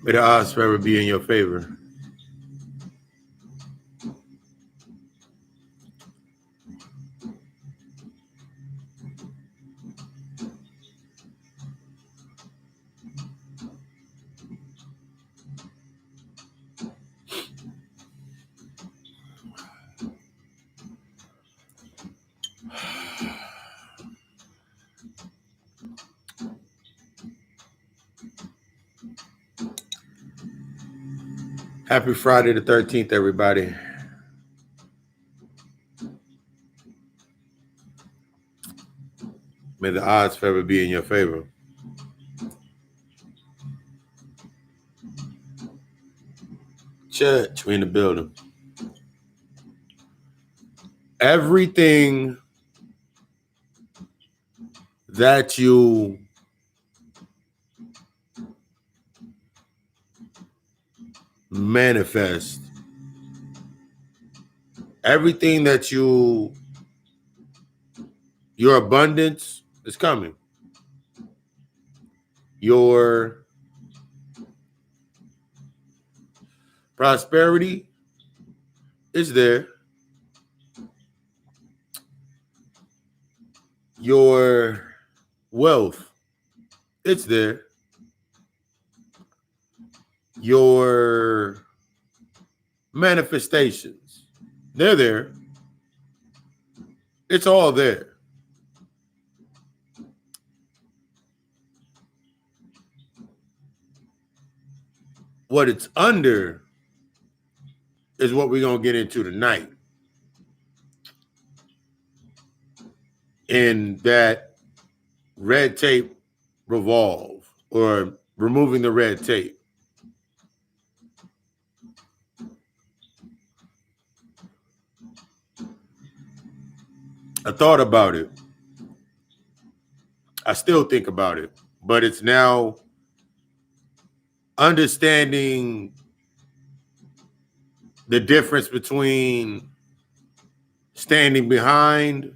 May the odds forever be in your favor. Happy Friday the 13th, everybody. May the odds forever be in your favor. Church, we in the building. Everything that you manifest, everything that your abundance is coming. Your prosperity is there. Your wealth, it's there. Your manifestations, they're there. It's all there. What it's under is what we're going to get into tonight. In that red tape revolve, or removing the red tape. I thought about it. I still think about it, but it's now understanding the difference between standing behind,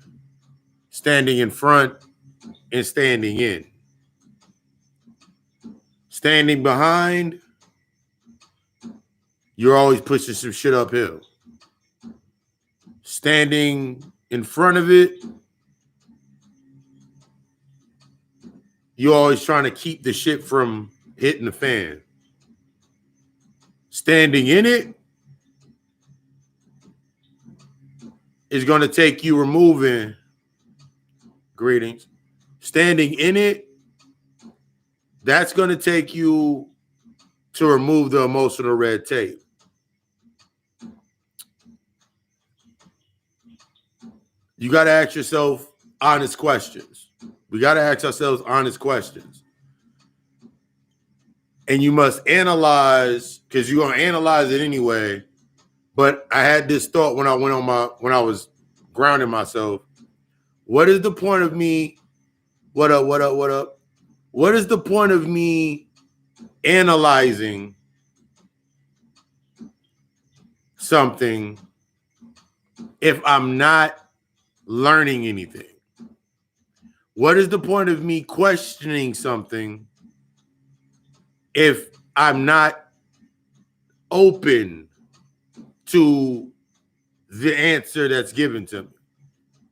standing in front, and standing in. Standing behind, you're always pushing some shit uphill. Standing in front of it, you're always trying to keep the shit from hitting the fan. Standing in it is going to take you removing greetings. Standing in it, that's going to take you to remove the emotional red tape. You got to ask yourself honest questions. We got to ask ourselves honest questions. And you must analyze, because you're going to analyze it anyway. But I had this thought when I was grounding myself. What is the point of me? What up? What is the point of me analyzing something if I'm not learning anything? What is the point of me questioning something if I'm not open to the answer that's given to me?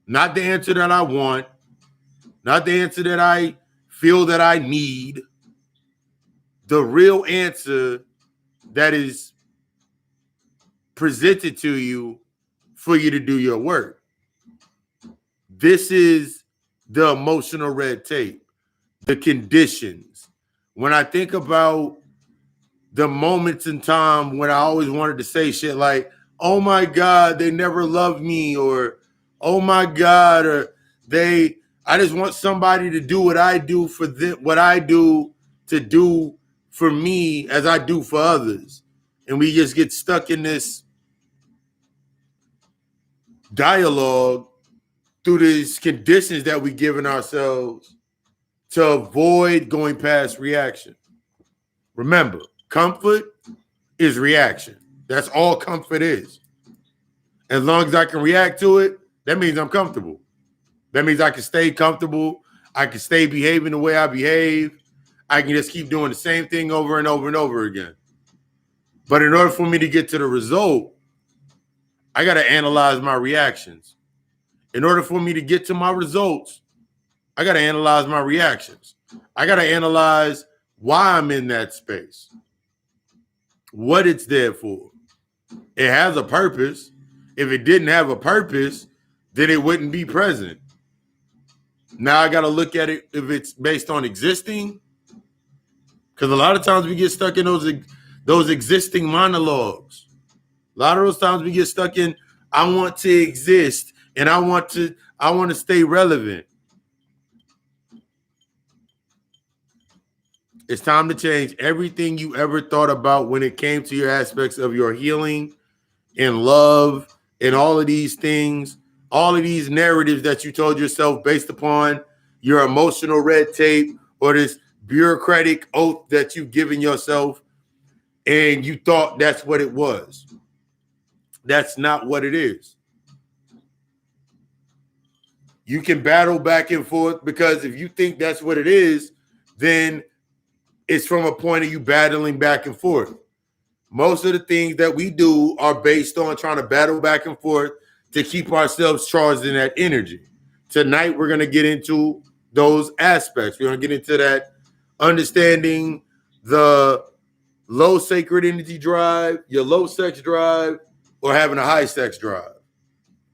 Not the answer that I want, not the answer that I feel that I need, the real answer that is presented to you for you to do your work. This is the emotional red tape, the conditions. When I think about the moments in time when I always wanted to say shit like, oh my God, they never loved me, or oh my God, or I just want somebody to do what I do for them, what I do to do for me as I do for others. And we just get stuck in this dialogue through these conditions that we given ourselves to avoid going past reaction. Remember, comfort is reaction. That's all comfort is. As long as I can react to it, that means I'm comfortable. That means I can stay comfortable. I can stay behaving the way I behave. I can just keep doing the same thing over and over and over again. But in order for me to get to the result, I got to analyze my reactions. In order for me to get to my results, I got to analyze my reactions. I got to analyze why I'm in that space, what it's there for. It has a purpose. If it didn't have a purpose, then it wouldn't be present. Now I got to look at it if it's based on existing, because a lot of times we get stuck in those existing monologues. A lot of those times we get stuck in, I want to exist and I want to stay relevant. It's time to change everything you ever thought about when it came to your aspects of your healing and love and all of these things, all of these narratives that you told yourself based upon your emotional red tape or this bureaucratic oath that you've given yourself, and you thought that's what it was. That's not what it is. You can battle back and forth, because if you think that's what it is, then it's from a point of you battling back and forth. Most of the things that we do are based on trying to battle back and forth to keep ourselves charged in that energy. Tonight, we're going to get into those aspects. We're going to get into that understanding the low sacred energy drive, your low sex drive, or having a high sex drive.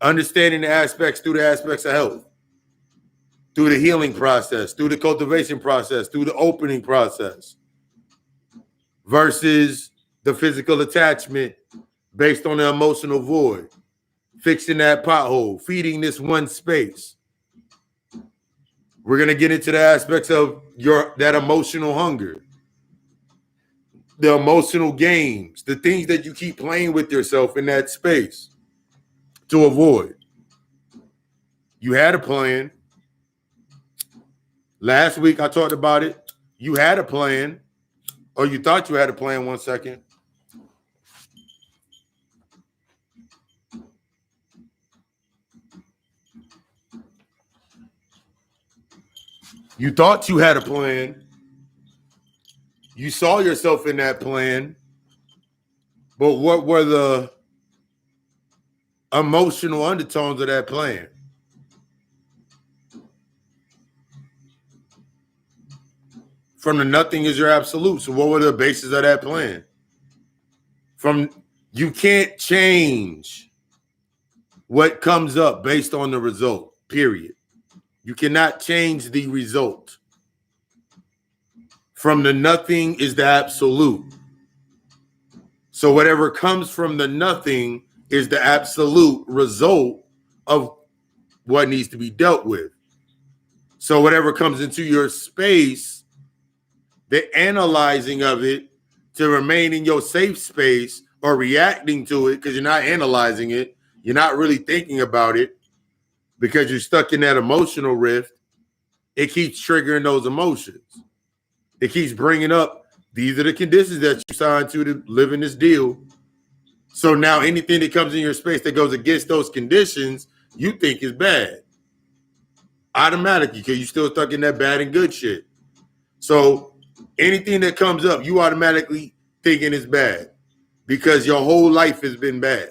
Understanding the aspects through the aspects of health, through the healing process, through the cultivation process, through the opening process, versus the physical attachment based on the emotional void, fixing that pothole, feeding this one space. We're going to get into the aspects of that emotional hunger, the emotional games, the things that you keep playing with yourself in that space to avoid. You had a plan. Last week I talked about it. You had a plan, or you thought you had a plan. 1 second. You thought you had a plan. You saw yourself in that plan. But what were the emotional undertones of that plan? From the nothing is your absolute. So what were the bases of that plan? You can't change what comes up based on the result, period. You cannot change the result. From the nothing is the absolute. So whatever comes from the nothing is the absolute result of what needs to be dealt with. So whatever comes into your space, the analyzing of it to remain in your safe space or reacting to it, because you're not analyzing it, you're not really thinking about it, because you're stuck in that emotional rift, it keeps triggering those emotions. It keeps bringing up, these are the conditions that you signed to live in this deal. So now anything that comes in your space that goes against those conditions, you think is bad. Automatically, because you're still stuck in that bad and good shit. So anything that comes up, you automatically thinking is bad, because your whole life has been bad.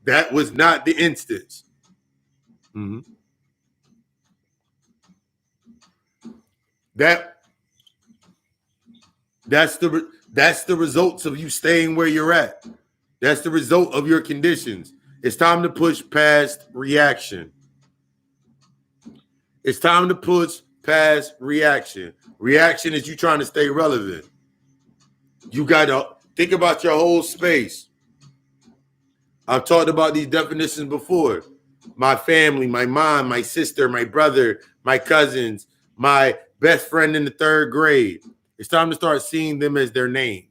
That was not the instance. Mm-hmm. That's the results of you staying where you're at. That's the result of your conditions. It's time to push past reaction. It's time to push past reaction. Reaction is you trying to stay relevant. You got to think about your whole space. I've talked about these definitions before. My family, my mom, my sister, my brother, my cousins, my best friend in the 3rd grade. It's time to start seeing them as their name.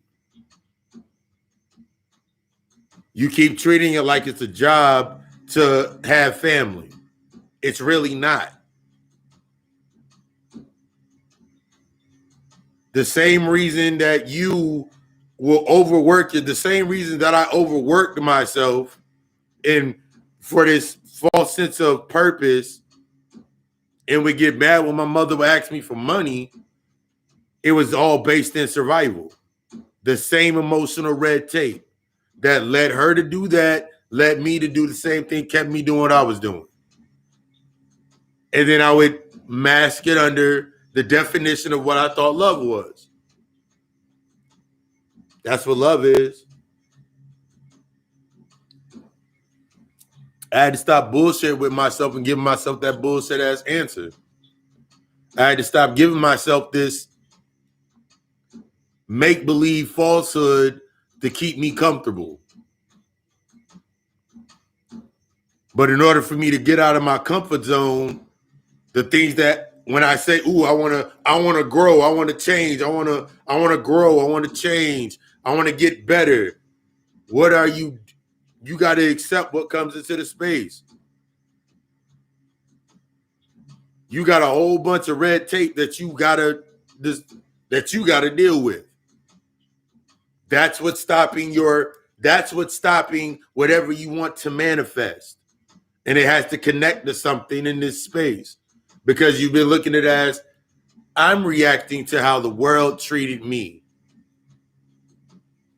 You keep treating it like it's a job to have family. It's really not. The same reason that you will overwork it, the same reason that I overworked myself and for this false sense of purpose, and would get mad when my mother would ask me for money, It was all based in survival. The same emotional red tape that led her to do that, led me to do the same thing, kept me doing what I was doing. And then I would mask it under the definition of what I thought love was. That's what love is. I had to stop bullshit with myself and giving myself that bullshit ass answer. I had to stop giving myself this make-believe falsehood to keep me comfortable. But in order for me to get out of my comfort zone, the things that when I say, "Ooh, I want to grow, I want to change, I want to grow, I want to change, I want to get better." What are you? You got to accept what comes into the space. You got a whole bunch of red tape that you gotta deal with. That's what's stopping whatever you want to manifest. And it has to connect to something in this space. Because you've been looking at it as, I'm reacting to how the world treated me.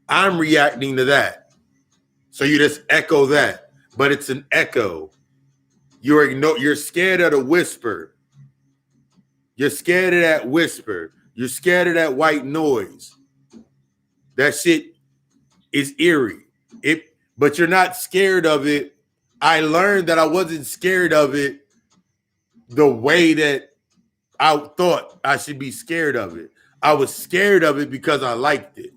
I'm reacting to that. So you just echo that. But it's an echo. You're scared of the whisper. You're scared of that whisper. You're scared of that white noise. That shit is eerie. But you're not scared of it. I learned that I wasn't scared of it the way that I thought I should be scared of it. I was scared of it because I liked it.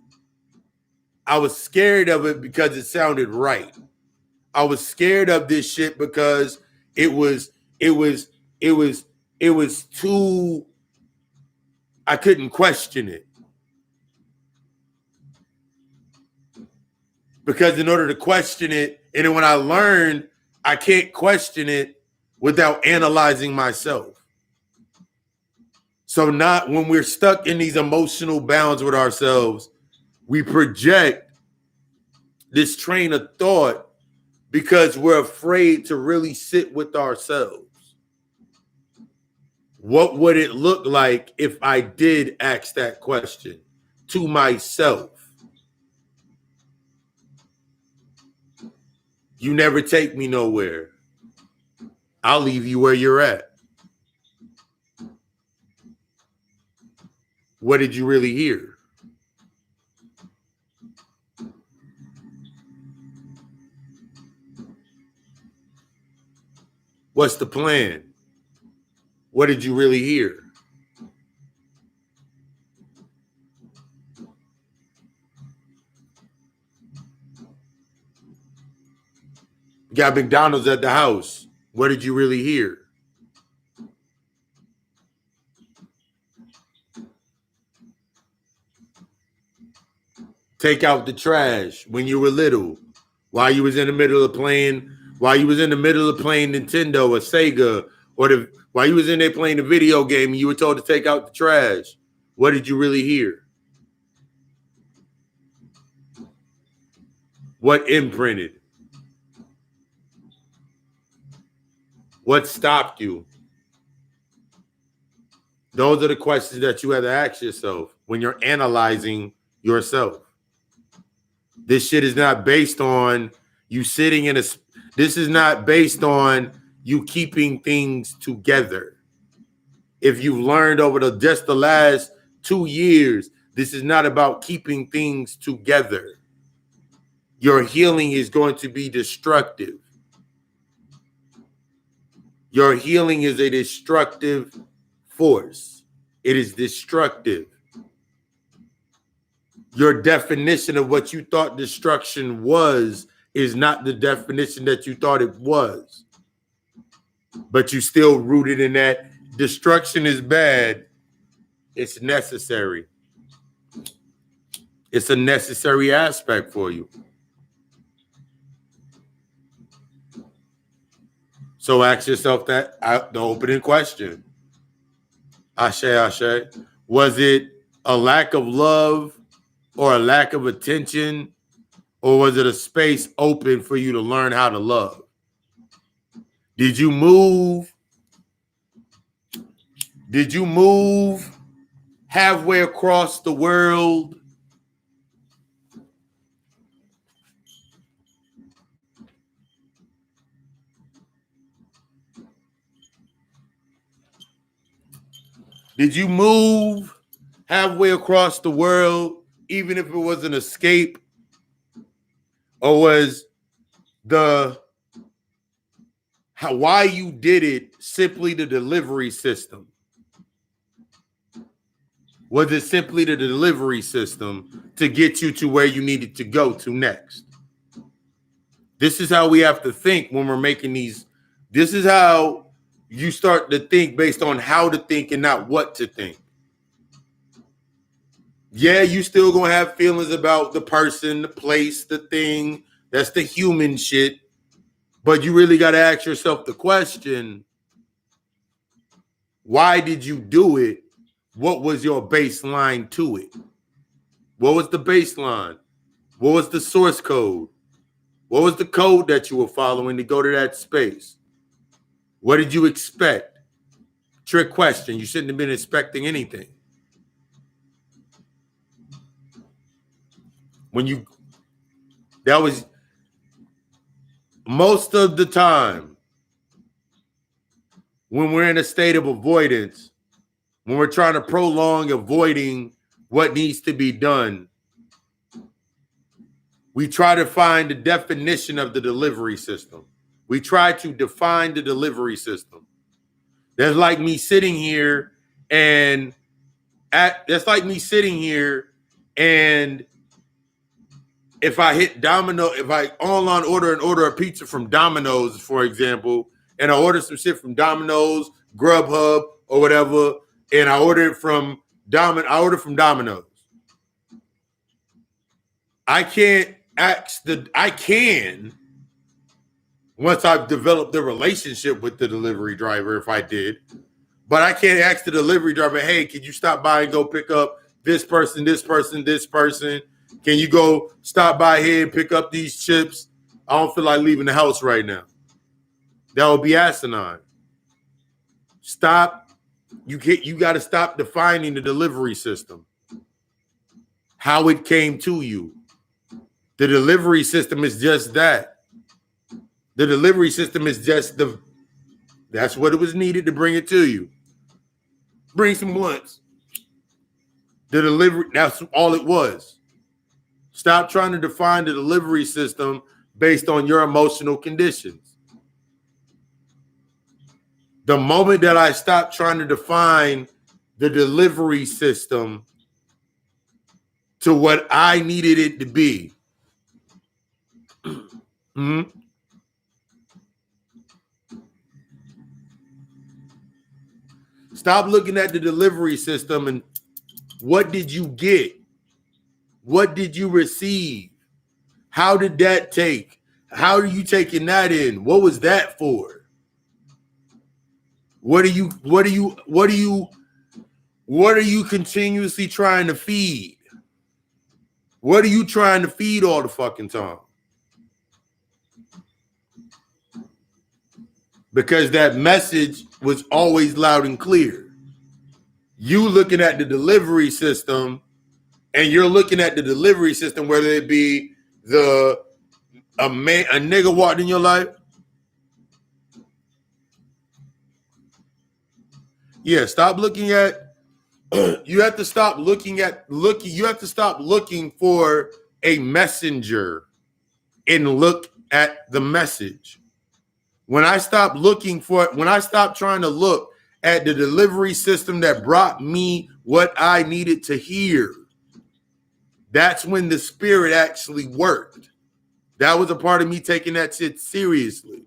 I was scared of it because it sounded right. I was scared of this shit because it was too, I couldn't question it. Because in order to question it, and then when I learned I can't question it without analyzing myself. So not when we're stuck in these emotional bounds with ourselves, we project this train of thought because we're afraid to really sit with ourselves. What would it look like if I did ask that question to myself? You never take me nowhere. I'll leave you where you're at. What did you really hear? What's the plan? What did you really hear? You got McDonald's at the house. What did you really hear? Take out the trash when you were little, while you was in the middle of playing Nintendo or Sega, or while you was in there playing the video game and you were told to take out the trash. What did you really hear? What imprinted? What stopped you? Those are the questions that you have to ask yourself when you're analyzing yourself. This shit is not based on you sitting in this is not based on you keeping things together. If you've learned over just the last 2 years, this is not about keeping things together. Your healing is going to be destructive. Your healing is a destructive force. It is destructive. Your definition of what you thought destruction was is not the definition that you thought it was. But you still rooted in that. Destruction is bad. It's necessary. It's a necessary aspect for you. So ask yourself the opening question. Ashe. Was it a lack of love or a lack of attention, or was it a space open for you to learn how to love? Did you move halfway across the world. Did you move halfway across the world, even if it was an escape? Or was why you did it simply the delivery system? Was it simply the delivery system to get you to where you needed to go to next? This is how we have to think when we're making these. This is how you start to think based on how to think and not what to think. Yeah, you still gonna have feelings about the person, the place, the thing. That's the human shit. But you really got to ask yourself the question, why did you do it? What was your baseline to it? What was the baseline? What was the source code? What was the code that you were following to go to that space? What did you expect? Trick question. You shouldn't have been expecting anything. That was most of the time when we're in a state of avoidance, when we're trying to prolong avoiding what needs to be done, we try to find the definition of the delivery system. We try to define the delivery system. That's like me sitting here and if I hit Domino, if I online order a pizza from Domino's, for example, and I order some shit from Domino's, Grubhub, or whatever, and I order from Domino's. I can, once I've developed the relationship with the delivery driver, if I did, but I can't ask the delivery driver, hey, can you stop by and go pick up this person, this person, this person? Can you go stop by here and pick up these chips? I don't feel like leaving the house right now. That would be asinine. Stop. You got to stop defining the delivery system, how it came to you. The delivery system is just that. The delivery system is just that's what it was needed to bring it to you. Bring some blunts. The delivery, that's all it was. Stop trying to define the delivery system based on your emotional conditions. The moment that I stopped trying to define the delivery system to what I needed it to be, stop looking at the delivery system and what did you get? What did you receive? How did that take? How are you taking that in? What was that for? What are you continuously trying to feed? What are you trying to feed all the fucking time? Because that message was always loud and clear. You looking at the delivery system, and you're looking at the delivery system, whether it be a nigga walked in your life. Yeah, stop looking at. You have to stop looking. You have to stop looking for a messenger and look at the message. When I stopped trying to look at the delivery system that brought me what I needed to hear, that's when the spirit actually worked. That was a part of me taking that shit seriously.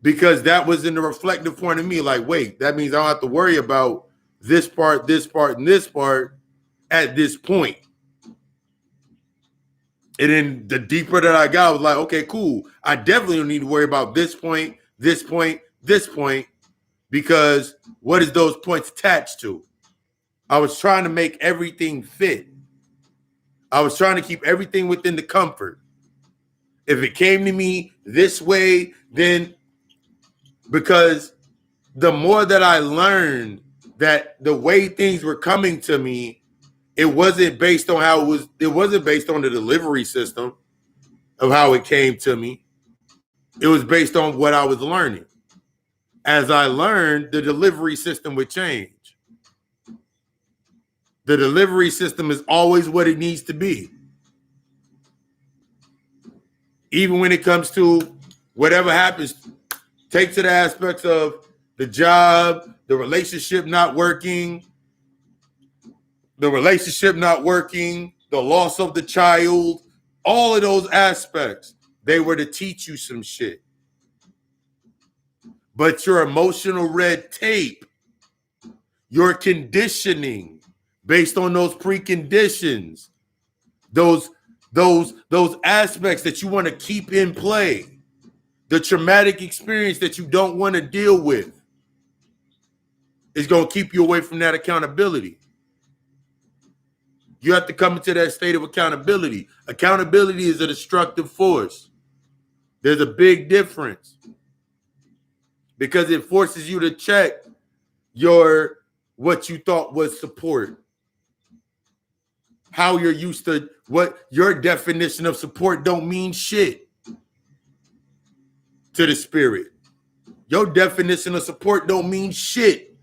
Because that was in the reflective point of me, like, wait, that means I don't have to worry about this part, and this part at this point. And then the deeper that I got, I was like, okay, cool. I definitely don't need to worry about this point, this point, this point, because what is those points attached to? I was trying to make everything fit. I was trying to keep everything within the comfort. If it came to me this way, then because the more that I learned that the way things were coming to me, it wasn't based on how it wasn't based on the delivery system of how it came to me. It was based on what I was learning. As I learned, the delivery system would change. The delivery system is always what it needs to be. Even when it comes to whatever happens, take to the aspects of the job, the relationship not working, the loss of the child, all of those aspects, they were to teach you some shit. But your emotional red tape, your conditioning based on those preconditions, those aspects that you want to keep in play, the traumatic experience that you don't want to deal with, is going to keep you away from that accountability. You have to come into that state of accountability. Accountability is a destructive force. There's a big difference because it forces you to check what you thought was support. How you're used to what your definition of support don't mean shit to the spirit. Your definition of support don't mean shit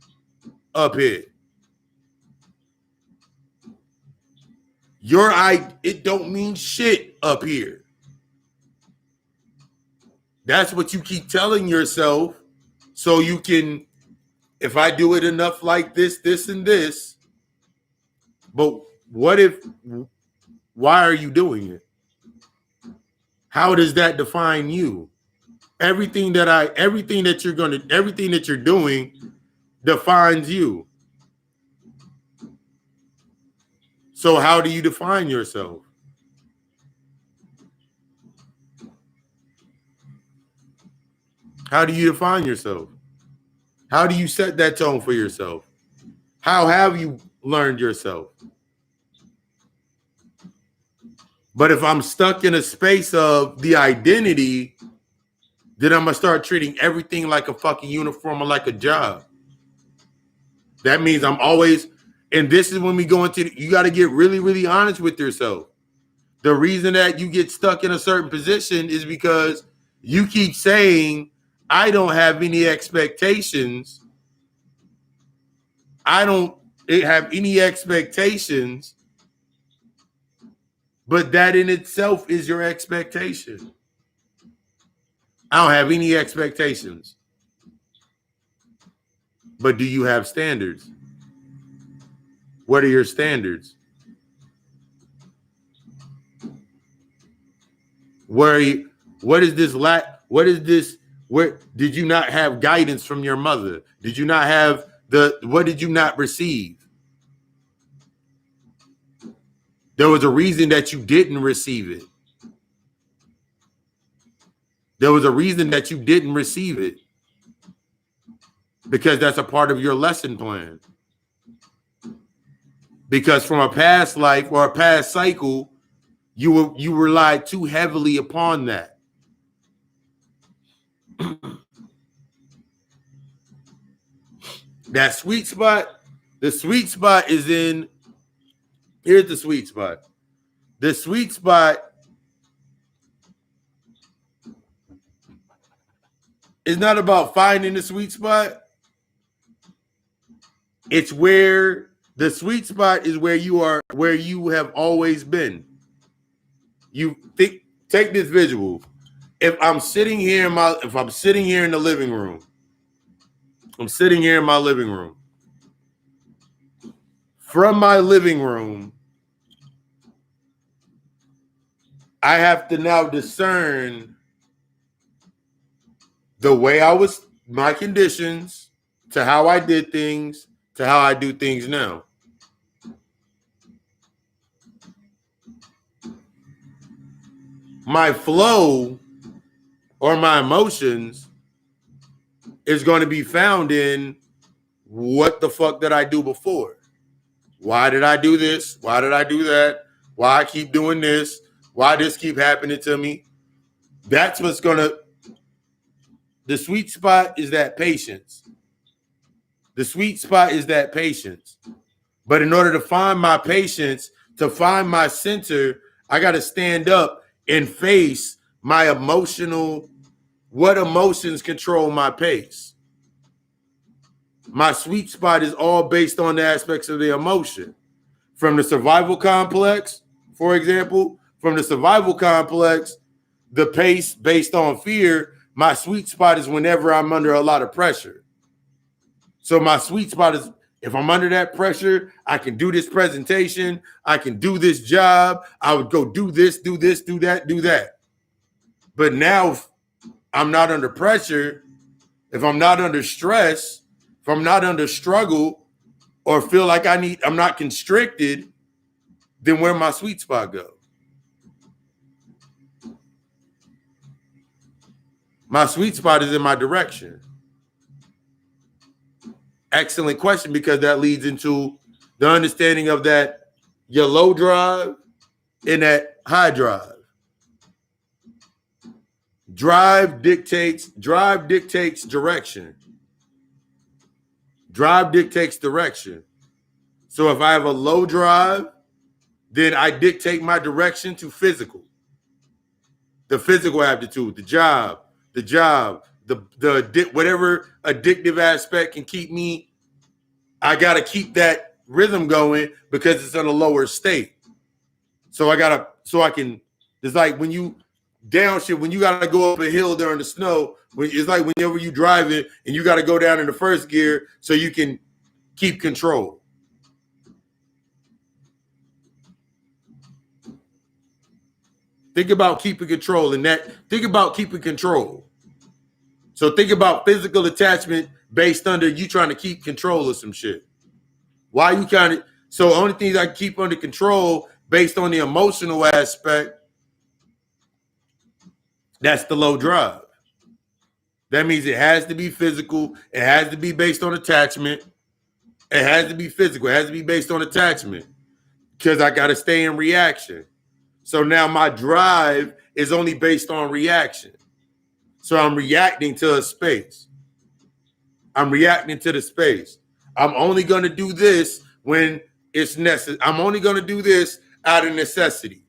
up here. It don't mean shit up here. That's what you keep telling yourself so you can, if I do it enough like this, this, and this, but why are you doing it? How does that define you? Everything that you're doing defines you. So how do you define yourself? How do you define yourself? How do you set that tone for yourself? How have you learned yourself? But if I'm stuck in a space of the identity, then I'm going to start treating everything like a fucking uniform or like a job. That means I'm always, and this is when we go into, you got to get really, really honest with yourself. The reason that you get stuck in a certain position is because you keep saying, I don't have any expectations. I don't have any expectations. But that in itself is your expectation. I don't have any expectations. But do you have standards? What are your standards? Where did you not have guidance from your mother? Did you not have what did you not receive? There was a reason that you didn't receive it. There was a reason that you didn't receive it. Because that's a part of your lesson plan. Because from a past life or a past cycle, you relied too heavily upon that. That sweet spot, the sweet spot is in, here's the sweet spot. The sweet spot is not about finding the sweet spot. It's where the sweet spot is where you have always been. Take this visual. If I'm sitting here in the living room, I'm sitting here in my living room. From my living room, I have to now discern the way my conditions, to how I did things, to how I do things now. My flow or my emotions is going to be found in what the fuck did I do before? Why did I do this? Why did I do that? Why I keep doing this? Why this keep happening to me? That's what's going to, the sweet spot is that patience. The sweet spot is that patience. But in order to find my patience, to find my center, I got to stand up and face my what emotions control my pace. My sweet spot is all based on the aspects of the emotion. From the survival complex, for example, the pace based on fear, my sweet spot is whenever I'm under a lot of pressure. So my sweet spot is if I'm under that pressure, I can do this presentation, I can do this job, I would go do this, do that. But now if I'm not under pressure, if I'm not under stress, if I'm not under struggle, or feel like I'm not constricted, then where my sweet spot go? My sweet spot is in my direction. Excellent question, because that leads into the understanding of that your low drive and that high drive. Drive dictates direction. Drive dictates direction. So if I have a low drive, then I dictate my direction to physical. The physical aptitude, the job, the whatever addictive aspect can keep me. I got to keep that rhythm going because it's in a lower state. So I can, it's like when you downshift, when you got to go up a hill during the snow, it's like whenever you drive it and you got to go down in the first gear so you can keep control. Think about keeping control think about keeping control. So think about physical attachment based under you trying to keep control of some shit. Why you kind of, so only things I keep under control based on the emotional aspect, that's the low drive. That means it has to be physical. It has to be based on attachment. It has to be physical. It has to be based on attachment because I got to stay in reaction. So now my drive is only based on reaction. So I'm reacting to a space. I'm reacting to the space. I'm only going to do this when it's necessary. I'm only going to do this out of necessity.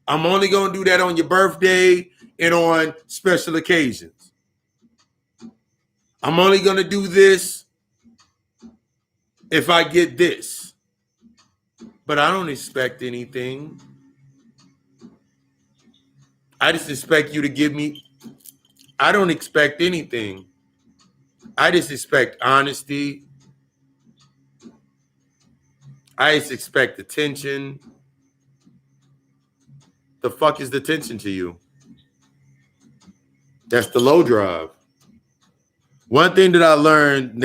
I'm only going to do that on your birthday and on special occasions. I'm only going to do this if I get this. But I don't expect anything. I just expect you to give me. I don't expect anything. I just expect honesty. I just expect attention. The fuck is the attention to you? That's the low drive. One thing that I learned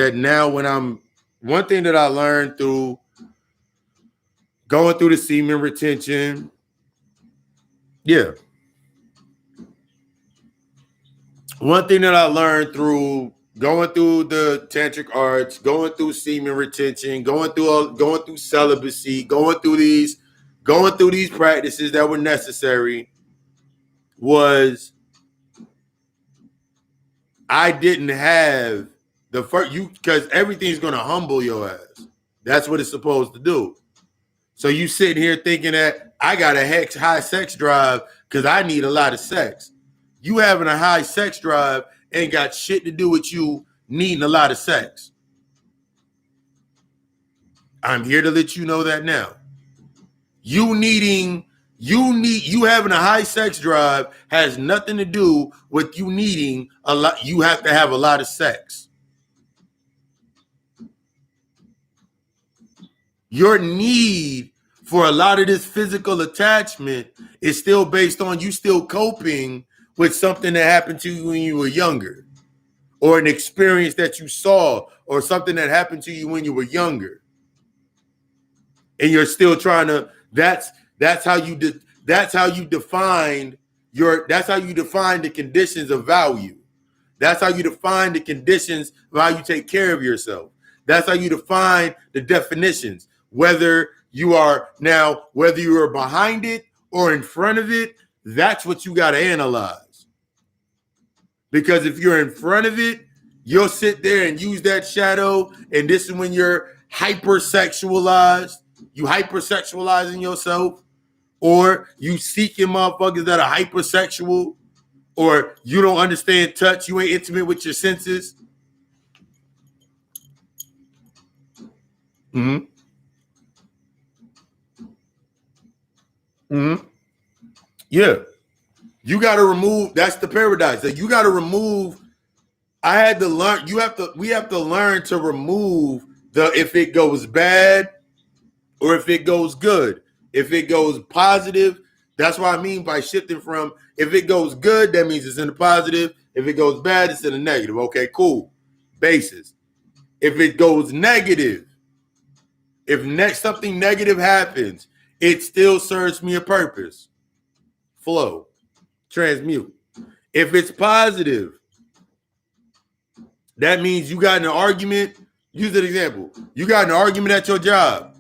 through going through the semen retention. Yeah. One thing that I learned through going through the tantric arts, going through semen retention, going through celibacy, going through these practices that were necessary was I didn't have the first because everything's gonna humble your ass. That's what it's supposed to do. So you sitting here thinking that I got a high sex drive because I need a lot of sex. You having a high sex drive ain't got shit to do with you needing a lot of sex. I'm here to let you know that now. You having a high sex drive has nothing to do with you needing a lot. You have to have a lot of sex. Your need for a lot of this physical attachment is still based on you still coping with something that happened to you when you were younger, or an experience that you saw, or something that happened to you when you were younger. And you're still trying to, that's how you define the conditions of value. That's how you define the conditions of how you take care of yourself. That's how you define the definitions. Whether you are behind it or in front of it, that's what you got to analyze. Because if you're in front of it, You'll sit there and use that shadow, and this is when you're hypersexualized. You hypersexualizing yourself, or you seeking motherfuckers that are hypersexual, or you don't understand touch. You ain't intimate with your senses. Mm-hmm. Mm-hmm. Yeah. You got to remove. That's the paradise. That you got to remove. I had to learn. We have to learn to remove the if it goes bad or if it goes good. If it goes positive, that's what I mean by shifting from if it goes good, that means it's in the positive. If it goes bad, it's in the negative. Okay, cool. Basis. If it goes negative, if something negative happens, it still serves me a purpose. Flow. Transmute. If it's positive, that means you got an argument. Use an example. You got an argument at your job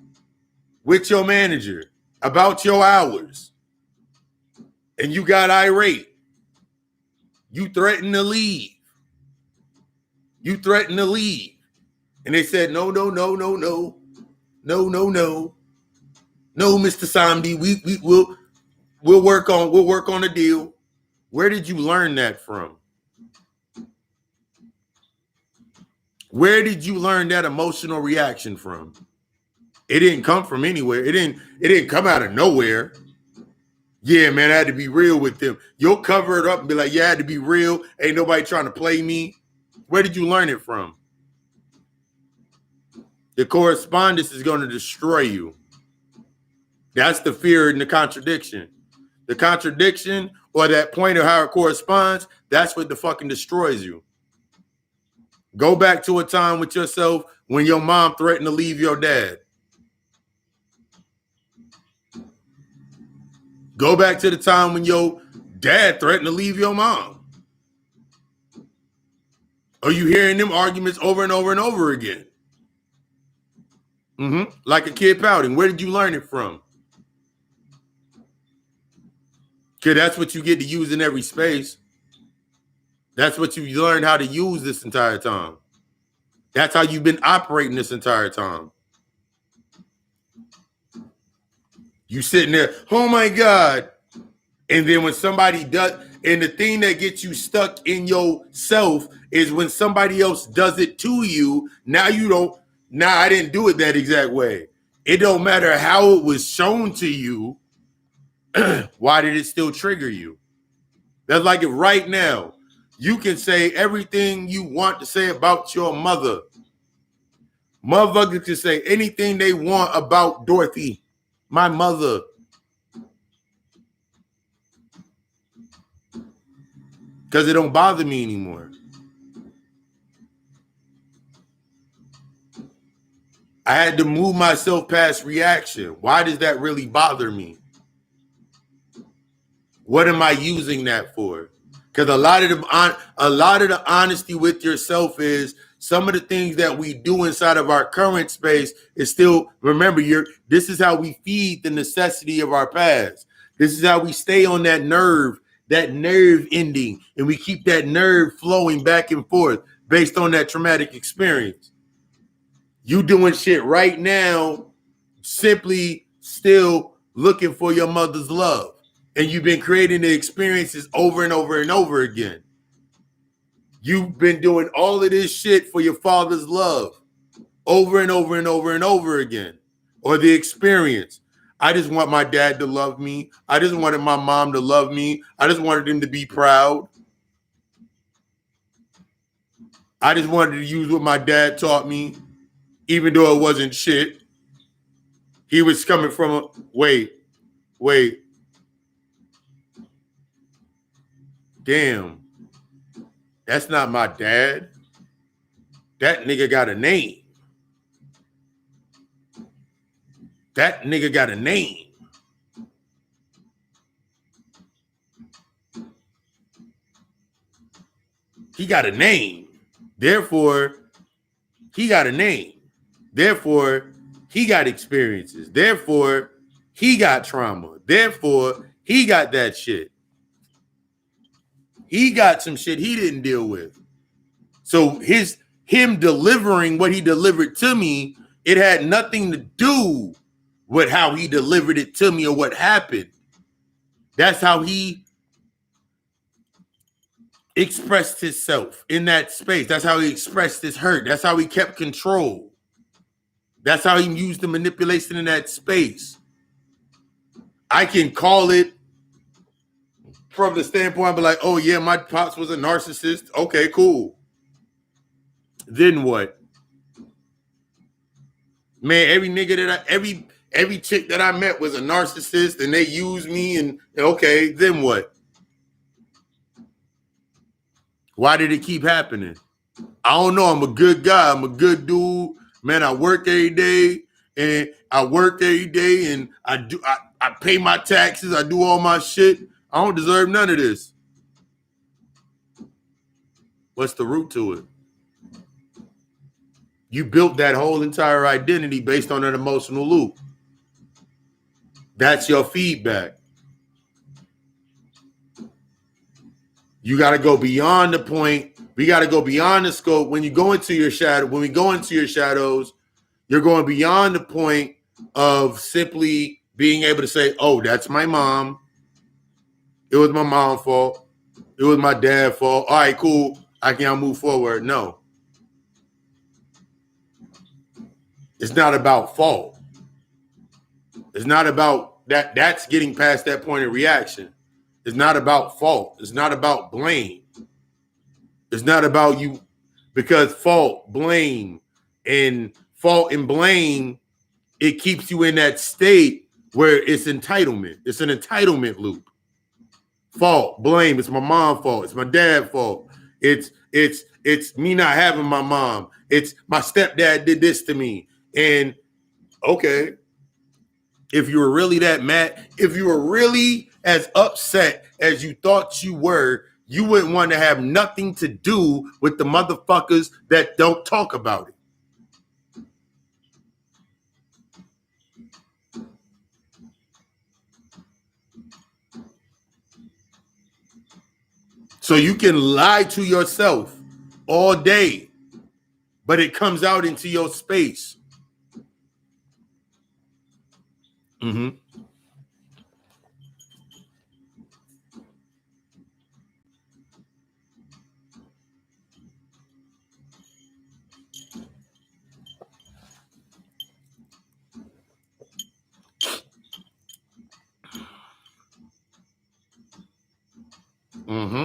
with your manager about your hours, and you got irate. You threatened to leave. And they said, no, Mr. Samdi, we'll work on a deal. Where did you learn that from? Where did you learn that emotional reaction from? It didn't come from anywhere. It didn't come out of nowhere. Yeah, man, I had to be real with them. You'll cover it up and be like, yeah, I had to be real. Ain't nobody trying to play me. Where did you learn it from? The correspondence is going to destroy you. That's the fear and the contradiction. The contradiction or that point of how it corresponds, that's what the fucking destroys you. Go back to a time with yourself when your mom threatened to leave your dad. Go back to the time when your dad threatened to leave your mom. Are you hearing them arguments over and over and over again? Like a kid pouting. Where did you learn it from? Because that's what you get to use in every space. That's what you learned how to use this entire time. That's how you've been operating this entire time. You sitting there, oh my God. And then when somebody does, and the thing that gets you stuck in yourself is when somebody else does it to you, now you don't, I didn't do it that exact way. It don't matter how it was shown to you. Why did it still trigger you? That's like if right now you can say everything you want to say about your mother. Motherfuckers can say anything they want about Dorothy, my mother. Because it don't bother me anymore. I had to move myself past reaction. Why does that really bother me? What am I using that for? Because a lot of the honesty with yourself is some of the things that we do inside of our current space is still, remember, this is how we feed the necessity of our past. This is how we stay on that nerve ending, and we keep that nerve flowing back and forth based on that traumatic experience. You doing shit right now, simply still looking for your mother's love. And you've been creating the experiences over and over and over again. You've been doing all of this shit for your father's love over and over and over and over again. Or the experience. I just want my dad to love me. I just wanted my mom to love me. I just wanted them to be proud. I just wanted to use what my dad taught me, even though it wasn't shit. He was coming from wait. Damn. That's not my dad. That nigga got a name. That nigga got a name. He got a name. Therefore, he got a name. Therefore, he got experiences. Therefore, he got trauma. Therefore, he got that shit. He got some shit he didn't deal with. So him delivering what he delivered to me, it had nothing to do with how he delivered it to me or what happened. That's how he expressed himself in that space. That's how he expressed his hurt. That's how he kept control. That's how he used the manipulation in that space. I can call it from the standpoint, but like, oh yeah, my pops was a narcissist. Okay, cool. Then what? Man, every nigga that every chick that I met was a narcissist and they used me and okay, then what? Why did it keep happening? I don't know. I'm a good guy. I'm a good dude. Man, I work every day and I pay my taxes. I do all my shit. I don't deserve none of this. What's the root to it? You built that whole entire identity based on an emotional loop. That's your feedback. You got to go beyond the point. We got to go beyond the scope. When you go into your shadow, when we go into your shadows, you're going beyond the point of simply being able to say, oh, that's my mom. It was my mom's fault. It was my dad's fault. All right, cool. I can move forward. No. It's not about fault. It's not about that. That's getting past that point of reaction. It's not about fault. It's not about blame. It's not about you, because fault, blame, and blame, it keeps you in that state where it's entitlement. It's an entitlement loop. Fault, blame, it's my mom's fault. It's my dad's fault. It's me not having my mom. It's my stepdad did this to me. And okay, if you were really that mad, if you were really as upset as you thought you were, you wouldn't want to have nothing to do with the motherfuckers that don't talk about it. So you can lie to yourself all day, but it comes out into your space. Mm-hmm. Mm-hmm.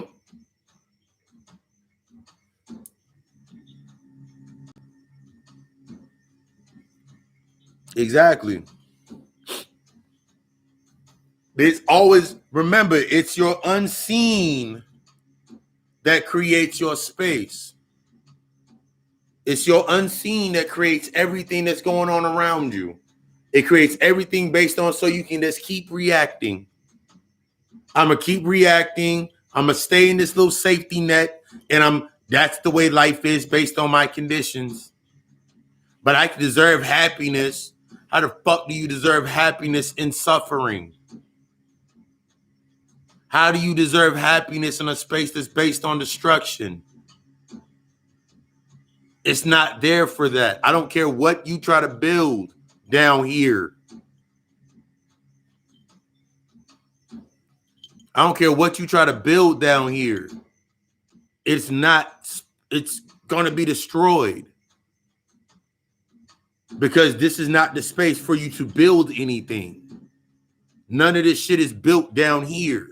Exactly. It's always, remember, it's your unseen that creates your space. It's your unseen that creates everything that's going on around you. It creates everything based on, so you can just keep reacting. I'm going to keep reacting. I'm going to stay in this little safety net. And that's the way life is based on my conditions. But I deserve happiness. How the fuck do you deserve happiness in suffering? How do you deserve happiness in a space that's based on destruction? It's not there for that. I don't care what you try to build down here. I don't care what you try to build down here. It's going to be destroyed. Because this is not the space for you to build anything. None of this shit is built down here.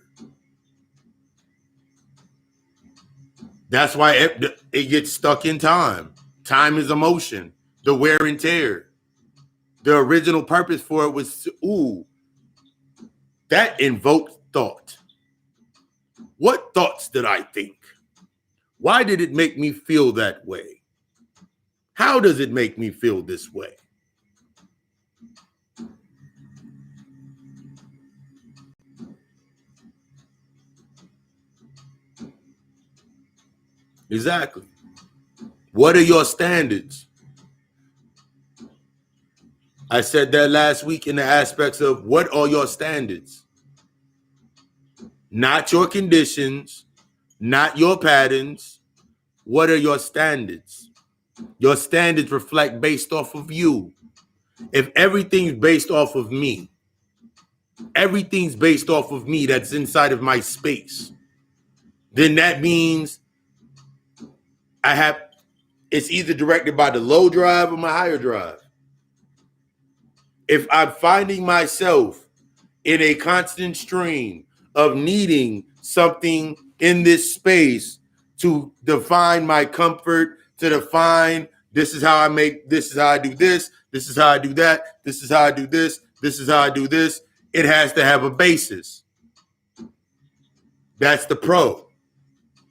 That's why it gets stuck in time. Time is emotion, the wear and tear. The original purpose for it was, that invoked thought. What thoughts did I think? Why did it make me feel that way? How does it make me feel this way? Exactly. What are your standards? I said that last week in the aspects of what are your standards? Not your conditions, not your patterns. what are your standards? Your standards reflect based off of you. If everything's based off of me, everything's based off of me that's inside of my space, then that means it's either directed by the low drive or my higher drive. If I'm finding myself in a constant stream of needing something in this space to define my comfort, to define this is how I make, this is how I do this is how I do that, this is how I do this is how I do this, it has to have a basis. That's the pro.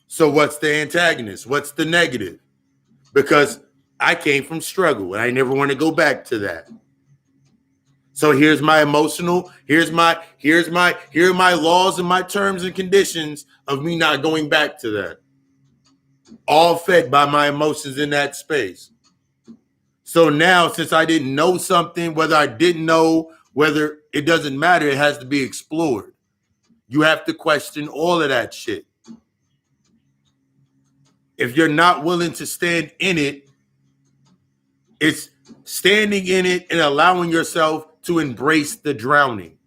So what's the antagonist? What's the negative? Because I came from struggle and I never want to go back to that. So here's my emotional, here are my laws and my terms and conditions of me not going back to that. All fed by my emotions in that space. So now, since I didn't know something, whether I didn't know, whether it doesn't matter, it has to be explored. You have to question all of that shit. If you're not willing to stand in it, it's standing in it and allowing yourself to embrace the drowning.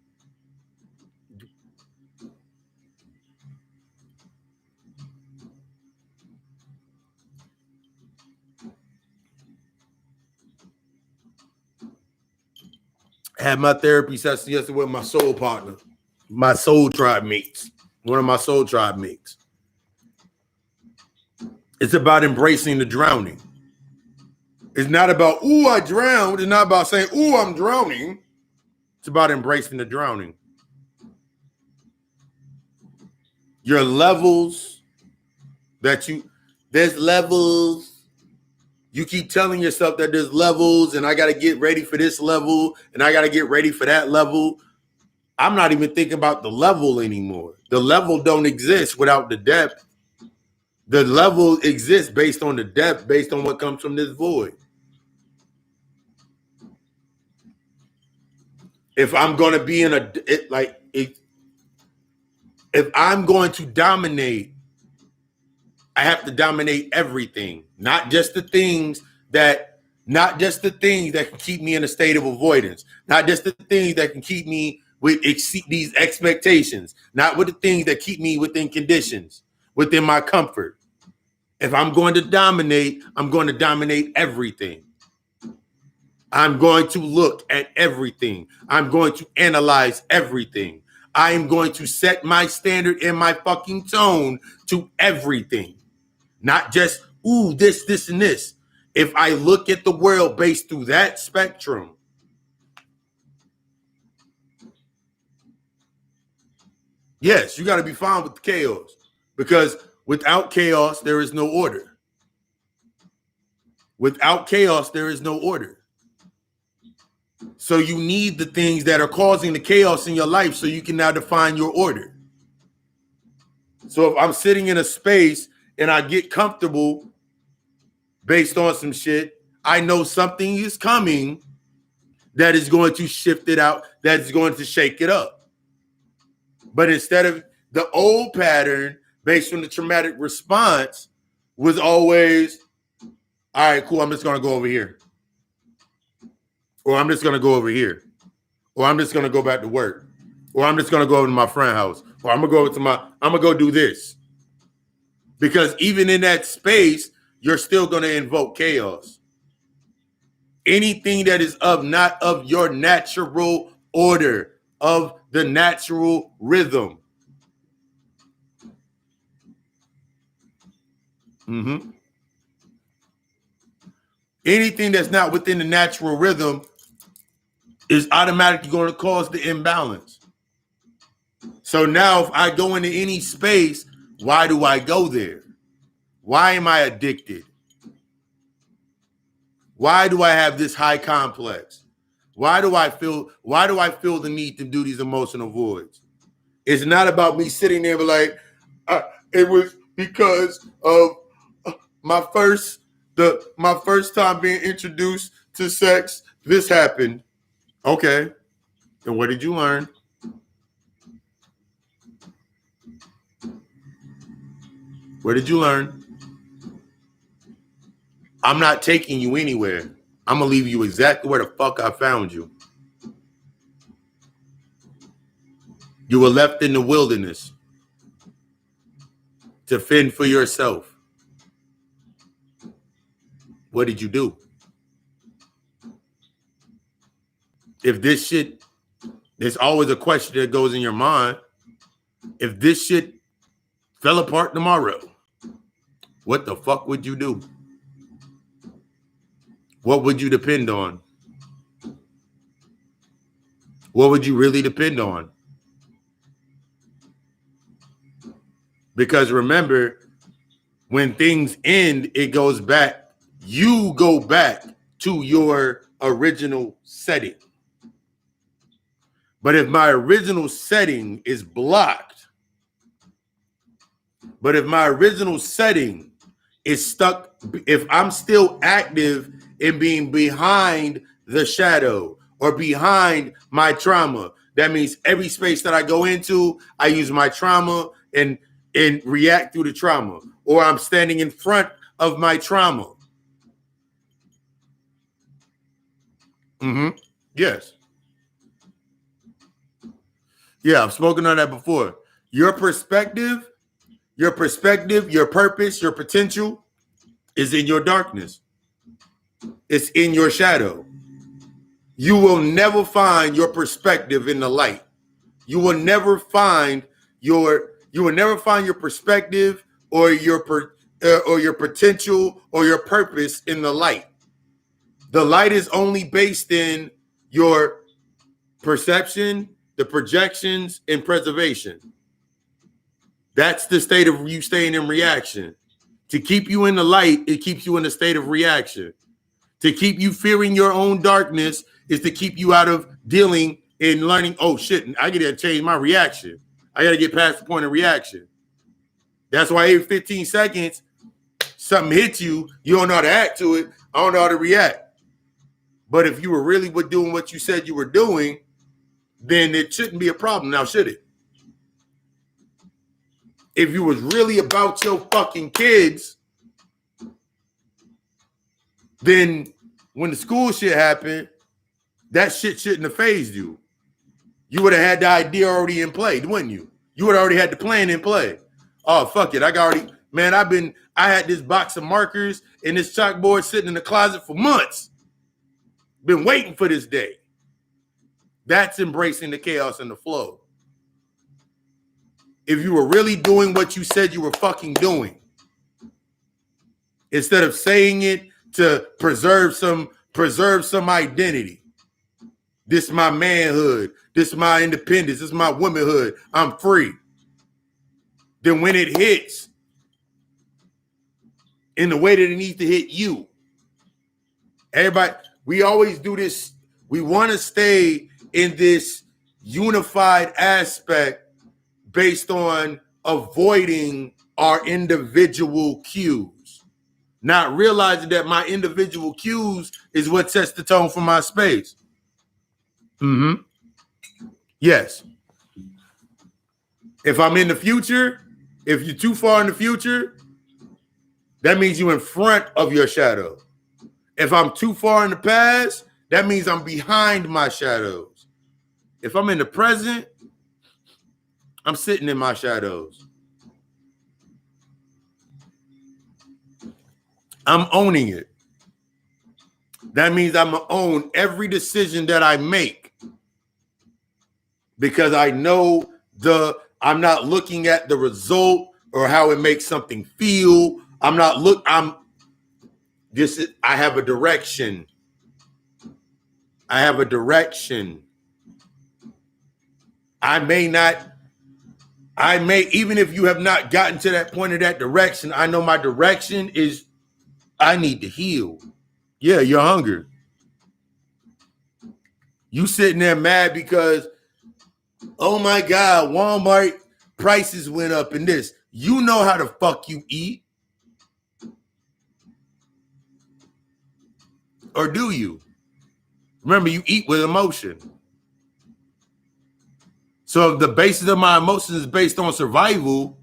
I had my therapy session yesterday with my soul partner, my soul tribe mates, one of my soul tribe mates. It's about embracing the drowning. It's not about, ooh, I drowned. It's not about saying, ooh, I'm drowning. It's about embracing the drowning. Your levels there's levels. You keep telling yourself that there's levels and I got to get ready for this level and I got to get ready for that level. I'm not even thinking about the level anymore. The level don't exist without the depth. The level exists based on the depth, based on what comes from this void. If I'm going to be if I'm going to dominate, I have to dominate everything, not just the things that can keep me in a state of avoidance, not just the things that can keep me with these expectations, not with the things that keep me within conditions, within my comfort. If I'm going to dominate, I'm going to dominate everything. I'm going to look at everything. I'm going to analyze everything. I am going to set my standard and my fucking tone to everything. Not just, ooh, this, and this. If I look at the world based through that spectrum, yes, you got to be fine with the chaos. Because without chaos, there is no order. Without chaos, there is no order. So you need the things that are causing the chaos in your life so you can now define your order. So if I'm sitting in a space and I get comfortable based on some shit, I know something is coming that is going to shift it out, that is going to shake it up. But instead of the old pattern based on the traumatic response was always, all right, cool, I'm just going to go over here. Or I'm just going to go over here. Or I'm just going to go back to work. Or I'm just going to go over to my friend's house. Or I'm going to go do this. Because even in that space, you're still going to invoke chaos. Anything that is not of your natural order, of the natural rhythm. Mm-hmm. Anything that's not within the natural rhythm is automatically going to cause the imbalance. So now if I go into any space, why do I go there? Why am I addicted? Why do I have this high complex? Why do I feel the need to do these emotional voids? It's not about me sitting there like, it was because of my first time being introduced to sex. This happened. Okay. And what did you learn? What did you learn? I'm not taking you anywhere. I'm going to leave you exactly where the fuck I found you. You were left in the wilderness to fend for yourself. What did you do? If this shit, there's always a question that goes in your mind. If this shit fell apart tomorrow, what the fuck would you do? What would you depend on? What would you really depend on? Because remember, when things end, it goes back. You go back to your original setting. But if my original setting is blocked, is stuck, if I'm still active in being behind the shadow or behind my trauma, that means every space that I go into, I use my trauma and react through the trauma, or I'm standing in front of my trauma. Yes. Yeah, I've spoken on that before. Your perspective, your purpose, your potential is in your darkness. It's in your shadow. You will never find your perspective in the light. You will never find your perspective or your potential or your purpose in the light. The light is only based in your perception, the projections, and preservation. That's the state of you staying in reaction. To keep you in the light, it keeps you in a state of reaction. To keep you fearing your own darkness is to keep you out of dealing and learning, oh shit, I got to change my reaction. I got to get past the point of reaction. That's why every 15 seconds, something hits you, you don't know how to act to it. I don't know how to react. But if you were really doing what you said you were doing, then it shouldn't be a problem now, should it? If you was really about your fucking kids, then when the school shit happened, that shit shouldn't have phased you. You would have had the idea already in play, wouldn't you? You would have already had the plan in play. Oh, fuck it. I had this box of markers and this chalkboard sitting in the closet for months. Been waiting for this day. That's embracing the chaos and the flow. If you were really doing what you said you were fucking doing, instead of saying it to preserve some identity. This is my manhood. This is my independence. This is my womanhood. I'm free. Then when it hits in the way that it needs to hit you, everybody, we always do this. We want to stay in this unified aspect based on avoiding our individual cues, not realizing that my individual cues is what sets the tone for my space. Yes. If I'm in the future, if you're too far in the future, that means you're in front of your shadow. If I'm too far in the past, that means I'm behind my shadows. If I'm in the present, I'm sitting in my shadows. I'm owning it. That means I'm going to own every decision that I make because I know I'm not looking at the result or how it makes something feel. I have a direction. Even if you have not gotten to that point of that direction, I know my direction is I need to heal. Yeah, you're hungry. You sitting there mad because, oh my God, Walmart prices went up in this. You know how the fuck you eat. Or do you? Remember, you eat with emotion. So if the basis of my emotions is based on survival,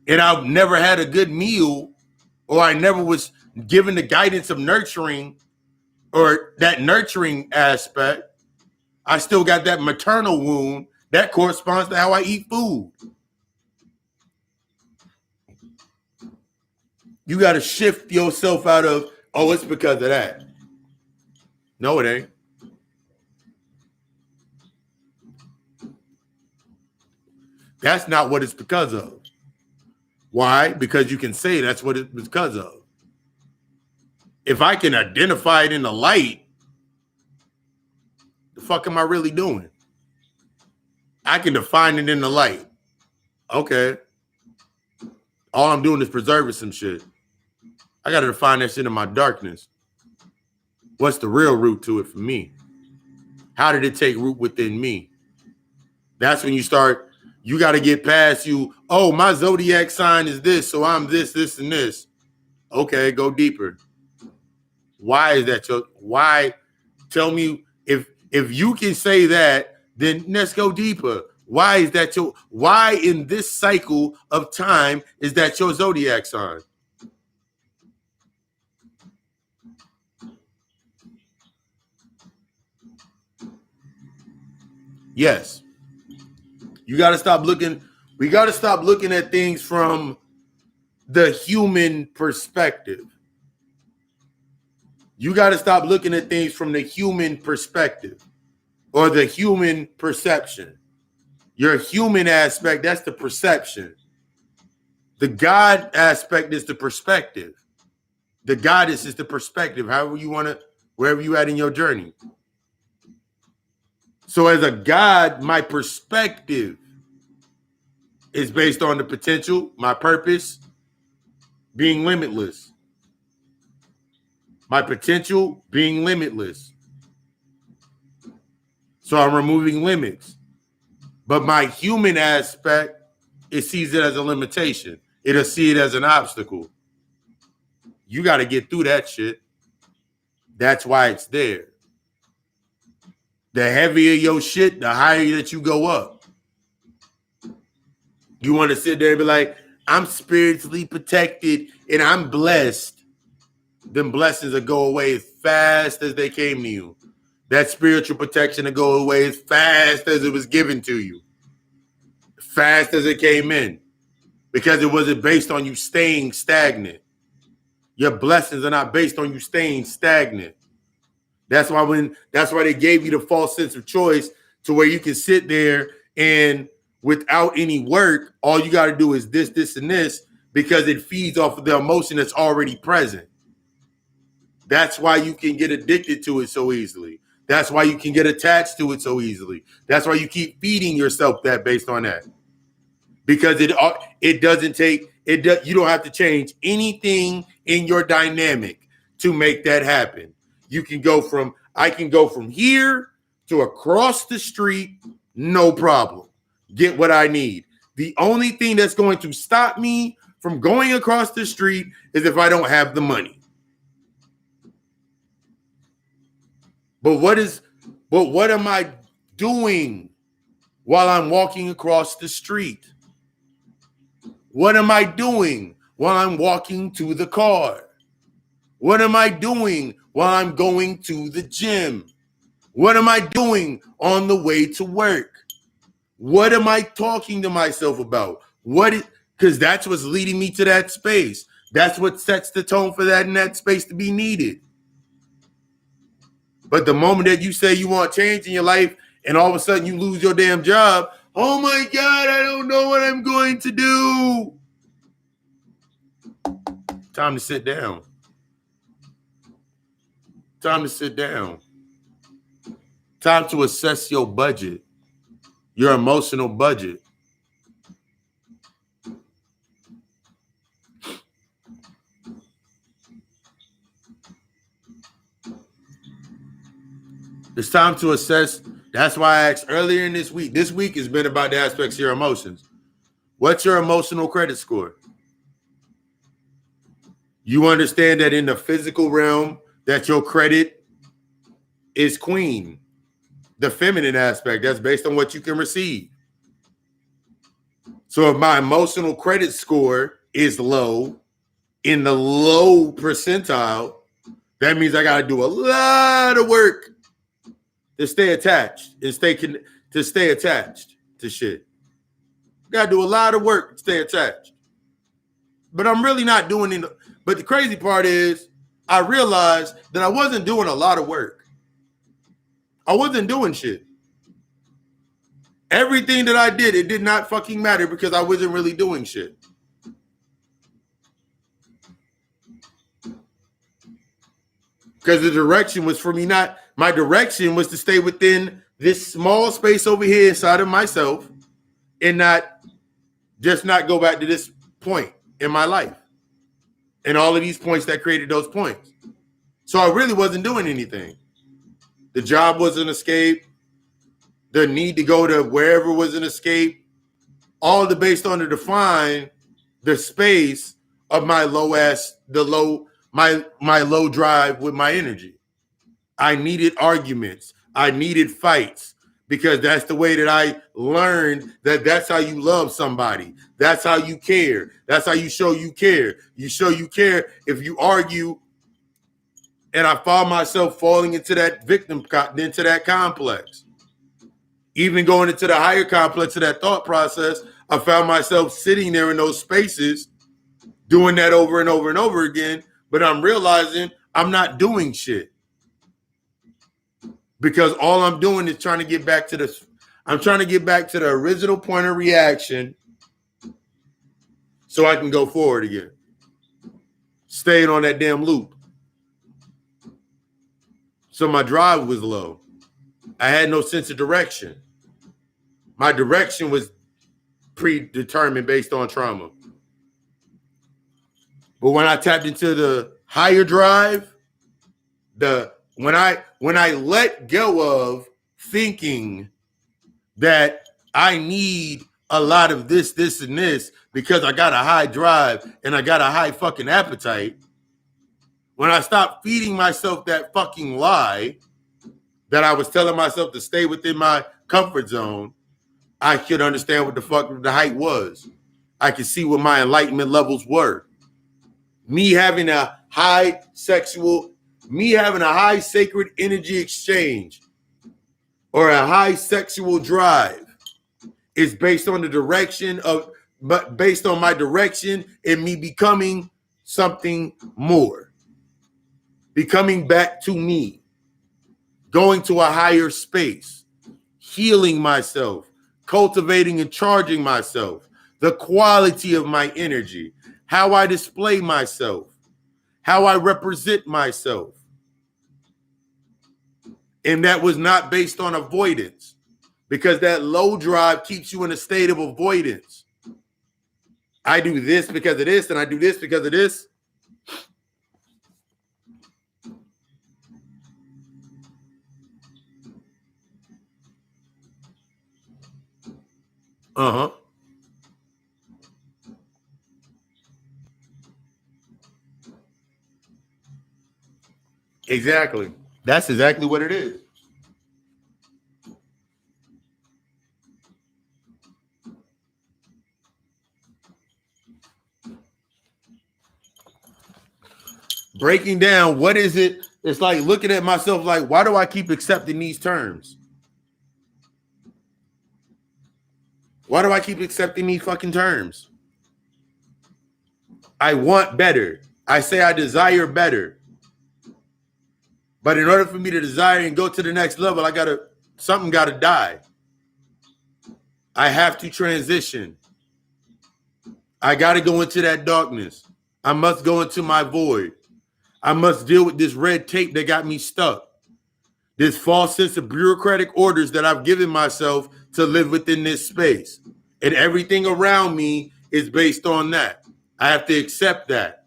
and I've never had a good meal, or I never was given the guidance of nurturing or that nurturing aspect, I still got that maternal wound that corresponds to how I eat food. You got to shift yourself out of, oh, it's because of that. No, it ain't. That's not what it's because of. Why? Because you can say that's what it was because of. If I can identify it in the light, the fuck am I really doing? I can define it in the light. Okay. All I'm doing is preserving some shit. I got to define that shit in my darkness. What's the real root to it for me? How did it take root within me? That's when you start, you got to get past you. Oh, my zodiac sign is this, so I'm this, this, and this. Okay, go deeper. Why is that? Why? Tell me if you can say that, then let's go deeper. Why is that why in this cycle of time is that your zodiac sign? Yes. You got to stop looking. We got to stop looking at things from the human perspective. You got to stop looking at things from the human perspective or the human perception. Your human aspect, that's the perception. The God aspect is the perspective. The goddess is the perspective, however you want to, wherever you at in your journey. So as a God, my perspective is based on the potential, my purpose being limitless. My potential being limitless. So I'm removing limits. But my human aspect, it sees it as a limitation. It'll see it as an obstacle. You got to get through that shit. That's why it's there. The heavier your shit, the higher that you go up. You want to sit there and be like, I'm spiritually protected and I'm blessed. Them blessings will go away as fast as they came to you. That spiritual protection will go away as fast as it was given to you. Fast as it came in. Because it wasn't based on you staying stagnant. Your blessings are not based on you staying stagnant. That's why they gave you the false sense of choice to where you can sit there and without any work, all you got to do is this, this, and this, because it feeds off of the emotion that's already present. That's why you can get addicted to it so easily. That's why you can get attached to it so easily. That's why you keep feeding yourself that based on that. Because it doesn't take it. You don't have to change anything in your dynamic to make that happen. I can go from here to across the street, no problem. Get what I need. The only thing that's going to stop me from going across the street is if I don't have the money. But what am I doing while I'm walking across the street? What am I doing while I'm walking to the car? What am I doing while I'm going to the gym? What am I doing on the way to work? What am I talking to myself about? Because that's what's leading me to that space. That's what sets the tone for that in that space to be needed. But the moment that you say you want change in your life and all of a sudden you lose your damn job, oh my God, I don't know what I'm going to do. Time to sit down. Time to sit down. Time to assess your budget, your emotional budget. It's time to assess. That's why I asked earlier in this week. This week has been about the aspects of your emotions. What's your emotional credit score? You understand that in the physical realm, that your credit is queen. The feminine aspect, that's based on what you can receive. So if my emotional credit score is low, in the low percentile, that means I got to do a lot of work to stay attached and stay attached to shit. Got to do a lot of work to stay attached. But I'm really not doing it. But the crazy part is I realized that I wasn't doing a lot of work. I wasn't doing shit. Everything that I did, it did not fucking matter because I wasn't really doing shit. Because the direction was for me not, my direction was to stay within this small space over here inside of myself and not go back to this point in my life and all of these points that created those points. So I really wasn't doing anything. The job was an escape. The need to go to wherever was an escape. All based on to define the space of my my low drive with my energy. I needed arguments. I needed fights because that's the way that I learned that that's how you love somebody. That's how you care. That's how you show you care. You show you care if you argue. And I found myself falling into that into that complex. Even going into the higher complex of that thought process, I found myself sitting there in those spaces, doing that over and over and over again. But I'm realizing I'm not doing shit. Because all I'm doing is trying to get back to this. I'm trying to get back to the original point of reaction so I can go forward again. Staying on that damn loop. So my drive was low. I had no sense of direction. My direction was predetermined based on trauma. But when I tapped into the higher drive, when I let go of thinking that I need a lot of this, and this because I got a high drive and I got a high fucking appetite, when I stopped feeding myself that fucking lie that I was telling myself to stay within my comfort zone, I could understand what the fuck the height was. I could see what my enlightenment levels were. Me having a high sacred energy exchange or a high sexual drive is based on the direction but based on my direction and me becoming something more, becoming back to me, going to a higher space, healing myself, cultivating and charging myself, the quality of my energy, how I display myself, how I represent myself. And that was not based on avoidance, because that low drive keeps you in a state of avoidance. I do this because of this, and I do this because of this. Uh-huh. Exactly. That's exactly what it is. Breaking down, what is it? It's like looking at myself like, why do I keep accepting these terms? Why do I keep accepting these fucking terms? I want better. I say I desire better. But in order for me to desire and go to the next level, something gotta die. I have to transition. I gotta go into that darkness. I must go into my void. I must deal with this red tape that got me stuck. This false sense of bureaucratic orders that I've given myself to live within this space. And everything around me is based on that. I have to accept that.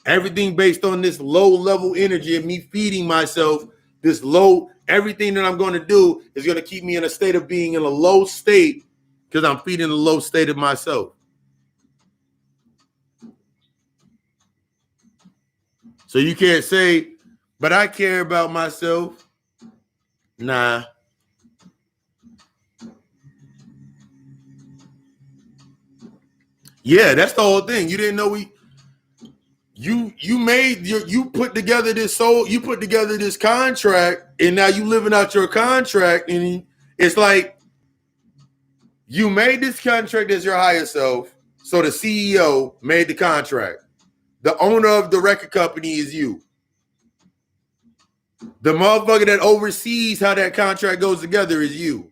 Everything based on this low level energy and me feeding myself this low, everything that I'm going to do is going to keep me in a state of being in a low state because I'm feeding the low state of myself. So you can't say, but I care about myself. Nah. Yeah, that's the whole thing. You didn't know you put together this contract, and now you living out your contract, and it's like you made this contract as your higher self. So the CEO made the contract. The owner of the record company is you. The motherfucker that oversees how that contract goes together is you.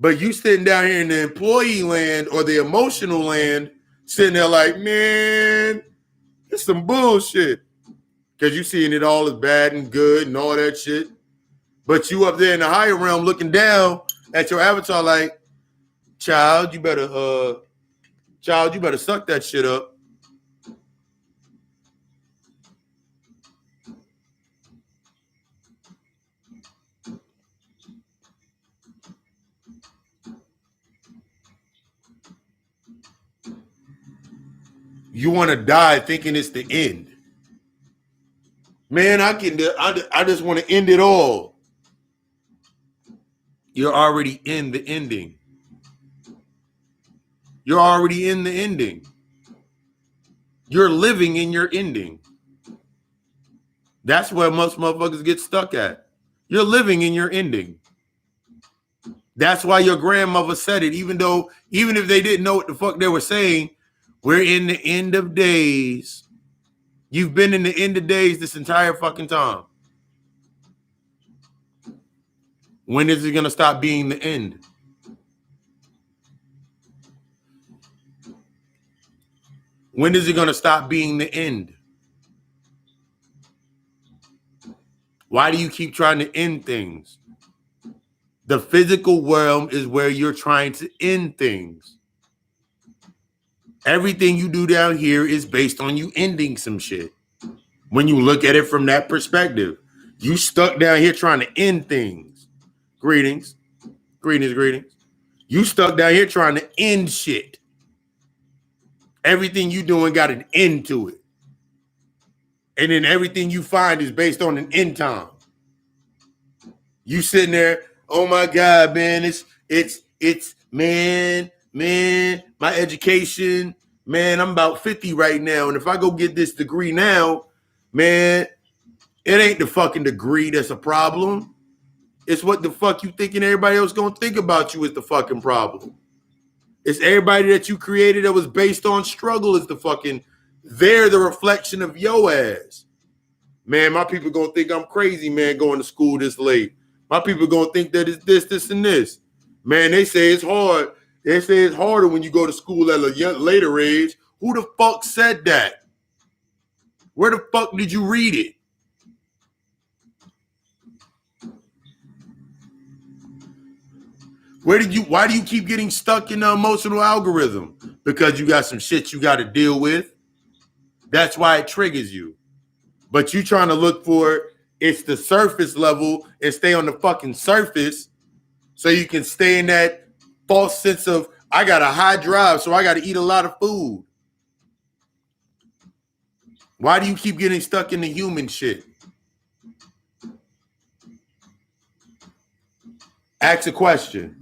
But you sitting down here in the employee land or the emotional land, sitting there like, man, it's some bullshit. Because you seeing it all as bad and good and all that shit. But you up there in the higher realm looking down at your avatar like, child, you better suck that shit up. You want to die thinking it's the end. Man, I just want to end it all. You're already in the ending. You're already in the ending. You're living in your ending. That's where most motherfuckers get stuck at. You're living in your ending. That's why your grandmother said it, even if they didn't know what the fuck they were saying. We're in the end of days. You've been in the end of days this entire fucking time. When is it going to stop being the end? When is it going to stop being the end? Why do you keep trying to end things? The physical world is where you're trying to end things. Everything you do down here is based on you ending some shit. When you look at it from that perspective, you stuck down here trying to end things. Greetings. You stuck down here trying to end shit. Everything you doing got an end to it. And then everything you find is based on an end time. You sitting there, oh my God, man, it's man, my education, man, I'm about 50 right now. And if I go get this degree now, man, it ain't the fucking degree that's a problem. It's what the fuck you thinking everybody else gonna think about you is the fucking problem. It's everybody that you created that was based on struggle is the fucking, they're the reflection of your ass. Man, my people gonna think I'm crazy, man, going to school this late. My people gonna think that it's this, and this. Man, they say it's hard. They say it's harder when you go to school at a later age. Who the fuck said that? Where the fuck did you read it? Why do you keep getting stuck in the emotional algorithm? Because you got some shit you got to deal with. That's why it triggers you. But you trying to look for it's the surface level and stay on the fucking surface so you can stay in that false sense of I got a high drive, so I got to eat a lot of food. Why do you keep getting stuck in the human shit? Ask a question.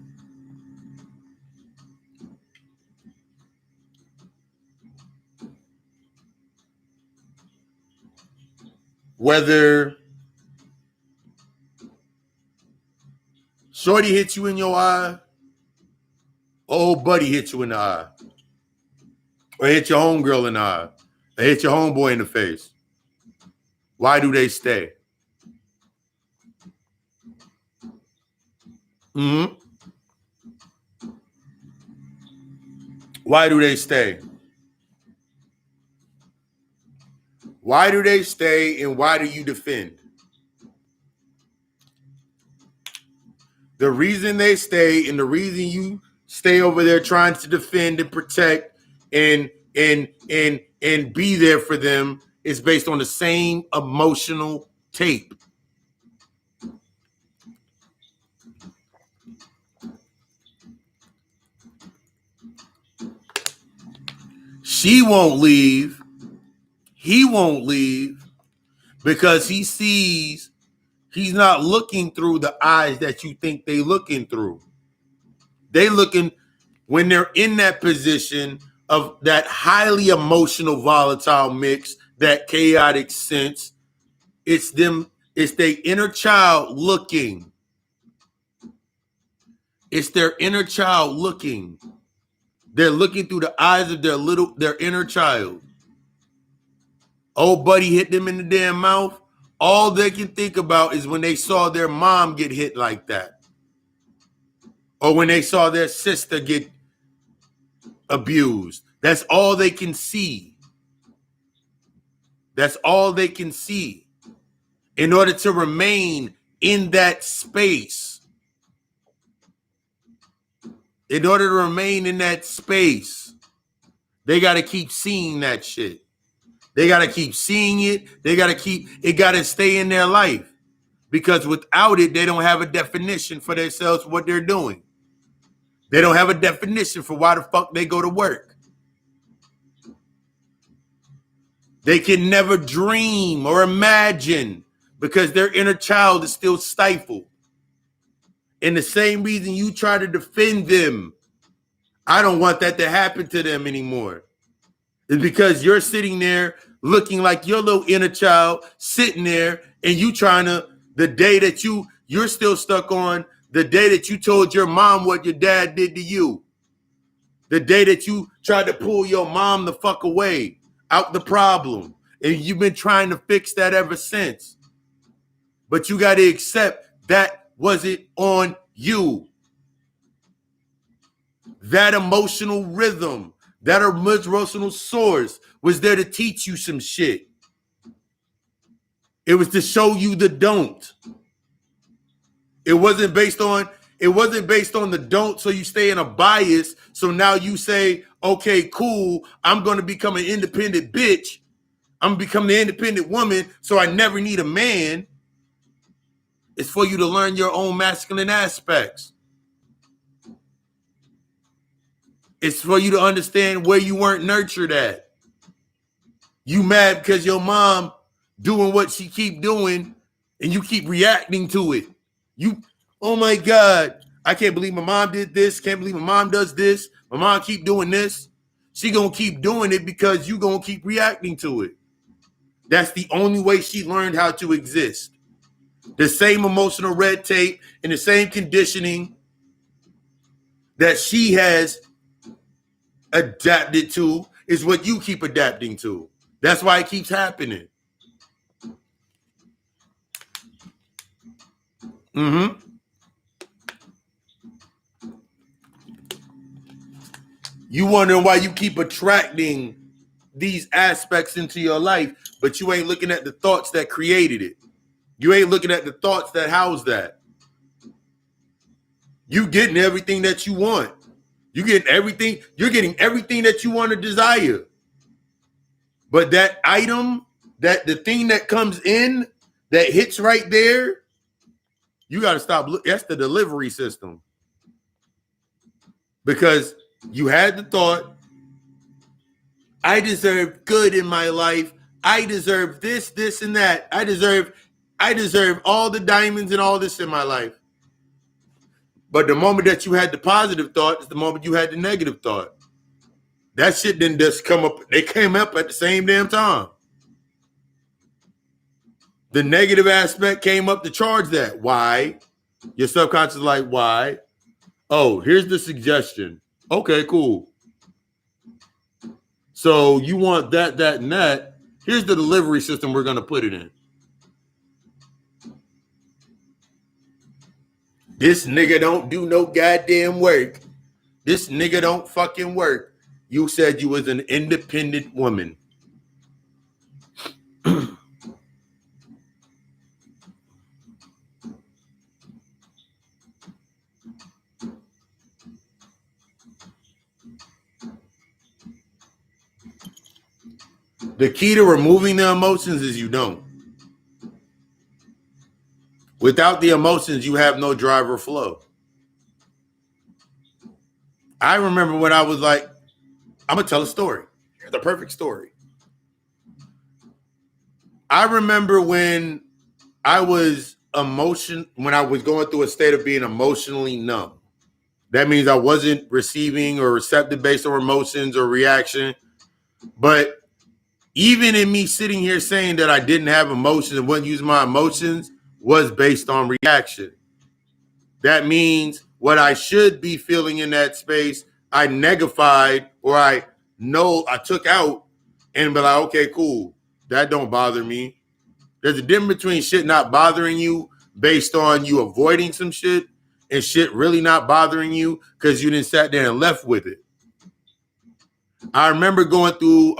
Whether shorty hit you in your eye, or old buddy hit you in the eye, or hit your homegirl in the eye, or hit your homeboy in the face. Why do they stay? Why do they stay? Why do they stay and why do you defend? The reason they stay and the reason you stay over there trying to defend and protect and be there for them is based on the same emotional tape. She won't leave. He won't leave because he sees he's not looking through the eyes that you think they looking through. They looking when they're in that position of that highly emotional, volatile mix, that chaotic sense. It's them, it's their inner child looking. It's their inner child looking. They're looking through the eyes of their inner child. Old buddy hit them in the damn mouth. All they can think about is when they saw their mom get hit like that. Or when they saw their sister get abused. That's all they can see. That's all they can see. In order to remain in that space. In order to remain in that space, they got to keep seeing that shit. They got to keep seeing it. It got to stay in their life. Because without it, they don't have a definition for themselves for what they're doing. They don't have a definition for why the fuck they go to work. They can never dream or imagine because their inner child is still stifled. And the same reason you try to defend them, I don't want that to happen to them anymore. It's because you're sitting there looking like your little inner child sitting there and you trying to, the day that you're still stuck on the day that you told your mom what your dad did to you. The day that you tried to pull your mom the fuck away out the problem. And you've been trying to fix that ever since. But you got to accept that wasn't on you. That emotional rhythm, that emotional source was there to teach you some shit. It was to show you the don't. It wasn't based on the don't, so you stay in a bias. So now you say, okay, cool, I'm going to become an independent bitch. I'm going to become the independent woman, so I never need a man. It's for you to learn your own masculine aspects. It's for you to understand where you weren't nurtured at. You mad because your mom doing what she keep doing and you keep reacting to it. Oh my God, I can't believe my mom did this. Can't believe my mom does this. My mom keep doing this. She gonna keep doing it because you gonna keep reacting to it. That's the only way she learned how to exist. The same emotional red tape and the same conditioning that she has adapted to is what you keep adapting to. That's why it keeps happening. You wondering why you keep attracting these aspects into your life, but you ain't looking at the thoughts that created it. You ain't looking at the thoughts that house that. You getting everything that you want. You're getting everything that you want to desire. But that item, that the thing that comes in, that hits right there, you got to stop. That's the delivery system. Because you had the thought, I deserve good in my life. I deserve this, this, and that. I deserve all the diamonds and all this in my life. But the moment that you had the positive thought is the moment you had the negative thought. That shit didn't just come up. They came up at the same damn time. The negative aspect came up to charge that. Why? Your subconscious is like, why? Oh, here's the suggestion. Okay, cool. So you want that, that, and that. Here's the delivery system we're going to put it in. This nigga don't do no goddamn work. This nigga don't fucking work. You said you was an independent woman. The key to removing the emotions is you don't. Without the emotions, you have no drive or flow. I remember when I was like, I'm going to tell a story. Here's the perfect story. I remember when I was going through a state of being emotionally numb. That means I wasn't receiving or receptive based on emotions or reaction. But even in me sitting here saying that I didn't have emotions and wasn't using my emotions was based on reaction. That means what I should be feeling in that space, I negafied or I took out and be like, okay, cool. That don't bother me. There's a difference between shit not bothering you based on you avoiding some shit and shit really not bothering you because you didn't sat there and left with it. I remember going through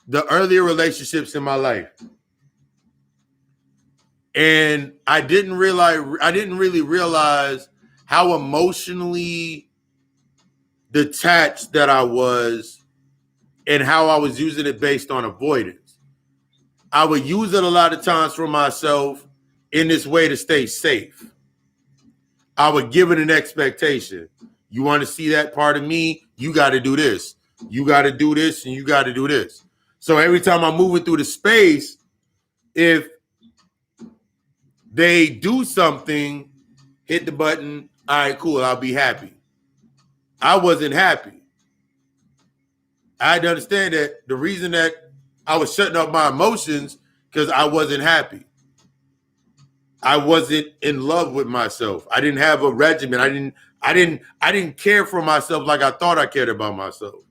the earlier relationships in my life. And I didn't really realize how emotionally detached that I was and how I was using it based on avoidance. I would use it a lot of times for myself in this way to stay safe. I would give it an expectation. You want to see that part of me? You got to do this. You got to do this and you got to do this. So every time I'm moving through the space, if they do something, hit the button, all right, cool, I'll be happy. I wasn't happy. I had to understand that the reason that I was shutting up my emotions because I wasn't happy. I wasn't in love with myself. I didn't have a regimen. I didn't care for myself like I thought I cared about myself.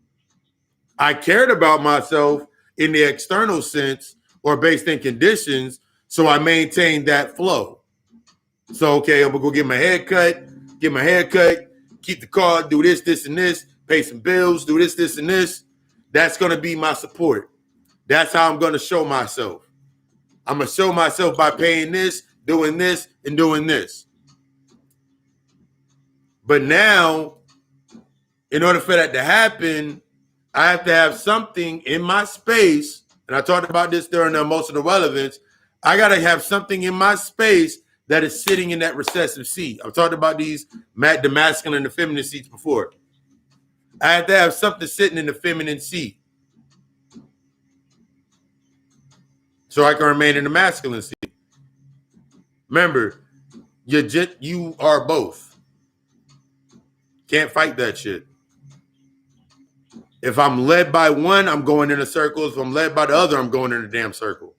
I cared about myself in the external sense or based in conditions, so I maintained that flow. So, okay, I'm going to go get my hair cut, keep the car, do this, this, and this, pay some bills, do this, this, and this. That's going to be my support. That's how I'm going to show myself. I'm going to show myself by paying this, doing this, and doing this. But now, in order for that to happen, I have to have something in my space, and I talked about this during the emotional relevance. I got to have something in my space that is sitting in that recessive seat. I've talked about the masculine and the feminine seats before. I have to have something sitting in the feminine seat so I can remain in the masculine seat. Remember, you are both. Can't fight that shit. If I'm led by one, I'm going in a circle. If I'm led by the other, I'm going in a damn circle.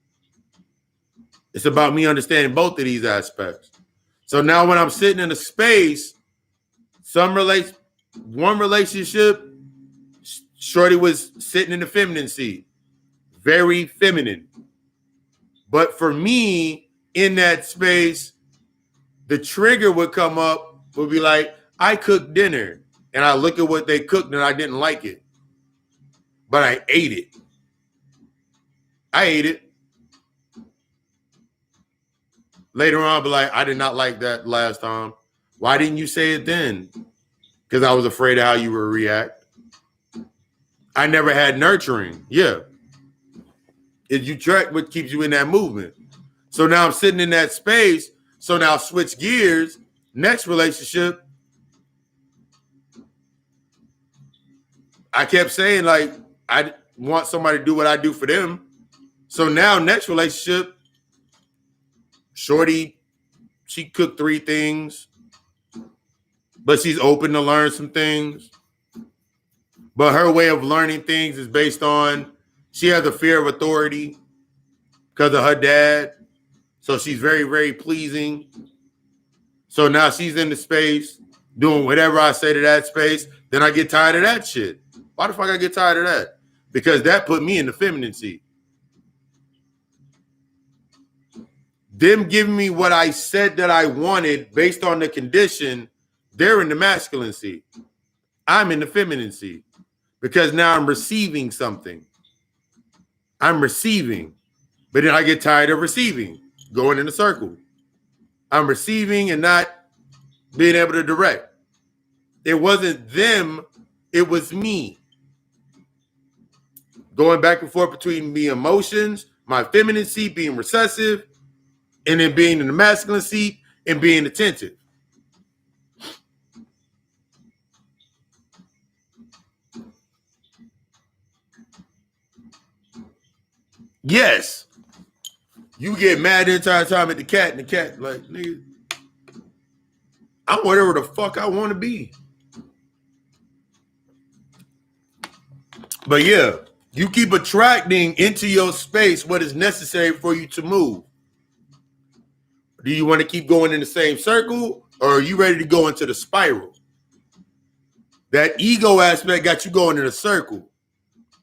It's about me understanding both of these aspects. So now when I'm sitting in a space, one relationship, shorty was sitting in the feminine seat. Very feminine. But for me, in that space, the trigger would come up, would be like, I cooked dinner. And I look at what they cooked and I didn't like it. But I ate it. I ate it. Later on, I'll be like, I did not like that last time. Why didn't you say it then? Because I was afraid of how you would react. I never had nurturing. Yeah. If you track what keeps you in that movement. So now I'm sitting in that space. So now switch gears. Next relationship. I kept saying, like, I want somebody to do what I do for them. So now next relationship, shorty, she cooked 3 things. But she's open to learn some things. But her way of learning things is based on she has a fear of authority because of her dad. So she's very, very pleasing. So now she's in the space doing whatever I say to that space. Then I get tired of that shit. Why the fuck I get tired of that? Because that put me in the feminine seat. Them giving me what I said that I wanted based on the condition, they're in the masculine seat. I'm in the feminine seat because now I'm receiving something. I'm receiving, but then I get tired of receiving, going in a circle. I'm receiving and not being able to direct. It wasn't them, it was me. Going back and forth between the emotions, my feminine seat being recessive, and then being in the masculine seat and being attentive. Yes. You get mad the entire time at the cat, and the cat, like, nigga, I'm whatever the fuck I want to be. But yeah, you keep attracting into your space what is necessary for you to move. Do you want to keep going in the same circle, or are you ready to go into the spiral? That ego aspect got you going in a circle.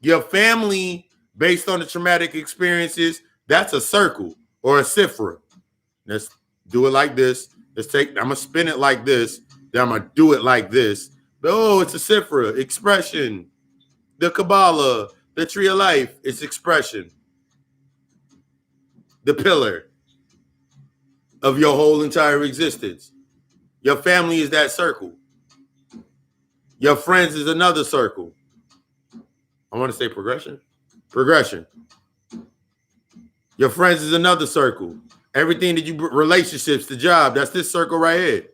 Your family, based on the traumatic experiences, that's a circle or a cifra. Let's do it like this. I'm going to spin it like this. Then I'm going to do it like this. Oh, it's a cifra, expression. The Kabbalah, the tree of life, it's expression. The pillar of your whole entire existence. Your family is that circle. Your friends is another circle. I want to say progression. Progression. Your friends is another circle. Everything that you, relationships, the job, that's this circle right here.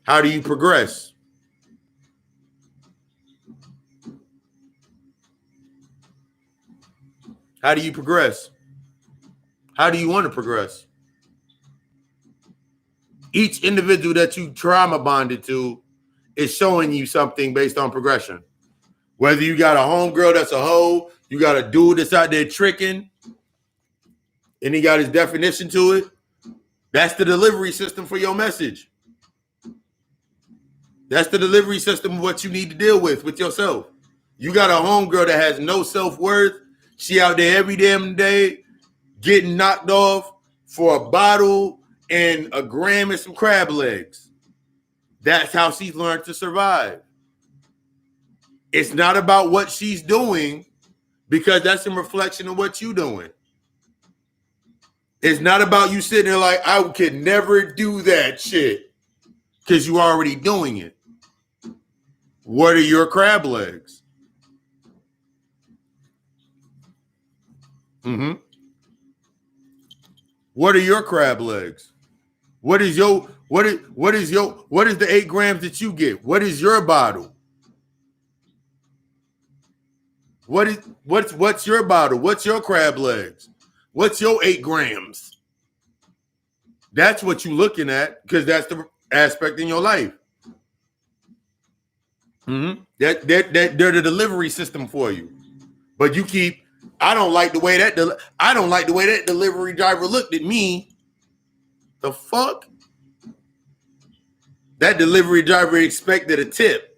How do you progress? How do you progress? How do you want to progress? Each individual that you trauma bonded to is showing you something based on progression. Whether you got a homegirl that's a hoe, you got a dude that's out there tricking, and he got his definition to it, that's the delivery system for your message. That's the delivery system of what you need to deal with yourself. You got a homegirl that has no self-worth. She out there every damn day getting knocked off for a bottle and a gram and some crab legs. That's how she's learned to survive. It's not about what she's doing, because that's a reflection of what you're doing. It's not about you sitting there like, I could never do that shit, because you're already doing it. What are your crab legs? What are your crab legs? What is the 8 grams that you get? What is your bottle? What's your bottle? What's your crab legs? What's your 8 grams? That's what you're looking at, because that's the aspect in your life. They're the delivery system for you. But you keep, I don't like the way that delivery driver looked at me. The fuck? That delivery driver expected a tip.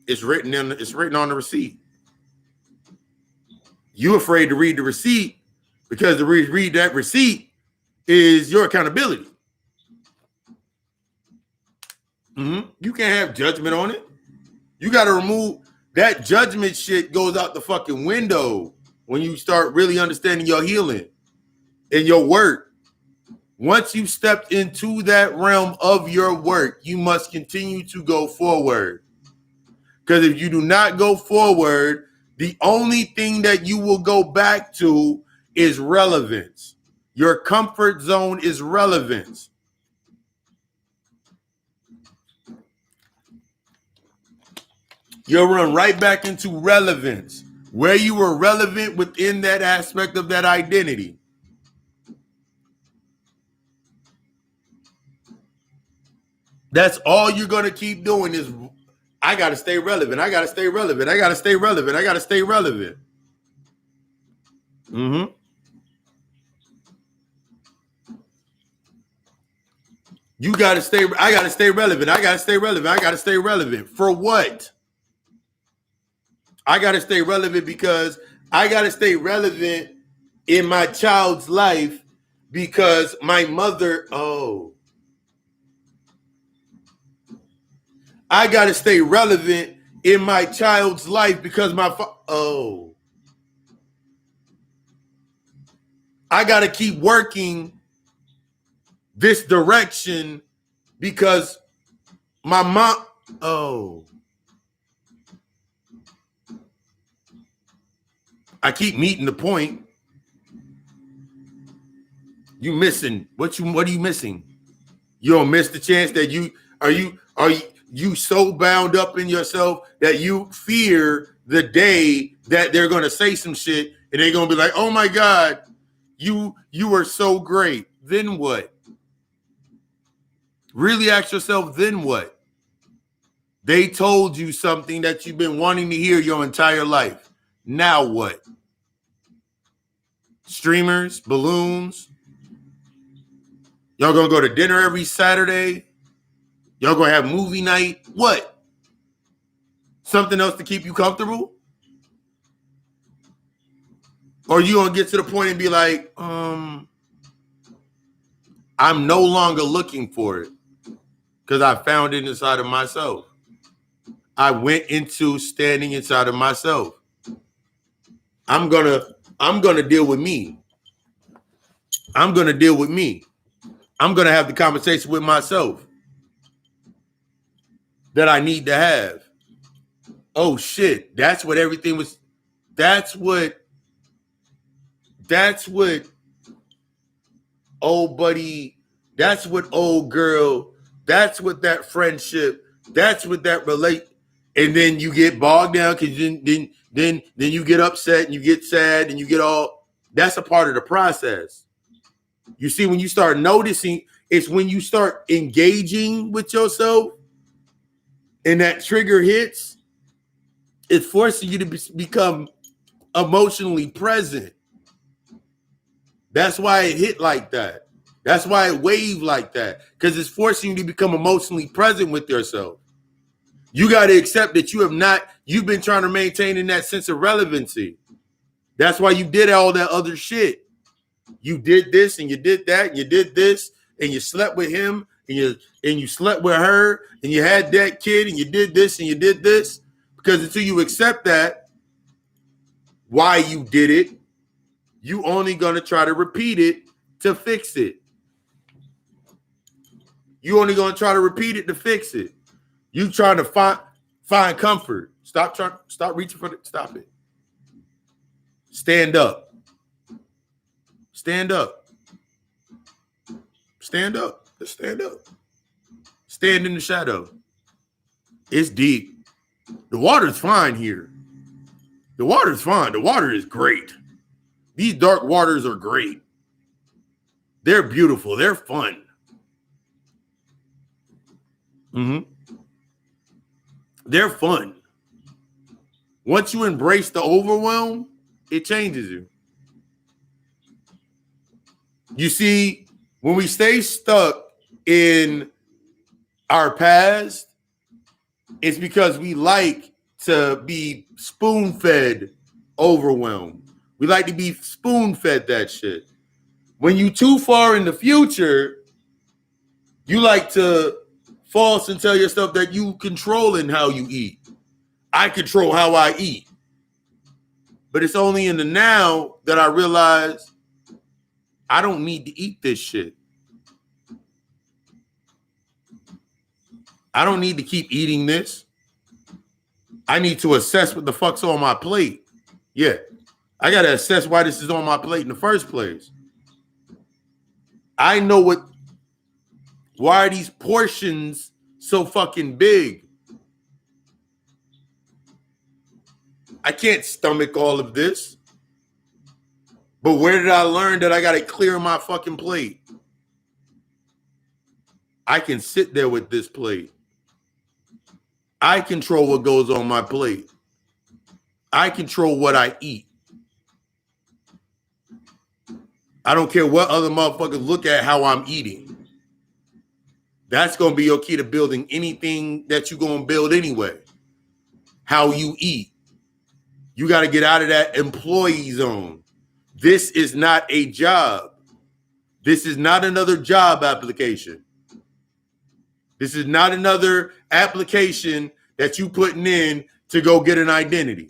It's written on the receipt. You afraid to read the receipt because to read that receipt is your accountability. You can't have judgment on it. You got to remove that judgment shit. Goes out the fucking window when you start really understanding your healing and your work. Once you stepped into that realm of your work, you must continue to go forward. Because if you do not go forward, the only thing that you will go back to is relevance. Your comfort zone is relevance. You'll run right back into relevance, where you were relevant within that aspect of that identity. That's all you're going to keep doing is, I got to stay relevant. I got to stay relevant. I got to stay relevant. I got to stay relevant. You got to stay. I got to stay relevant. I got to stay relevant. I got to stay relevant. For what? I got to stay relevant because I got to stay relevant in my child's life because my mother, I got to stay relevant in my child's life because I got to keep working this direction because my mom, I keep meeting the point. You missing what are you missing? You don't miss the chance that you so bound up in yourself that you fear the day that they're gonna say some shit and they're gonna be like, oh my God, You are so great. Then what? Really ask yourself, then what? They told you something that you've been wanting to hear your entire life. Now what? Streamers, balloons. Y'all gonna go to dinner every Saturday? Y'all gonna have movie night? What? Something else to keep you comfortable? Or you gonna get to the point and be like, I'm no longer looking for it because I found it inside of myself. I went into standing inside of myself. I'm gonna deal with me. I'm gonna deal with me. I'm gonna have the conversation with myself that I need to have. Oh shit, that's what everything was. That's what old buddy, that's what old girl, that's what that friendship, that's what that relate. And then you get bogged down because then you get upset and you get sad and you get all. That's a part of the process. You see, when you start noticing, it's when you start engaging with yourself and that trigger hits, it's forcing you to become emotionally present. That's why it hit like that. That's why it waved like that, because it's forcing you to become emotionally present with yourself. You got to accept that you've been trying to maintain in that sense of relevancy. That's why you did all that other shit. You did this and you did that and you did this and you slept with him and you slept with her and you had that kid and you did this and you did this, because until you accept that, why you did it, you only going to try to repeat it to fix it. You only going to try to repeat it to fix it. You trying to find comfort. Stop reaching for it. Stop it. Stand up. Stand up. Stand up. Just stand up. Stand in the shadow. It's deep. The water's fine here. The water's fine. The water is great. These dark waters are great. They're beautiful. They're fun. They're fun. Once you embrace the overwhelm, it changes you. You see, when we stay stuck in our past, it's because we like to be spoon-fed overwhelmed. We like to be spoon-fed that shit. When you too far in the future, you like to false and tell yourself that you controlling how you eat. I control how I eat. But it's only in the now that I realize I don't need to eat this shit. I don't need to keep eating this. I need to assess what the fuck's on my plate. Yeah. I got to assess why this is on my plate in the first place. I know why are these portions so fucking big? I can't stomach all of this. But where did I learn that I got to clear my fucking plate? I can sit there with this plate. I control what goes on my plate. I control what I eat. I don't care what other motherfuckers look at how I'm eating. That's going to be your key to building anything that you're going to build anyway. How you eat. You got to get out of that employee zone. This is not a job. This is not another job application. This is not another application that you putting in to go get an identity.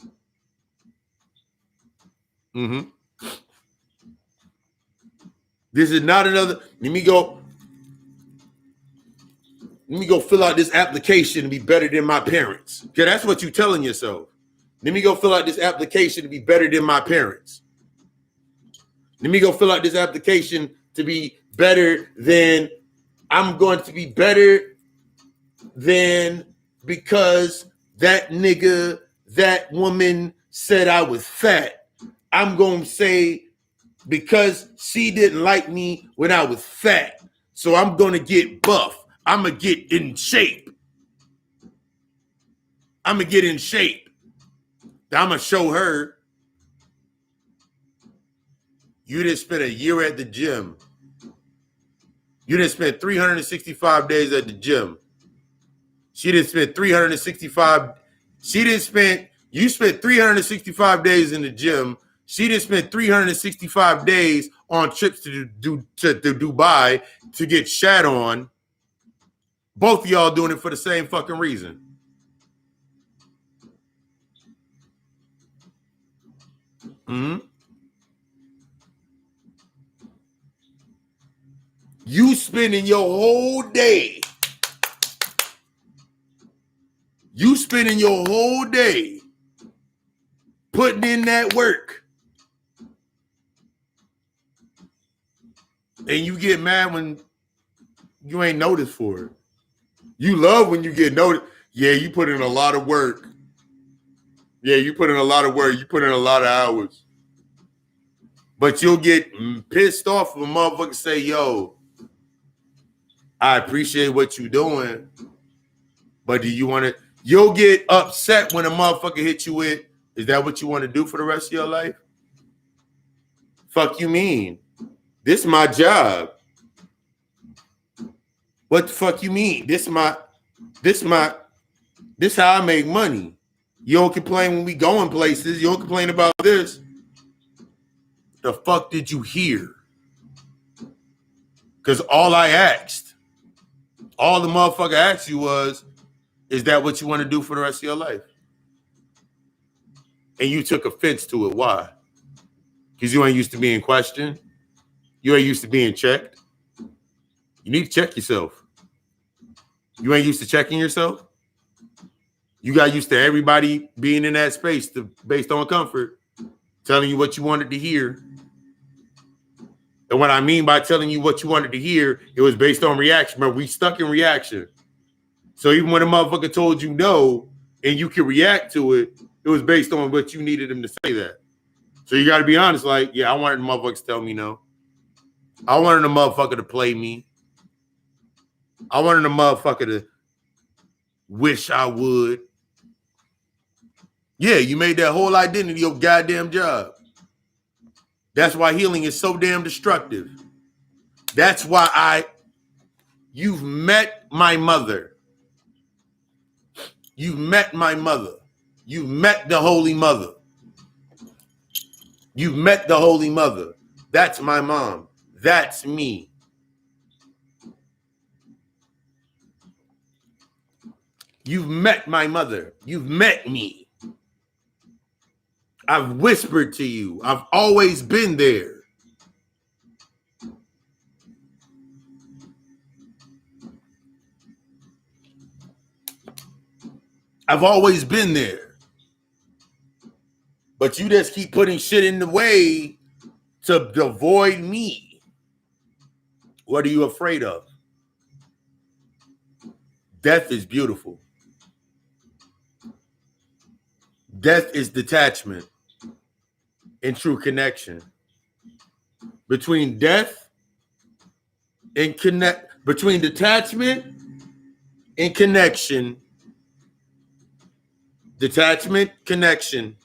This is not another. Let me go fill out this application to be better than my parents. Okay, that's what you're telling yourself. Let me go fill out this application to be better than my parents. Let me go fill out this application to be better than, I'm going to be better than because that nigga, that woman said I was fat. I'm going to say because she didn't like me when I was fat. So I'm going to get buff. I'm going to get in shape. I'm going to get in shape. I'm going to show her you didn't spend a year at the gym. You didn't spend 365 days at the gym. She didn't spend 365. You spent 365 days in the gym. She didn't spend 365 days on trips to Dubai to get shat on. Both of y'all doing it for the same fucking reason. Mm-hmm. You spending your whole day. You spending your whole day putting in that work. And you get mad when you ain't noticed for it. You love when you get noticed. Yeah, you put in a lot of work. Yeah, you put in a lot of work. You put in a lot of hours. But you'll get pissed off if a motherfucker say, yo, I appreciate what you're doing, but do you want to? You'll get upset when a motherfucker hits you with, is that what you want to do for the rest of your life? Fuck you mean? This is my job. What the fuck you mean? This how I make money. You don't complain when we going places. You don't complain about this. The fuck did you hear? Because all the motherfucker asked you was, is that what you want to do for the rest of your life? And you took offense to it. Why? Because you ain't used to being questioned. You ain't used to being checked. You need to check yourself. You ain't used to checking yourself. You got used to everybody being in that space based on comfort, telling you what you wanted to hear. And what I mean by telling you what you wanted to hear, it was based on reaction. But we stuck in reaction. So even when a motherfucker told you no and you could react to it, it was based on what you needed him to say that. So you got to be honest, like, yeah, I wanted the motherfucker to tell me no. I wanted the motherfucker to play me. I wanted the motherfucker to wish I would. Yeah, you made that whole identity your goddamn job. That's why healing is so damn destructive. That's why you've met my mother. You've met my mother. You've met the Holy Mother. You've met the Holy Mother. That's my mom. That's me. You've met my mother. You've met me. I've whispered to you. I've always been there. I've always been there. But you just keep putting shit in the way to avoid me. What are you afraid of? Death is beautiful. Death is detachment and true connection. Between death and between detachment and connection. Detachment, connection.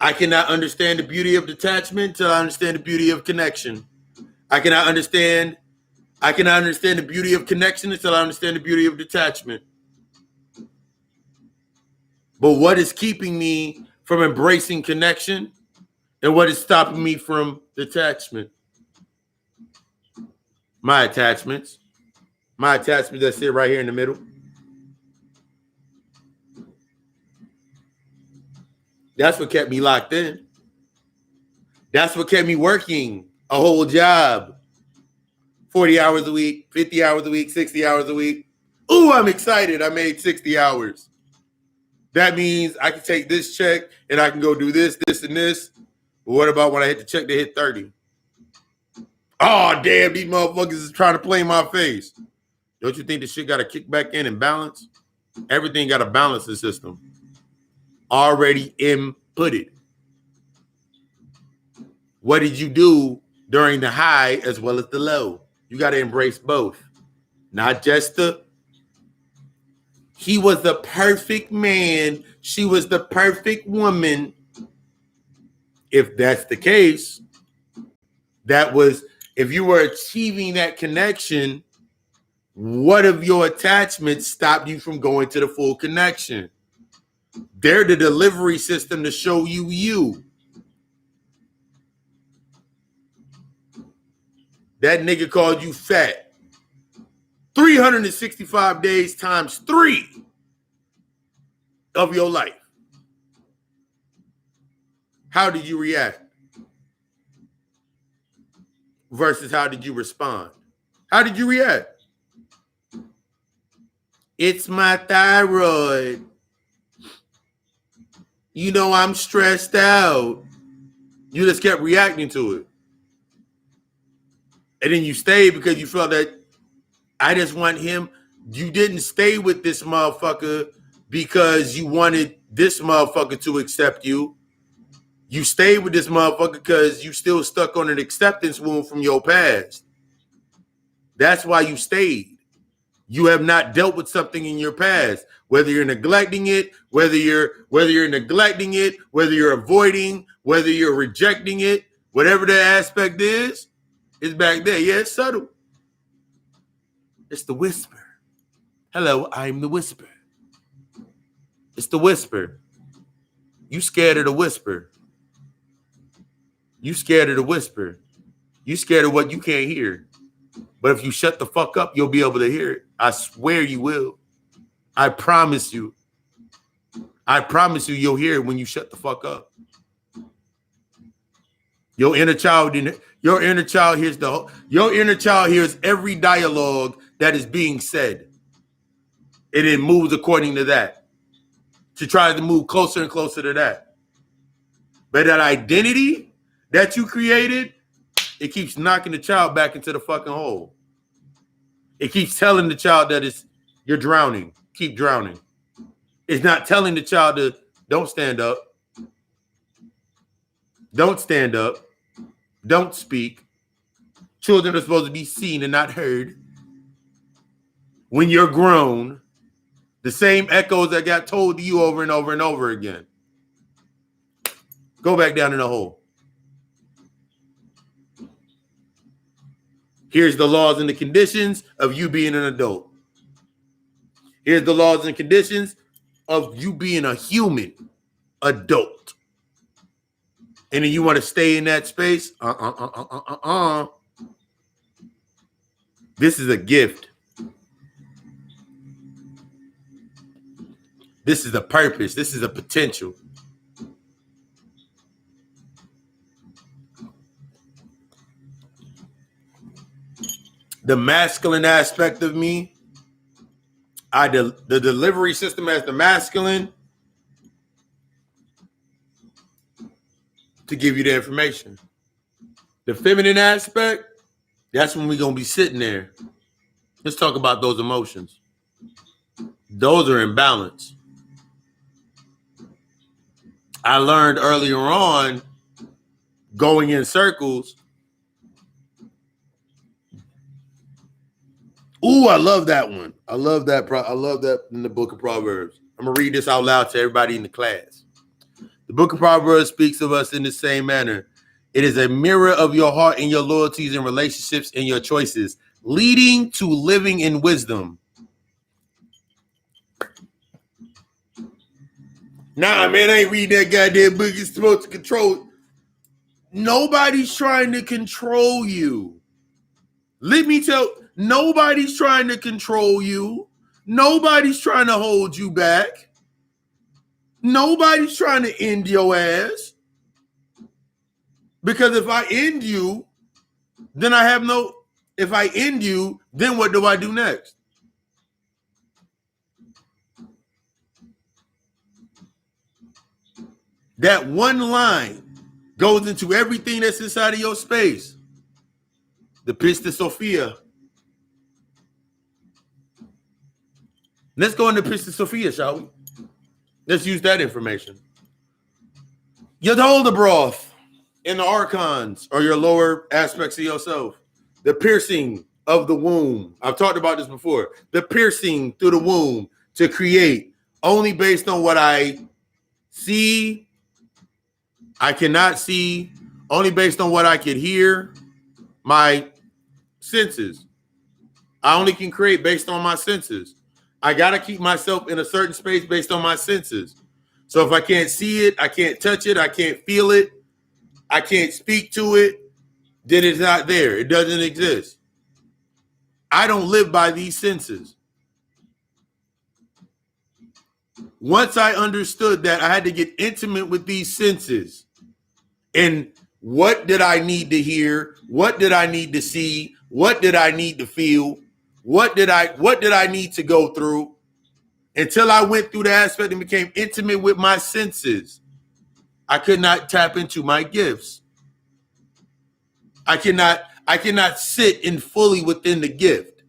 I cannot understand the beauty of detachment until I understand the beauty of connection. I cannot understand the beauty of connection until I understand the beauty of detachment. But what is keeping me from embracing connection and what is stopping me from detachment? My attachments that sit right here in the middle. That's what kept me locked in. That's what kept me working a whole job. 40 hours a week, 50 hours a week, 60 hours a week. Ooh, I'm excited. I made 60 hours. That means I can take this check and I can go do this, this, and this. But what about when I hit the check to hit 30? Oh, damn, these motherfuckers is trying to play in my face. Don't you think the shit got to kick back in and balance? Everything got a balancing system. Already inputted. what did you do during the high as well as the low? You got to embrace both. Not just he was the perfect man, she was the perfect woman. If that's the case, if you were achieving that connection, what of your attachments stopped you from going to the full connection? They're the delivery system to show you. That nigga called you fat. 365 days times 3 of your life. How did you react? Versus how did you respond? How did you react? It's my thyroid. You know I'm stressed out. You just kept reacting to it. And then you stayed because you felt that I just want him. You didn't stay with this motherfucker because you wanted this motherfucker to accept you. You stayed with this motherfucker because you still stuck on an acceptance wound from your past. That's why you stayed. You have not dealt with something in your past, whether you're neglecting it, whether you're avoiding, whether you're rejecting it, whatever the aspect is, it's back there. Yeah, it's subtle. It's the whisper. Hello, I'm the whisper. It's the whisper. You scared of the whisper. You scared of the whisper. You scared of what you can't hear. But if you shut the fuck up, you'll be able to hear it. I swear you will. I promise you. I promise you you'll hear it when you shut the fuck up. Your inner child hears every dialogue that is being said. And it moves according to that. To try to move closer and closer to that. But that identity that you created, it keeps knocking the child back into the fucking hole. It keeps telling the child that you're drowning. Keep drowning. It's not telling the child to don't stand up. Don't stand up. Don't speak. Children are supposed to be seen and not heard. When you're grown, the same echoes that got told to you over and over and over again. Go back down in the hole. Here's the laws and the conditions of you being an adult. Here's the laws and conditions of you being a human adult. And then you want to stay in that space? This is a gift. This is a purpose. This is a potential. The masculine aspect of me, the delivery system as the masculine to give you the information. The feminine aspect, that's when we're going to be sitting there. Let's talk about those emotions. Those are in balance. I learned earlier on, going in circles. Ooh, I love that one. I love that in the book of Proverbs. I'm going to read this out loud to everybody in the class. The book of Proverbs speaks of us in the same manner. It is a mirror of your heart and your loyalties and relationships and your choices, leading to living in wisdom. Nah, man, I ain't reading that goddamn book. It's supposed to control. Nobody's trying to control you. Let me tell, nobody's trying to control you. Nobody's trying to hold you back. Nobody's trying to end your ass. Because if I end you, then if I end you, then what do I do next? That one line goes into everything that's inside of your space. The Pista Sophia. Let's go into Pista Sophia, shall we? Let's use that information. Yodolda broth. in the archons or your lower aspects of yourself. The piercing of the womb. I've talked about this before. The piercing through the womb to create only based on what I see. I cannot see, only based on what I can hear, my senses. I only can create based on my senses. I got to keep myself in a certain space based on my senses. So if I can't see it, I can't touch it, I can't feel it, I can't speak to it, then it's not there. It doesn't exist. I don't live by these senses. Once I understood that, I had to get intimate with these senses. And what did I need to hear? What did I need to see? What did I need to feel? What did I need to go through? Until I went through the aspect and became intimate with my senses, I could not tap into my gifts. I cannot sit in fully within the gift.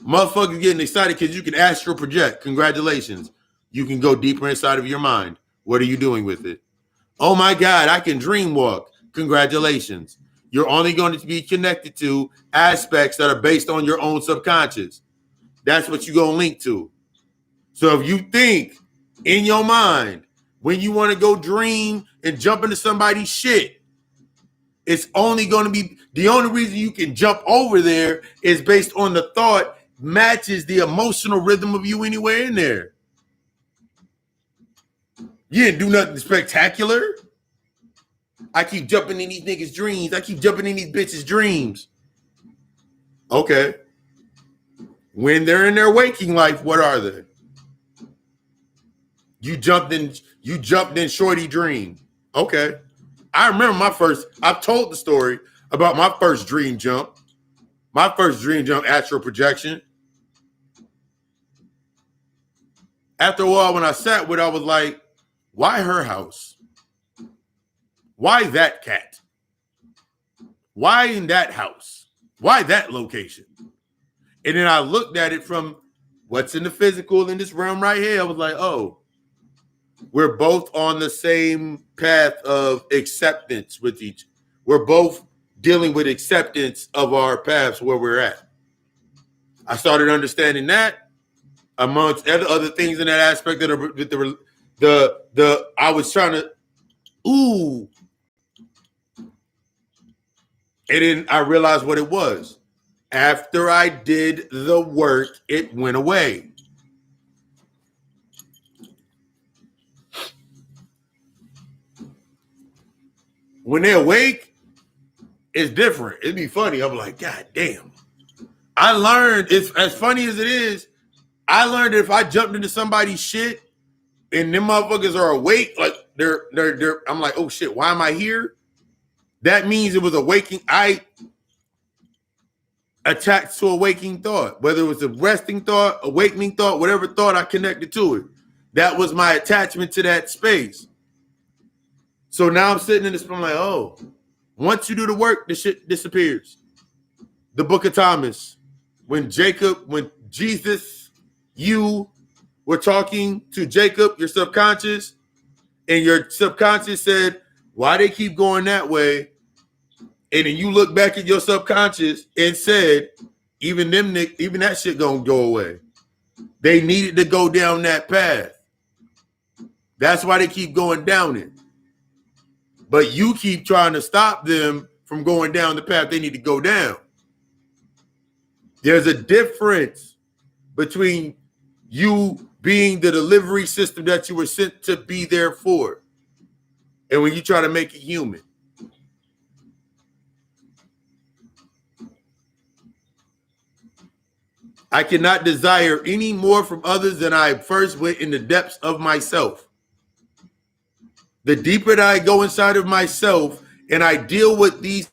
Motherfuckers getting excited because you can astral project. Congratulations. You can go deeper inside of your mind. What are you doing with it? Oh my God, I can dream walk. Congratulations. You're only going to be connected to aspects that are based on your own subconscious. That's what you're going to link to. So if you think in your mind, when you want to go dream and jump into somebody's shit, it's only going to be, the only reason you can jump over there is based on the thought matches the emotional rhythm of you anywhere in there. You didn't do nothing spectacular. I keep jumping in these niggas' dreams. I keep jumping in these bitches' dreams. Okay. When they're in their waking life, what are they? You jumped in Shorty dream. Okay. I remember I've told the story about my first dream jump. My first dream jump, astral projection. After a while, when I sat with it, I was like, why her house? Why that cat? Why in that house? Why that location? And then I looked at it from what's in the physical in this realm right here. I was like, oh, we're both on the same path of acceptance with each. We're both dealing with acceptance of our paths where we're at. I started understanding that amongst other things in that aspect that are with the I was trying to and then I realized what it was. After I did the work, it went away. When they're awake, it's different. It'd be funny. I'm like, God damn. I learned, it's as funny as it is, I learned that if I jumped into somebody's shit and them motherfuckers are awake, like they're I'm like, oh shit, why am I here? That means it was a waking, I attached to a waking thought, whether it was a resting thought, awakening thought, whatever thought I connected to it. That was my attachment to that space. So now I'm sitting in this, I'm like, oh, once you do the work, the shit disappears. The Book of Thomas, when Jesus, you were talking to Jacob, your subconscious, and your subconscious said, why they keep going that way? And then you look back at your subconscious and said, even that shit gonna go away. They needed to go down that path. That's why they keep going down it. But you keep trying to stop them from going down the path they need to go down. There's a difference between you being the delivery system that you were sent to be there for, and when you try to make it human. I cannot desire any more from others than I first went in the depths of myself. The deeper that I go inside of myself and I deal with these,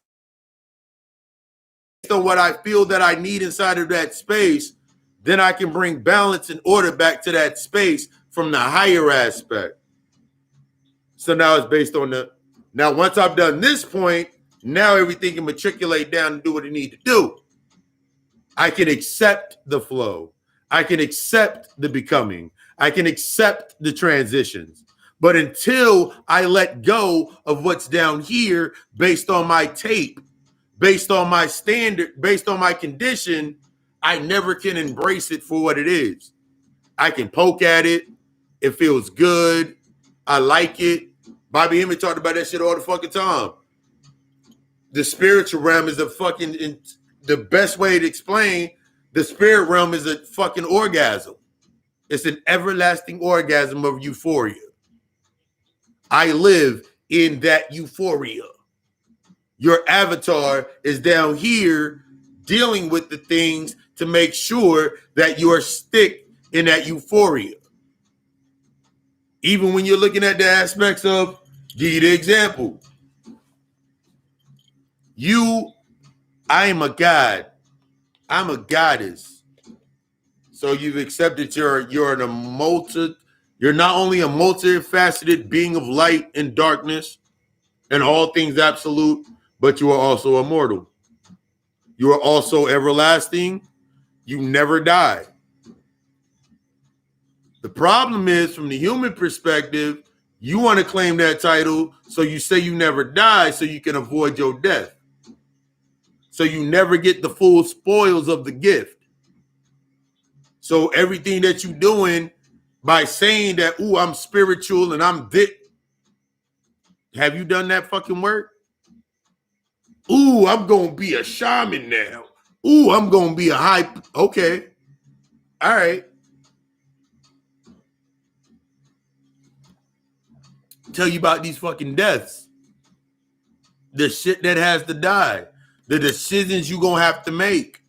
based on what I feel that I need inside of that space, then I can bring balance and order back to that space from the higher aspect. So now it's based on now once I've done this point, now everything can matriculate down and do what it needs to do. I can accept the flow. I can accept the becoming. I can accept the transitions. But until I let go of what's down here based on my tape, based on my standard, based on my condition, I never can embrace it for what it is. I can poke at it. It feels good. I like it. Bobby Hemmett talked about that shit all the fucking time. The spiritual realm is the best way to explain the spirit realm is a fucking orgasm. It's an everlasting orgasm of euphoria. I live in that euphoria. Your avatar is down here dealing with the things to make sure that you're stick in that euphoria. Even when you're looking at the aspects of, give you the example. I am a god. I'm a goddess. So you've accepted you're not only a multifaceted being of light and darkness and all things absolute, but you are also immortal. You are also everlasting. You never die. The problem is, from the human perspective, you want to claim that title, so you say you never die so you can avoid your death. So you never get the full spoils of the gift. So everything that you're doing by saying that, ooh, I'm spiritual and I'm this. Have you done that fucking work? Ooh, I'm going to be a shaman now. Ooh, I'm going to be a high. Okay. All right. Tell you about these fucking deaths. The shit that has to die. The decisions you're going to have to make.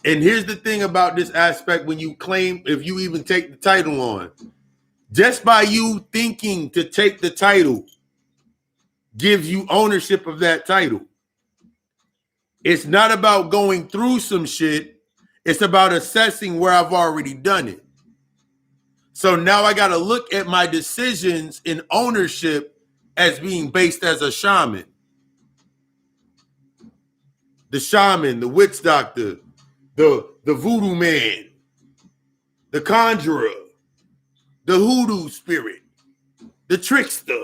And here's the thing about this aspect when you claim, if you even take the title on. Just by you thinking to take the title gives you ownership of that title. It's not about going through some shit. It's about assessing where I've already done it. So now I got to look at my decisions in ownership as being based as a shaman. The shaman, the witch doctor, the voodoo man, the conjurer, the hoodoo spirit, the trickster.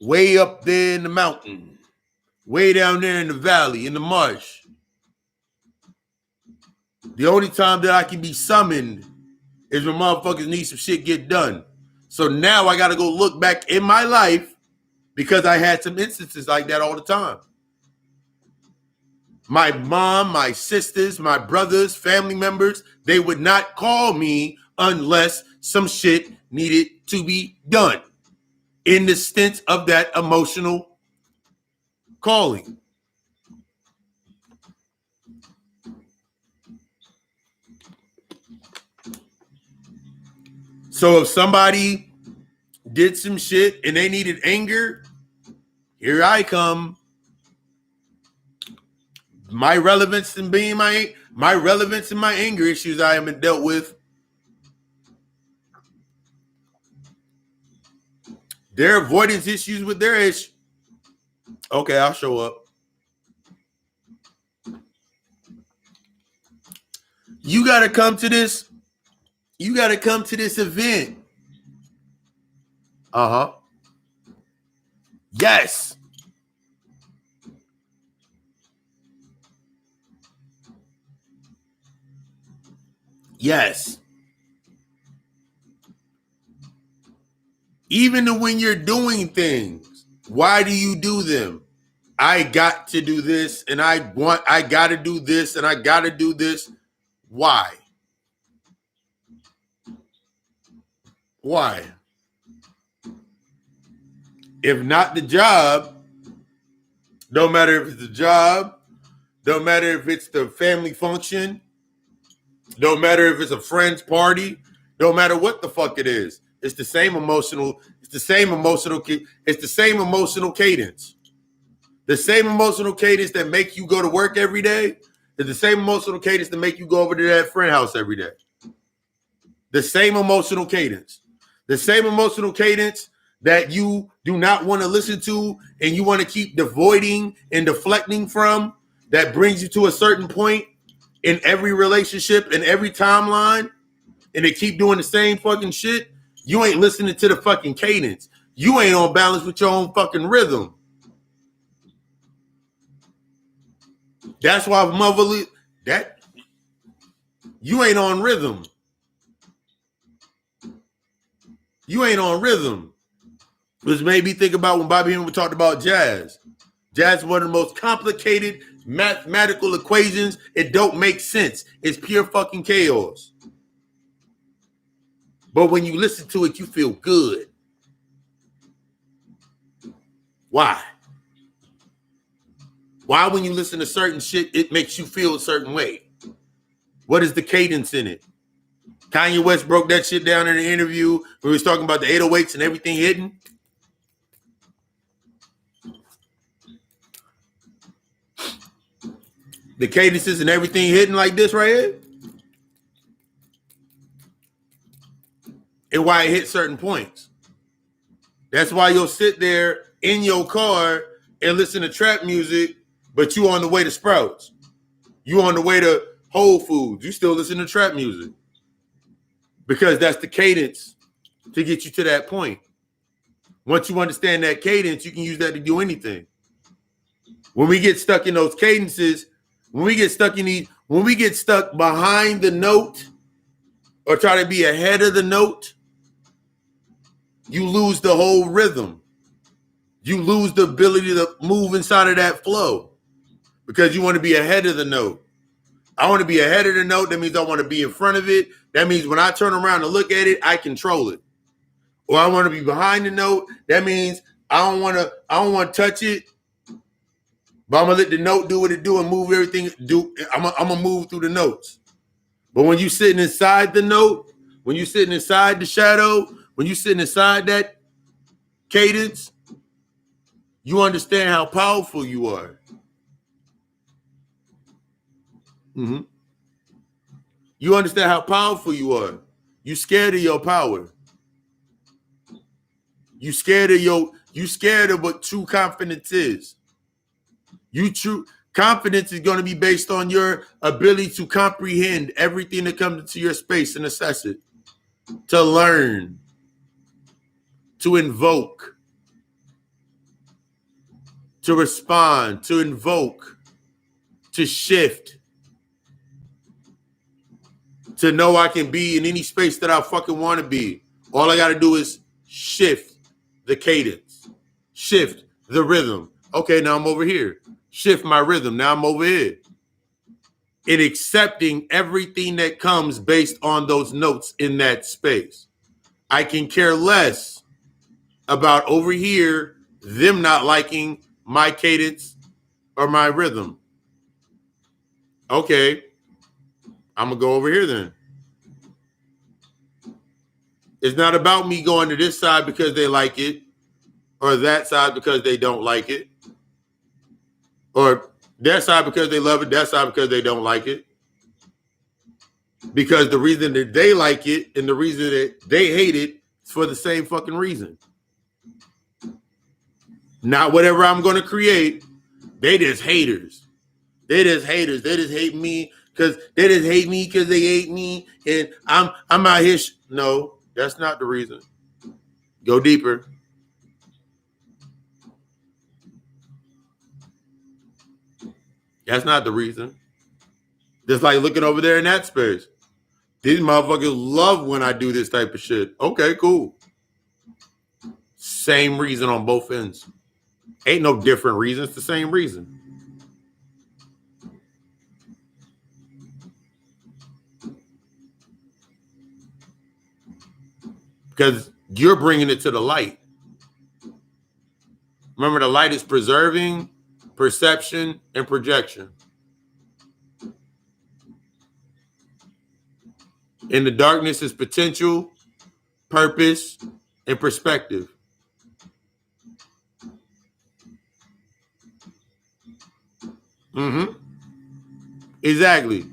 Way up there in the mountain, way down there in the valley, in the marsh. The only time that I can be summoned is when motherfuckers need some shit get done. So now I got to go look back in my life because I had some instances like that all the time. My mom, my sisters, my brothers, family members, they would not call me unless some shit needed to be done in the sense of that emotional calling. So if somebody did some shit and they needed anger, here I come. My relevance in being my relevance in my anger issues I haven't dealt with. Their avoidance issues with their issue. Okay, I'll show up. You got to come to this. You got to come to this event. Uh-huh. Yes. Yes. Even when you're doing things, why do you do them? I got to do this and I got to do this and I got to do this. Why? Why? If not the job, no matter if it's the job, no matter if it's the family function, no matter if it's a friend's party, no matter what the fuck it is, it's the same emotional cadence. The same emotional cadence that make you go to work every day is the same emotional cadence that make you go over to that friend house every day. The same emotional cadence. The same emotional cadence that you do not want to listen to and you want to keep devoiding and deflecting from, that brings you to a certain point, in every relationship, in every timeline, and they keep doing the same fucking shit, you ain't listening to the fucking cadence. You ain't on balance with your own fucking rhythm. That's why motherly that you ain't on rhythm. You ain't on rhythm. Which made me think about when Bobby Hemingway talked about jazz. Jazz is one of the most complicated mathematical equations. It don't make sense. It's pure fucking chaos. But when you listen to it, you feel good. Why? Why when you listen to certain shit, it makes you feel a certain way? What is the cadence in it? Kanye West broke that shit down in an interview where he was talking about the 808s and everything hidden. The cadences and everything hidden like this right here. And why it hit certain points. That's why you'll sit there in your car and listen to trap music, but you on the way to Sprouts. You on the way to Whole Foods. You still listen to trap music. Because that's the cadence to get you to that point. Once you understand that cadence, you can use that to do anything. When we get stuck in those cadences, when we get stuck behind the note or try to be ahead of the note, you lose the whole rhythm. You lose the ability to move inside of that flow because you want to be ahead of the note. I want to be ahead of the note. That means I want to be in front of it. That means when I turn around and look at it, I control it. Or I want to be behind the note. That means I don't want to touch it, but I'm gonna let the note do what it do and move everything. I'm gonna move through the notes. But when you sitting inside the note, when you sitting inside the shadow, when you sitting inside that cadence, you understand how powerful you are. Mm-hmm. You understand how powerful you are. You scared of your power. You scared of what true confidence is. True confidence is going to be based on your ability to comprehend everything that comes into your space and assess it, to learn, to invoke, to respond, to invoke, to shift, to know I can be in any space that I fucking want to be. All I got to do is shift the cadence, shift the rhythm. Okay, now I'm over here. Shift my rhythm. Now I'm over here. And accepting everything that comes based on those notes in that space. I can care less about over here, them not liking my cadence or my rhythm. Okay, I'm going to go over here then. It's not about me going to this side because they like it or that side because they don't like it. Or that side because they love it, that side because they don't like it. Because the reason that they like it and the reason that they hate it is for the same fucking reason. Not whatever I'm going to create. They just haters. They just haters. They just hate me because they just hate me because they hate me. And I'm out here. No, that's not the reason. Go deeper. That's not the reason. Just like looking over there in that space. These motherfuckers love when I do this type of shit. Okay, cool. Same reason on both ends. Ain't no different reasons. The same reason. Because you're bringing it to the light. Remember, the light is preserving, perception, and projection. And the darkness is potential, purpose, and perspective. Mm-hmm. Exactly.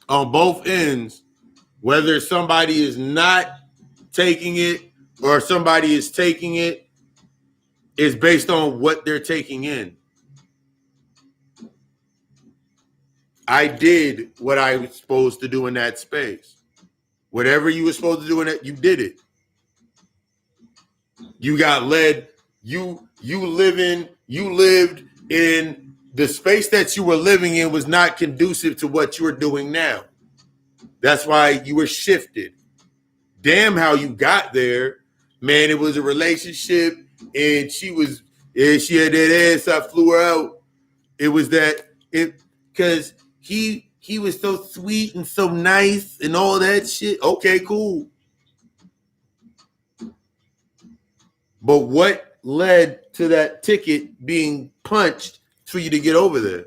On both ends, whether somebody is not taking it or somebody is taking it, is based on what they're taking in. I did what I was supposed to do in that space. Whatever you were supposed to do in it, you did it. You got led. You lived in the space that you were living in was not conducive to what you were doing now. That's why you were shifted. Damn how you got there, man. It was a relationship, and she had that ass. I flew her out. It was that because he was so sweet and so nice and all that shit. Okay, cool. But what led to that ticket being punched for you to get over there?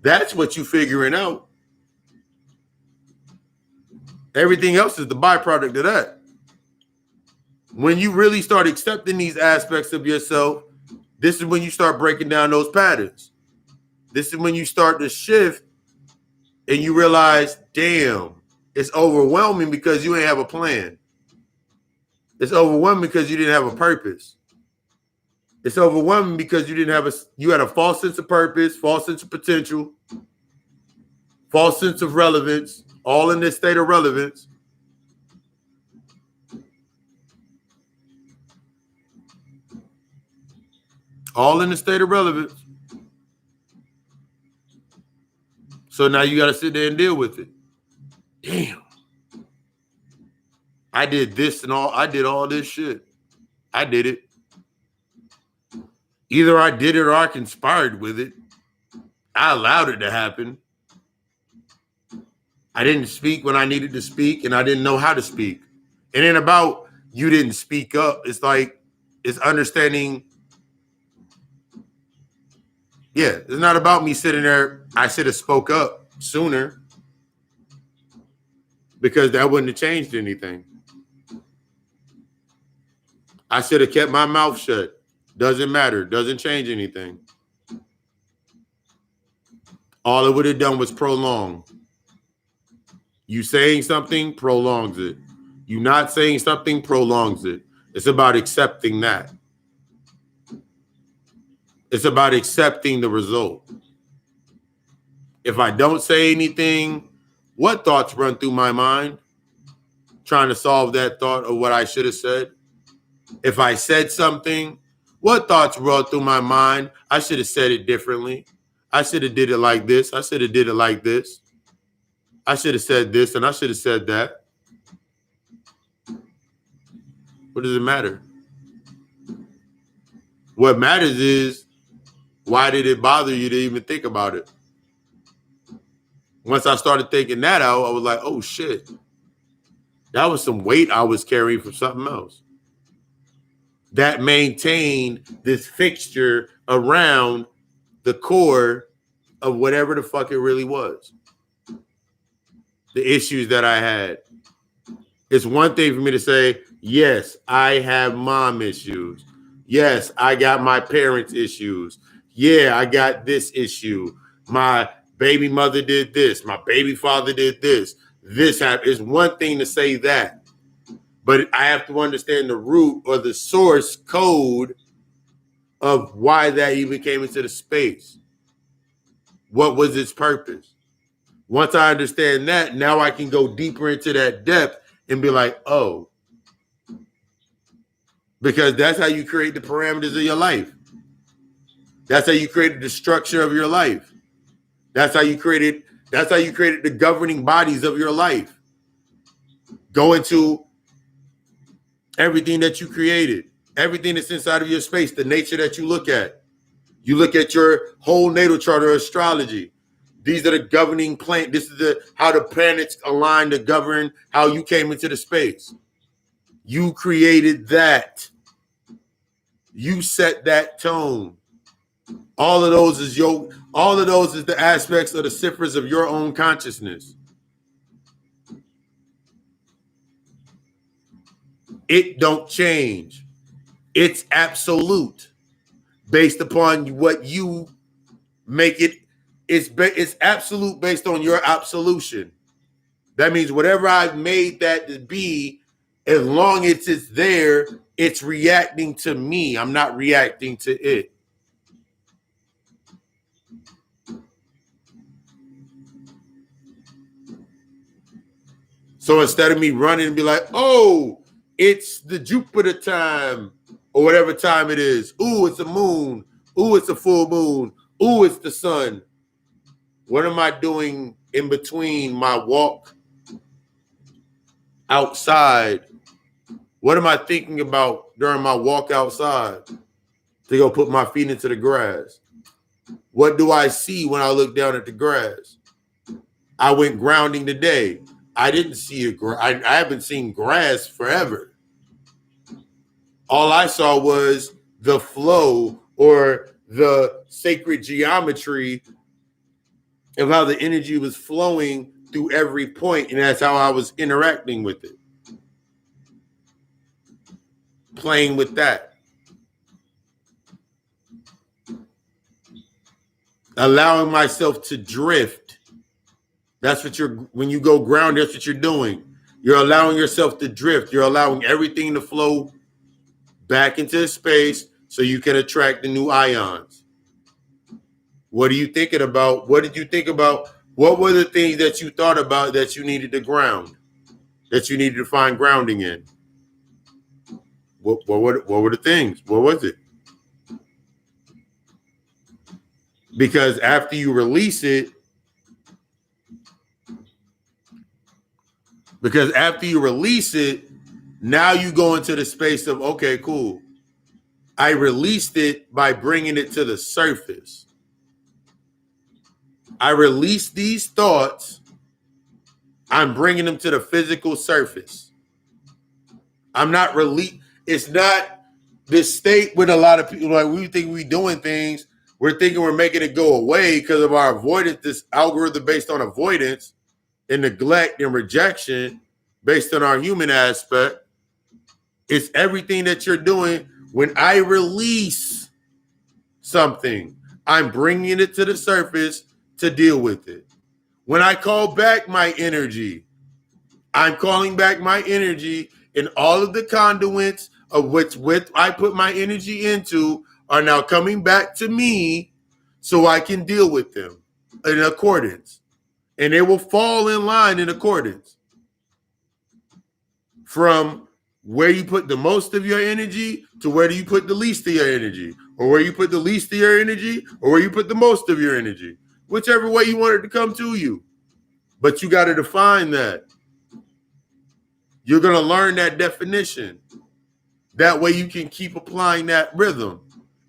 That's what you figuring out. Everything else is the byproduct of that. When you really start accepting these aspects of yourself, this is when you start breaking down those patterns. This is when you start to shift and you realize, damn, it's overwhelming because you ain't have a plan. It's overwhelming because you didn't have a purpose. It's overwhelming because you had a false sense of purpose, false sense of potential, false sense of relevance, all in this state of relevance. All in the state of relevance. So now you got to sit there and deal with it. Damn. I did this and all. I did all this shit. I did it. Either I did it or I conspired with it. I allowed it to happen. I didn't speak when I needed to speak, and I didn't know how to speak. It ain't about you didn't speak up. It's like, it's understanding. Yeah, it's not about me sitting there. I should have spoke up sooner because that wouldn't have changed anything. I should have kept my mouth shut. Doesn't matter. Doesn't change anything. All it would have done was prolong. You saying something prolongs it. You not saying something prolongs it. It's about accepting that. It's about accepting the result. If I don't say anything, what thoughts run through my mind? Trying to solve that thought of what I should have said. If I said something, what thoughts run through my mind? I should have said it differently. I should have did it like this. I should have did it like this. I should have said this and I should have said that. What does it matter? What matters is, why did it bother you to even think about it? Once I started thinking that out, I was like, oh shit. That was some weight I was carrying from something else. That maintained this fixture around the core of whatever the fuck it really was. The issues that I had. It's one thing for me to say, yes, I have mom issues. Yes, I got my parents' issues. Yeah, I got this issue. My baby mother did this. My baby father did this. This happened. It's one thing to say that. But I have to understand the root or the source code of why that even came into the space. What was its purpose? Once I understand that, now I can go deeper into that depth and be like, oh. Because that's how you create the parameters of your life. That's how you created the structure of your life. That's how you created the governing bodies of your life. Go into everything that you created, everything that's inside of your space, the nature that you look at. You look at your whole natal chart or astrology. These are the governing planet. This is how the planets align to govern how you came into the space. You created that. You set that tone. All of those is the aspects of the ciphers of your own consciousness. It don't change. It's absolute based upon what you make it. It's absolute based on your absolution. That means whatever I've made that to be, as long as it's there, it's reacting to me. I'm not reacting to it. So instead of me running and be like, oh, it's the Jupiter time or whatever time it is. Ooh, it's a moon. Ooh, it's a full moon. Ooh, it's the sun. What am I doing in between my walk outside? What am I thinking about during my walk outside to go put my feet into the grass? What do I see when I look down at the grass? I went grounding today. I didn't see I haven't seen grass forever. All I saw was the flow or the sacred geometry of how the energy was flowing through every point, and that's how I was interacting with it. Playing with that. Allowing myself to drift. That's what when you go ground, that's what you're doing. You're allowing yourself to drift. You're allowing everything to flow back into space so you can attract the new ions. What are you thinking about? What did you think about? What were the things that you thought about that you needed to ground, that you needed to find grounding in? What were the things? What was it? Because after you release it, now you go into the space of, okay, cool. I released it by bringing it to the surface. I released these thoughts. I'm bringing them to the physical surface. I'm not It's not this state with a lot of people, like we think we doing things. We're thinking we're making it go away because of our avoidance, this algorithm based on avoidance and neglect and rejection based on our human aspect. It's everything that you're doing. When I release something, I'm bringing it to the surface to deal with it. When I call back my energy, I'm calling back my energy, and all of the conduits of which I put my energy into are now coming back to me so I can deal with them in accordance. And they will fall in line in accordance from where you put the most of your energy to where do you put the least of your energy, or where you put the least of your energy or where you put the most of your energy, whichever way you want it to come to you. But you got to define that. You're going to learn that definition. That way you can keep applying that rhythm.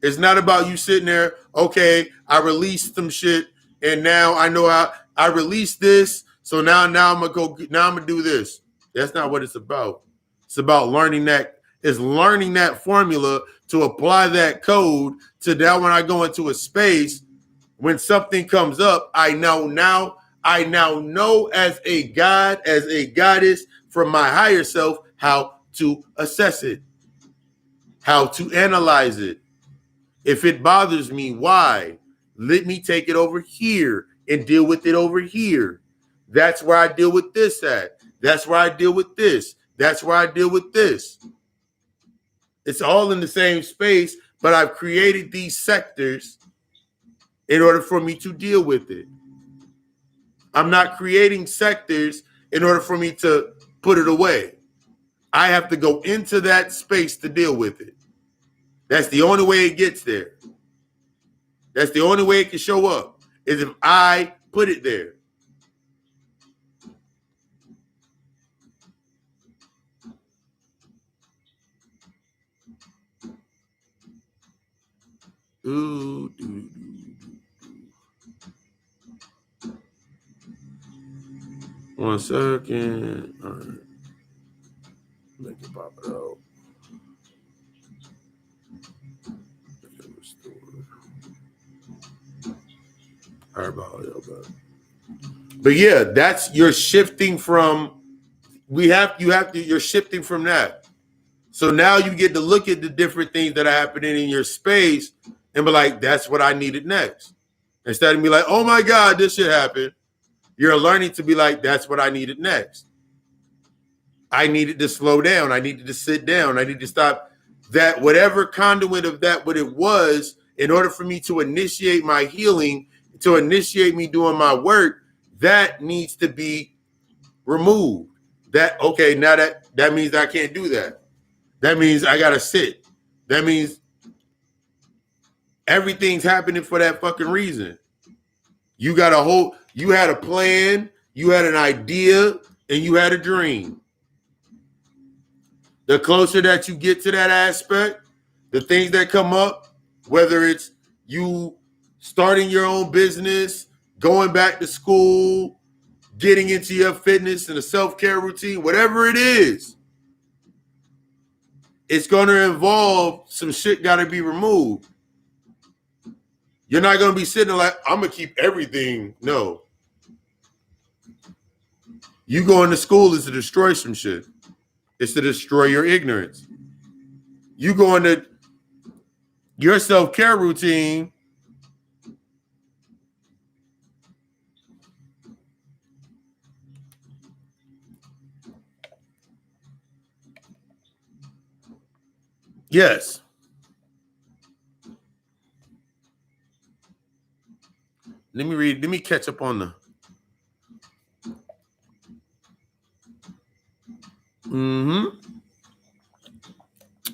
It's not about you sitting there, okay, I released some shit and now I know I released this, so now I'm gonna do this. That's not what it's about. It's about learning that. It's learning that formula to apply that code to now when I go into a space, when something comes up, I now know as a god, as a goddess from my higher self, how to assess it, how to analyze it. If it bothers me, why? Let me take it over here and deal with it over here. That's where I deal with this at. That's where I deal with this. That's where I deal with this. It's all in the same space, but I've created these sectors in order for me to deal with it. I'm not creating sectors in order for me to put it away. I have to go into that space to deal with it. That's the only way it gets there. That's the only way it can show up, is if I put it there. Ooh, 1 second. All right. Make it pop it out. But yeah, that's you're shifting from. You're shifting from that. So now you get to look at the different things that are happening in your space and be like, that's what I needed next. Instead of be like, oh my God, this shit happened. You're learning to be like, that's what I needed next. I needed to slow down. I needed to sit down. I need to stop that, whatever conduit of that, what it was, in order for me to initiate my healing, to initiate me doing my work, that needs to be removed. Okay, now that means I can't do that. That means I gotta sit. That means everything's happening for that fucking reason. You had a plan, you had an idea, and you had a dream. The closer that you get to that aspect, the things that come up, whether it's you starting your own business, going back to school, getting into your fitness and a self-care routine, whatever it is, it's going to involve some shit got to be removed. You're not going to be sitting like, I'm going to keep everything. No. You going to school is to destroy some shit. It's to destroy your ignorance. You going to your self-care routine. Yes. Let me catch up on the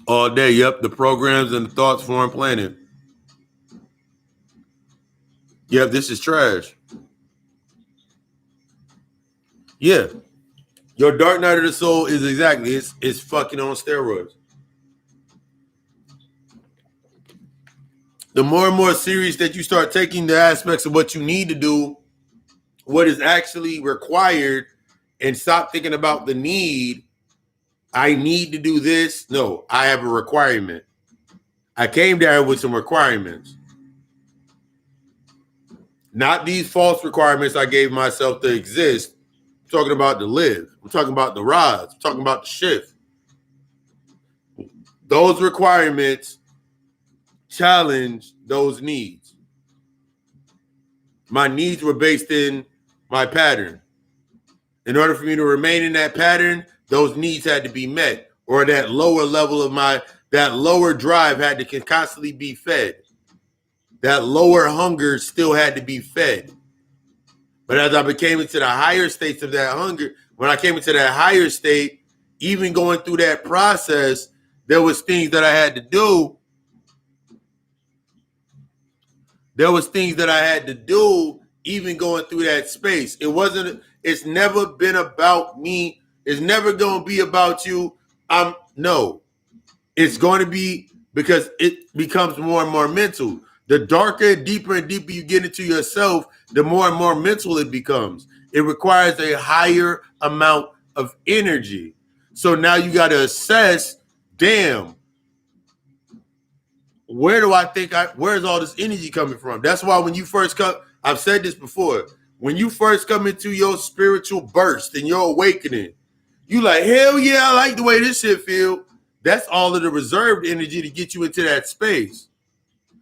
all day. Yep, the programs and the thoughts form planet. Yep, this is trash. Yeah. Your dark night of the soul is exactly it's fucking on steroids. The more and more serious that you start taking the aspects of what you need to do, what is actually required, and stop thinking about the need. I need to do this. No, I have a requirement. I came down with some requirements. Not these false requirements I gave myself to exist. I'm talking about to live. I'm talking about the rise. I'm talking about the shift. Those requirements challenge those needs. My needs were based in my pattern. In order for me to remain in that pattern, those needs had to be met, or that lower level of that lower drive had to constantly be fed. That lower hunger still had to be fed. But as I became into the higher states of that hunger, when I came into that higher state, even going through that process, there was things that I had to do. There was things that I had to do even going through that space. It's never been about me. It's never going to be about you. No. It's going to be because it becomes more and more mental. The darker, deeper, and deeper you get into yourself, the more and more mental it becomes. It requires a higher amount of energy. So now you got to assess, damn, where's all this energy coming from? That's why when you first come, I've said this before, when you first come into your spiritual burst and your awakening, you like, hell yeah, I like the way this shit feel. That's all of the reserved energy to get you into that space.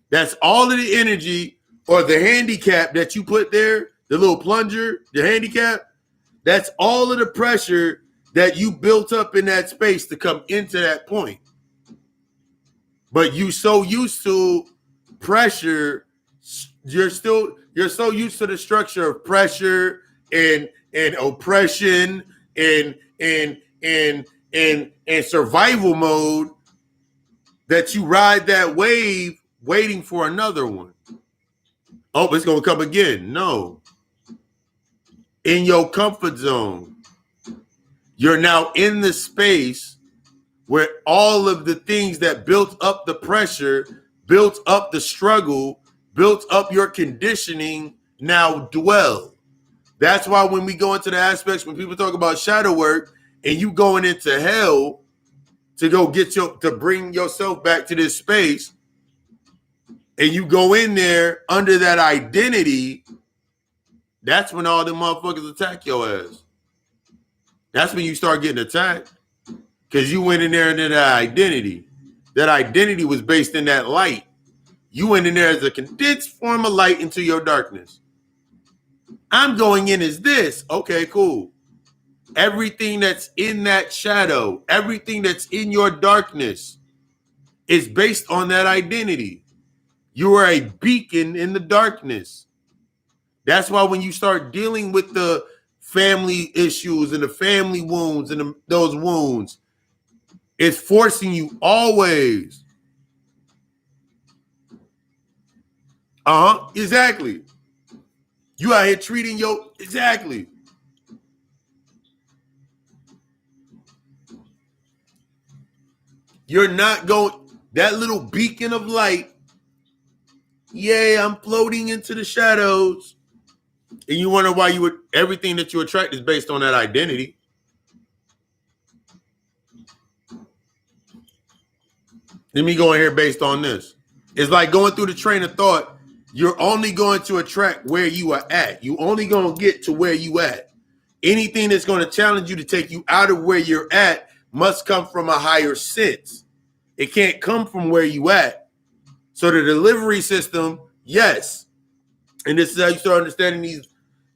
That's all of the energy or the handicap that you put there, the little plunger, the handicap. That's all of the pressure that you built up in that space to come into that point. But you so used to pressure, you're so used to the structure of pressure and oppression and survival mode that you ride that wave waiting for another one. Oh, it's going to come again. No. In your comfort zone, you're now in the space where all of the things that built up the pressure, built up the struggle, built up your conditioning now dwell. That's why when we go into the aspects, when people talk about shadow work and you going into hell to go to bring yourself back to this space, and you go in there under that identity, that's when all them motherfuckers attack your ass. That's when you start getting attacked. Because you went in there into that identity. That identity was based in that light. You went in there as a condensed form of light into your darkness. I'm going in as this. Okay, cool. Everything that's in that shadow, everything that's in your darkness is based on that identity. You are a beacon in the darkness. That's why when you start dealing with the family issues and the family wounds and those wounds. It's forcing you always. Exactly. You out here treating exactly. You're not going, that little beacon of light. Yay, I'm floating into the shadows. And you wonder why everything that you attract is based on that identity. Let me go in here based on this. It's like going through the train of thought. You're only going to attract where you are at. You only going to get to where you at. Anything that's going to challenge you to take you out of where you're at must come from a higher sense. It can't come from where you at. So the delivery system, yes. And this is how you start understanding these.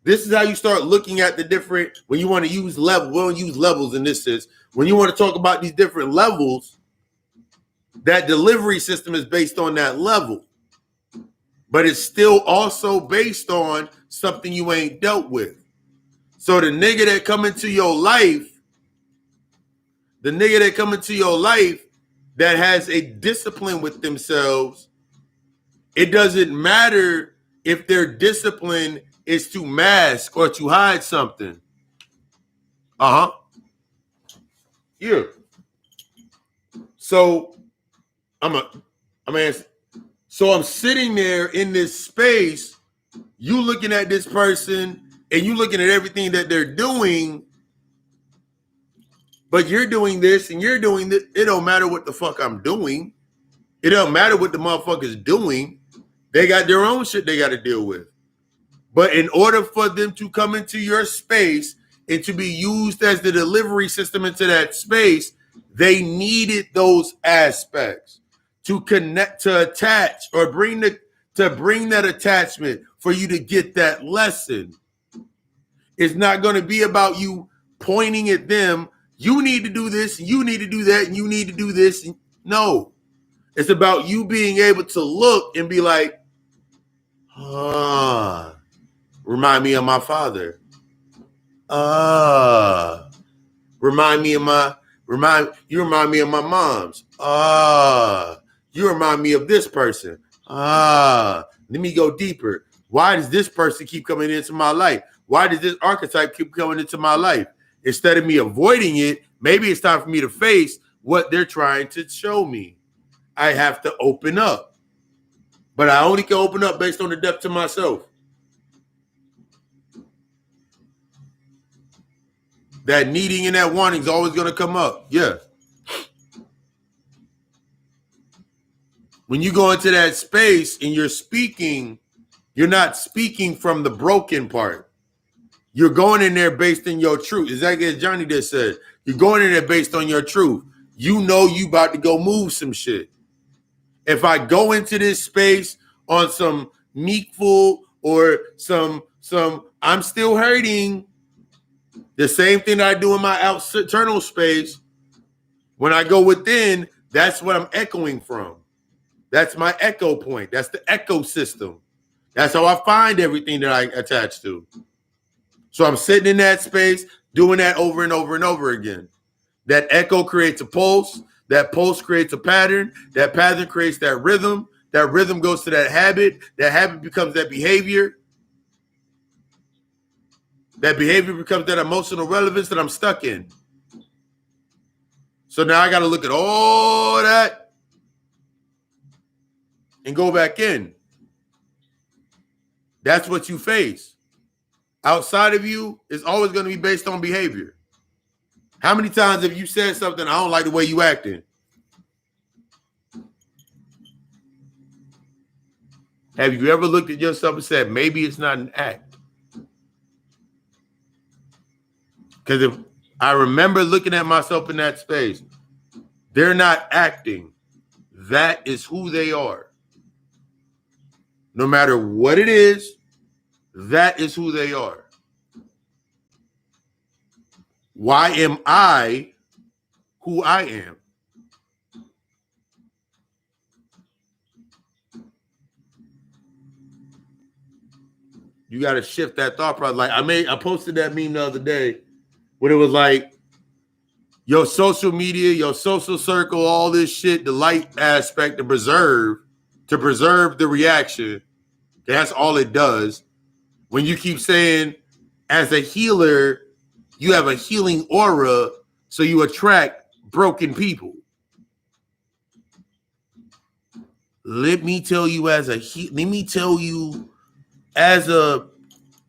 This is how you start looking at the different, when you want to use levels. We don't use levels in this sense. When you want to talk about these different levels, that delivery system is based on that level. But it's still also based on something you ain't dealt with. So the nigga that come into your life, that has a discipline with themselves, it doesn't matter if their discipline is to mask or to hide something. Yeah. So I'm sitting there in this space, you looking at this person and you looking at everything that they're doing, but you're doing this and you're doing this. It don't matter what the fuck I'm doing. It don't matter what the motherfucker's doing. They got their own shit they got to deal with. But in order for them to come into your space and to be used as the delivery system into that space, they needed those aspects to connect, to attach, or bring that attachment for you to get that lesson. It's not going to be about you pointing at them. You need to do this, and you need to do that, and you need to do this. No. It's about you being able to look and be like, remind me of my father. Remind me of my mom's. You remind me of this person. Let me go deeper. Why does this person keep coming into my life? Why does this archetype keep coming into my life? Instead of me avoiding it, maybe it's time for me to face what they're trying to show me. I have to open up. But I only can open up based on the depth to myself. That needing and that wanting is always going to come up. Yeah. When you go into that space and you're speaking, you're not speaking from the broken part. You're going in there based on your truth. Exactly as Johnny just said. You're going in there based on your truth. You know you about to go move some shit. If I go into this space on some meekful or some I'm still hurting, the same thing that I do in my external space, when I go within, that's what I'm echoing from. That's my echo point. That's the echo system. That's how I find everything that I attach to. So I'm sitting in that space, doing that over and over and over again. That echo creates a pulse. That pulse creates a pattern. That pattern creates that rhythm. That rhythm goes to that habit. That habit becomes that behavior. That behavior becomes that emotional relevance that I'm stuck in. So now I got to look at all that and go back in. That's what you face. Outside of you is always going to be based on behavior. How many times have you said something, I don't like the way you acting? Have you ever looked at yourself and said, maybe it's not an act? Because if I remember looking at myself in that space, they're not acting. That is who they are. No matter what it is, that is who they are. Why am I who I am? You got to shift that thought process. Like I posted that meme the other day when it was like your social media, your social circle, all this shit, the light aspect to preserve the reaction. That's all it does. When you keep saying, as a healer, you have a healing aura, so you attract broken people. Let me tell you, as a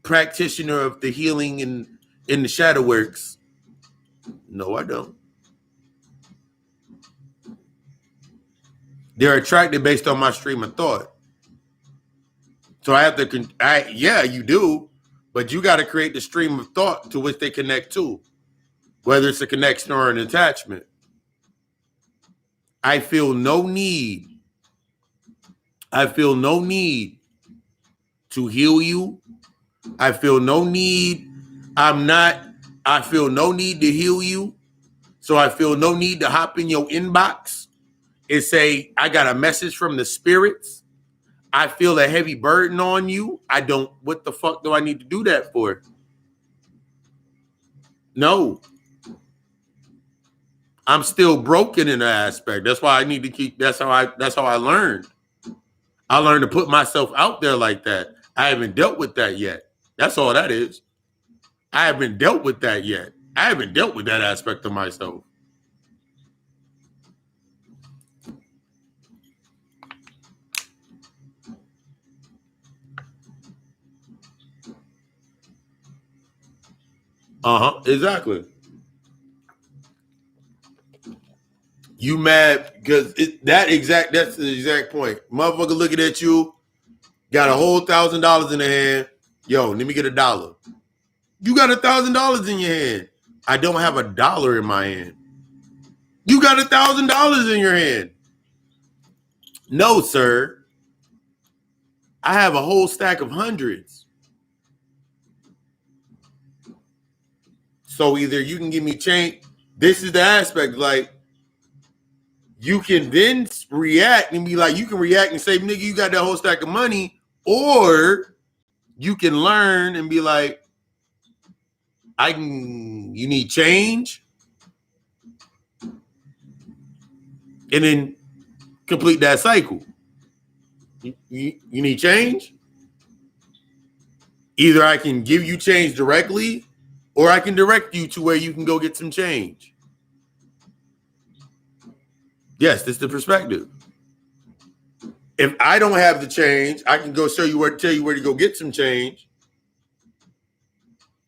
practitioner of the healing and in the shadow works, no, I don't. They're attracted based on my stream of thought. So I have to, yeah, you do, but you got to create the stream of thought to which they connect to, whether it's a connection or an attachment. I feel no need to heal you. I feel no need to heal you. So I feel no need to hop in your inbox and say, I got a message from the spirits. I feel a heavy burden on you. What the fuck do I need to do that for? No. I'm still broken in that aspect. That's why I need to keep, that's how I learned. I learned to put myself out there like that. I haven't dealt with that yet. That's all that is. I haven't dealt with that yet. I haven't dealt with that aspect of myself. Exactly. You mad because that's the exact point. Motherfucker looking at you, got a whole $1,000 in the hand. Yo, let me get $1. You got $1,000 in your hand. I don't have $1 in my hand. You got $1,000 in your hand. No, sir. I have a whole stack of hundreds. So either you can give me change. This is the aspect, like, you can then react and be like, you can react and say, nigga, you got that whole stack of money. Or you can learn and be like, you need change. And then complete that cycle. You need change? Either I can give you change directly, or I can direct you to where you can go get some change. Yes, that's the perspective. If I don't have the change, I can go tell you where to go get some change.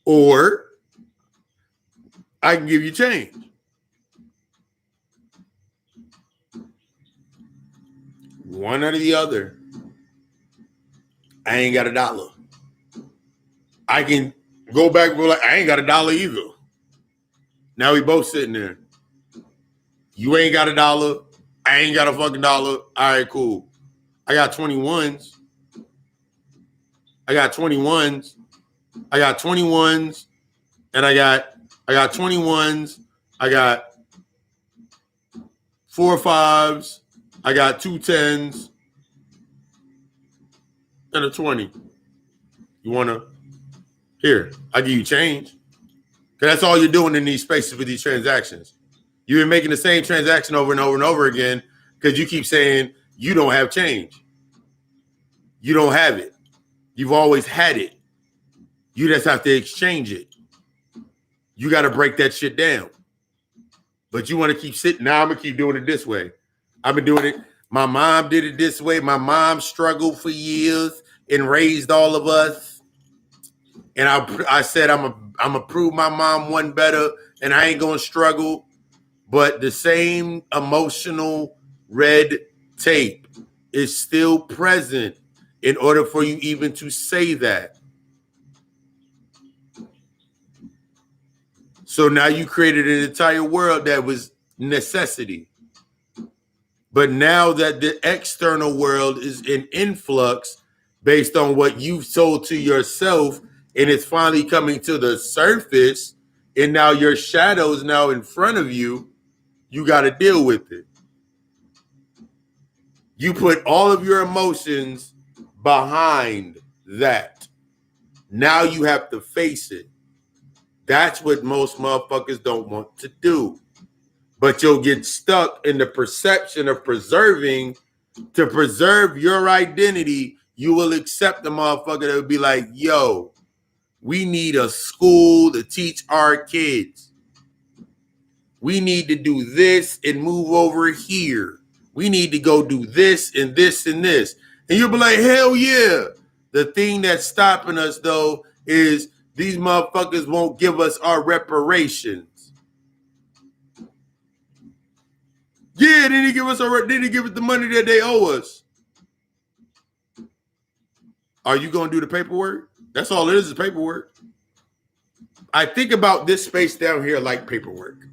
Or I can give you change. One or the other. I ain't got $1. I can go back and be like, I ain't got $1 either. Now we both sitting there. You ain't got $1. I ain't got a fucking $1. All right, cool. I got 21s. And I got 21s. I got 4 5s. I got 2 10s and a 20. You wanna? Here, I'll give you change. Because that's all you're doing in these spaces with these transactions. You've been making the same transaction over and over and over again because you keep saying you don't have change. You don't have it. You've always had it. You just have to exchange it. You got to break that shit down. But you want to keep sitting. Now I'm going to keep doing it this way. I've been doing it. My mom did it this way. My mom struggled for years and raised all of us. And I said, I'm going to prove my mom one better, and I ain't going to struggle. But the same emotional red tape is still present in order for you even to say that. So now you created an entire world that was necessity. But now that the external world is in influx based on what you've sold to yourself, and it's finally coming to the surface, and now your shadow is now in front of you, you got to deal with it. You put all of your emotions behind that. Now you have to face it. That's what most motherfuckers don't want to do. But you'll get stuck in the perception of preserving. To preserve your identity, you will accept the motherfucker that will be like, yo, we need a school to teach our kids. We need to do this and move over here. We need to go do this and this and this. And you'll be like, hell yeah. The thing that's stopping us, though, is these motherfuckers won't give us our reparations. Yeah, they didn't give us the money that they owe us. Are you going to do the paperwork? That's all it is paperwork. I think about this space down here like paperwork.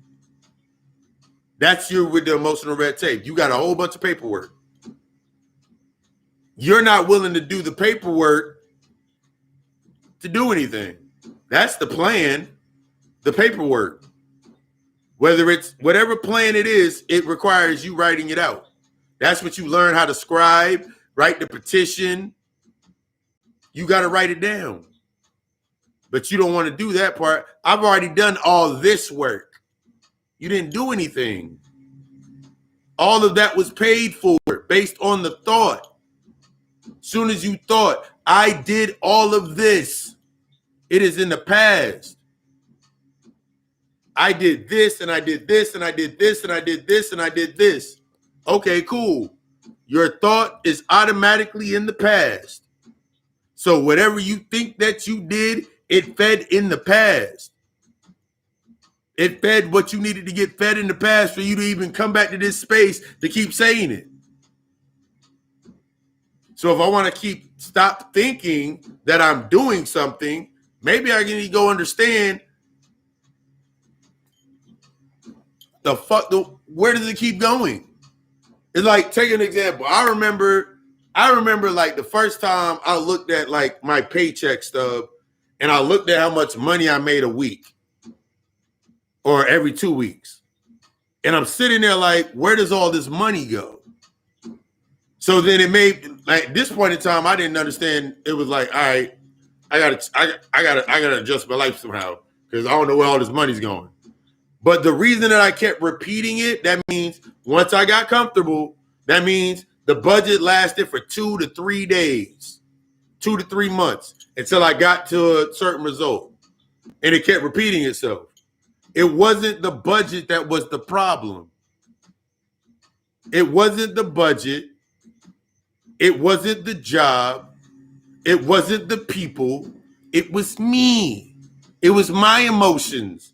That's you with the emotional red tape. You got a whole bunch of paperwork. You're not willing to do the paperwork to do anything. That's the plan, the paperwork. Whether it's whatever plan it is, it requires you writing it out. That's what you learn how to scribe, write the petition. You got to write it down. But you don't want to do that part. I've already done all this work. You didn't do anything. All of that was paid for based on the thought. Soon as you thought, I did all of this, it is in the past. I did this and I did this and I did this and I did this and I did this. Okay, cool. Your thought is automatically in the past. So whatever you think that you did, it fed in the past. It fed what you needed to get fed in the past for you to even come back to this space to keep saying it. So if I want to stop thinking that I'm doing something, maybe I can go understand where does it keep going? It's like, take an example. I remember like the first time I looked at like my paycheck stub and I looked at how much money I made a week or every 2 weeks. And I'm sitting there like, where does all this money go? So then it made, like, at this point in time, I didn't understand. It was like, all right, I gotta adjust my life somehow because I don't know where all this money's going. But the reason that I kept repeating it, that means once I got comfortable, that means the budget lasted for 2 to 3 days, 2 to 3 months until I got to a certain result. And it kept repeating itself. It wasn't the budget that was the problem. It wasn't the budget. It wasn't the job. It wasn't the people. It was me. It was my emotions.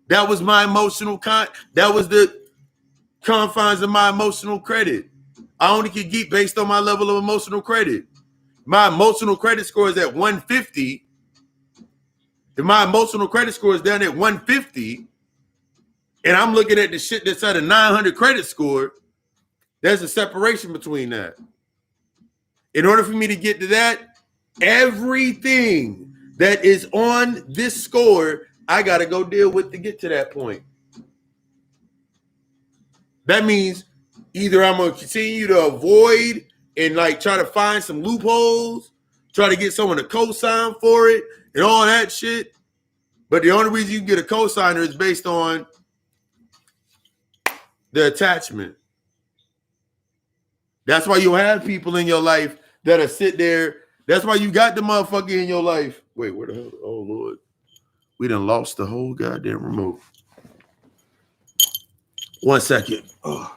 That was my emotional that was the confines of my emotional credit. I only could get based on my level of emotional credit. My emotional credit score is at 150. If my emotional credit score is down at 150, and I'm looking at the shit that's at a 900 credit score, there's a separation between that. In order for me to get to that, everything that is on this score, I got to go deal with to get to that point. That means either I'm going to continue to avoid and like try to find some loopholes, try to get someone to co-sign for it and all that shit. But the only reason you can get a co-signer is based on the attachment. That's why you have people in your life that'll sit there. That's why you got the motherfucker in your life. Wait, where the hell? Oh, Lord. We done lost the whole goddamn remote. 1 second. Oh.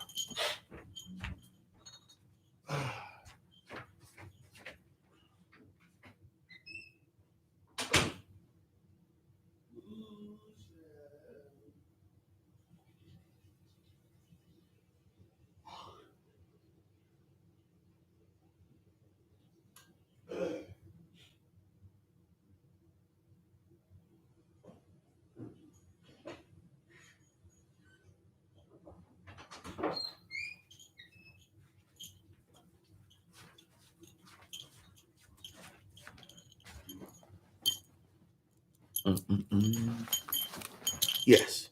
Yes.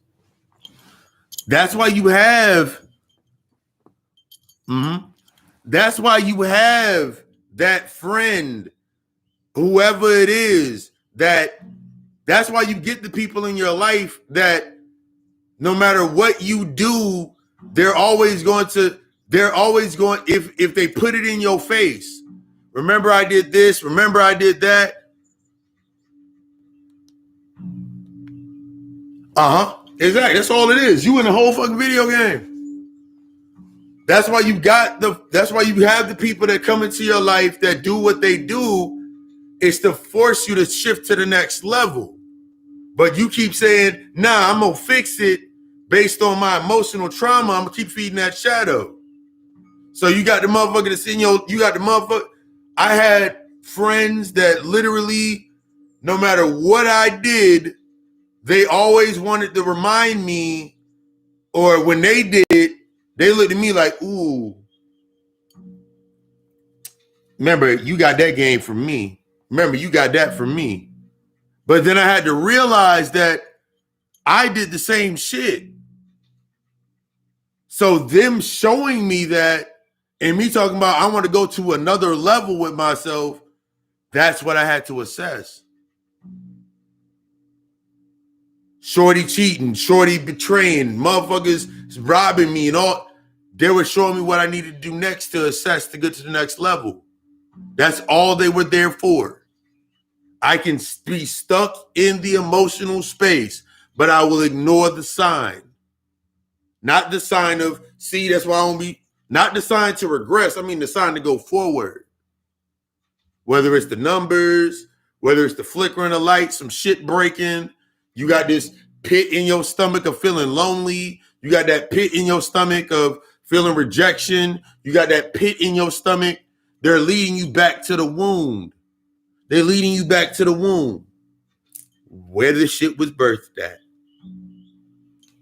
That's why you have that's why you have that friend, whoever it is, that's why you get the people in your life that no matter what you do, they're always going, if they put it in your face. Remember I did this, remember I did that. Exactly. That's all it is. You in the whole fucking video game. That's why you have the people that come into your life that do what they do, is to force you to shift to the next level. But you keep saying, nah, I'm gonna fix it based on my emotional trauma. I'm gonna keep feeding that shadow. So you got the motherfucker that's in your, you got the motherfucker. I had friends that literally, no matter what I did, they always wanted to remind me, or when they did, they looked at me like, ooh, remember, you got that game from me. Remember, you got that from me. But then I had to realize that I did the same shit. So them showing me that, and me talking about I want to go to another level with myself, that's what I had to assess. Shorty cheating, shorty betraying, motherfuckers robbing me and all. They were showing me what I needed to do next to assess to get to the next level. That's all they were there for. I can be stuck in the emotional space, but I will ignore the sign. Not the sign of, see, that's why I don't be, not the sign to regress. I mean the sign to go forward. Whether it's the numbers, whether it's the flickering of light, some shit breaking, you got this pit in your stomach of feeling lonely. You got that pit in your stomach of feeling rejection. You got that pit in your stomach. They're leading you back to the wound. They're leading you back to the womb. Where the shit was birthed at.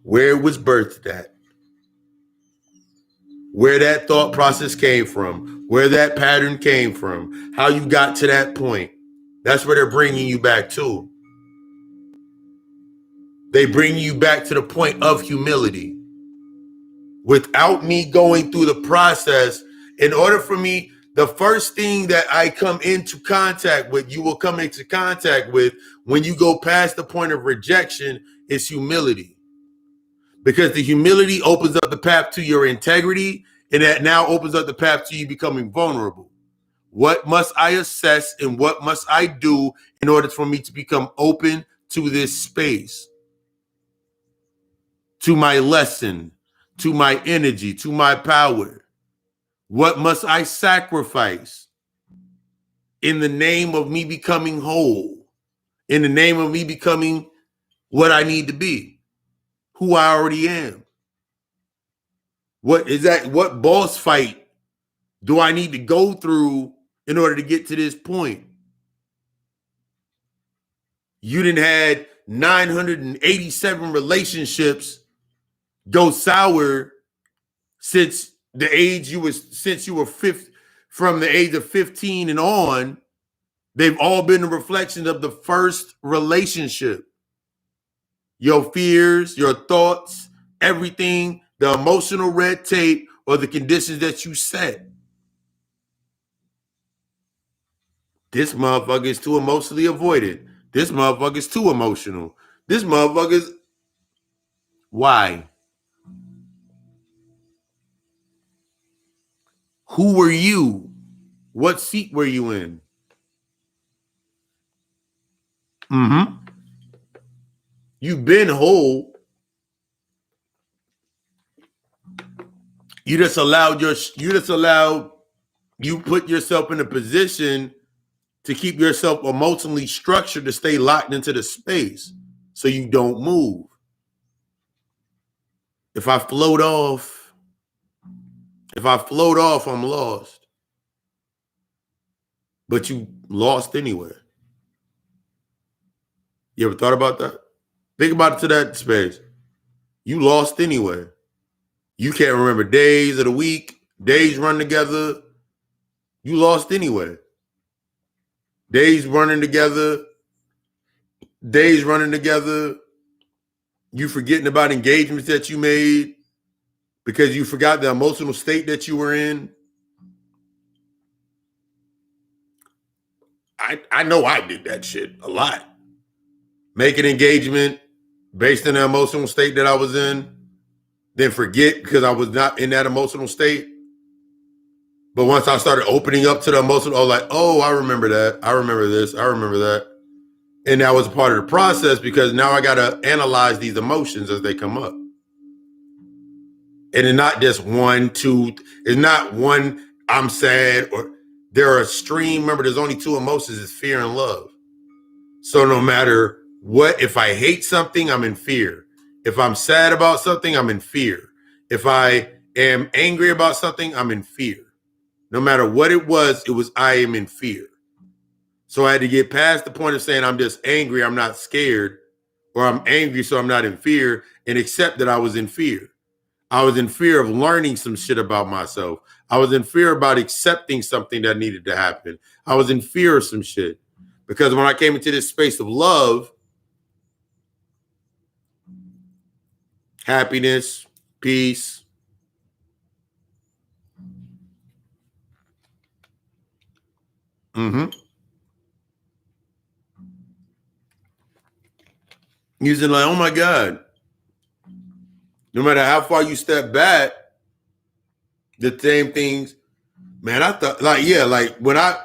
Where it was birthed at. Where that thought process came from. Where that pattern came from. How you got to that point. That's where they're bringing you back to. They bring you back to the point of humility. Without me going through the process, in order for me, the first thing that I come into contact with, you will come into contact with when you go past the point of rejection, is humility. Because the humility opens up the path to your integrity, and that now opens up the path to you becoming vulnerable. What must I assess and what must I do in order for me to become open to this space? To my lesson, to my energy, to my power? What must I sacrifice in the name of me becoming whole? In the name of me becoming what I need to be, who I already am? What is that? What boss fight do I need to go through in order to get to this point? You done had 987 relationships go sour since you were from the age of 15 and on. They've all been a reflection of the first relationship. Your fears, your thoughts, everything, the emotional red tape or the conditions that you set. This motherfucker is too emotionally avoided. This motherfucker is too emotional. This motherfucker's, why? Who were you? What seat were you in? You've been whole. You put yourself in a position to keep yourself emotionally structured to stay locked into the space so you don't move. If I float off, I'm lost. But you lost anyway. You ever thought about that? Think about it to that space. You lost anyway. You can't remember days of the week, days run together. You lost anyway. Days running together. You forgetting about engagements that you made because you forgot the emotional state that you were in. I know I did that shit a lot. Make an engagement based on the emotional state that I was in, then forget because I was not in that emotional state. But once I started opening up to the emotional, I was like, oh, I remember that. I remember this. I remember that. And that was part of the process because now I got to analyze these emotions as they come up. And it's not just one, two, it's not one, I'm sad, or there are a stream. Remember, there's only two emotions, it's fear and love. So no matter what, if I hate something, I'm in fear. If I'm sad about something, I'm in fear. If I am angry about something, I'm in fear. No matter what it was, I am in fear. So I had to get past the point of saying I'm just angry, I'm not scared, or I'm angry, so I'm not in fear, and accept that I was in fear. I was in fear of learning some shit about myself. I was in fear about accepting something that needed to happen. I was in fear of some shit. Because when I came into this space of love, happiness, peace, using like, oh my God, no matter how far you step back, the same things, man, I thought like, yeah, like when I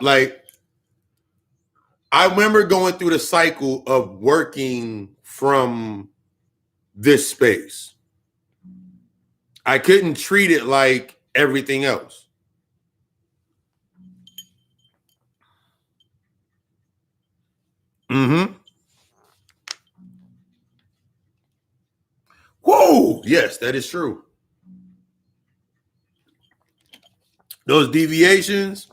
remember going through the cycle of working from this space. I couldn't treat it like everything else. Whoa, yes, that is true. Those deviations,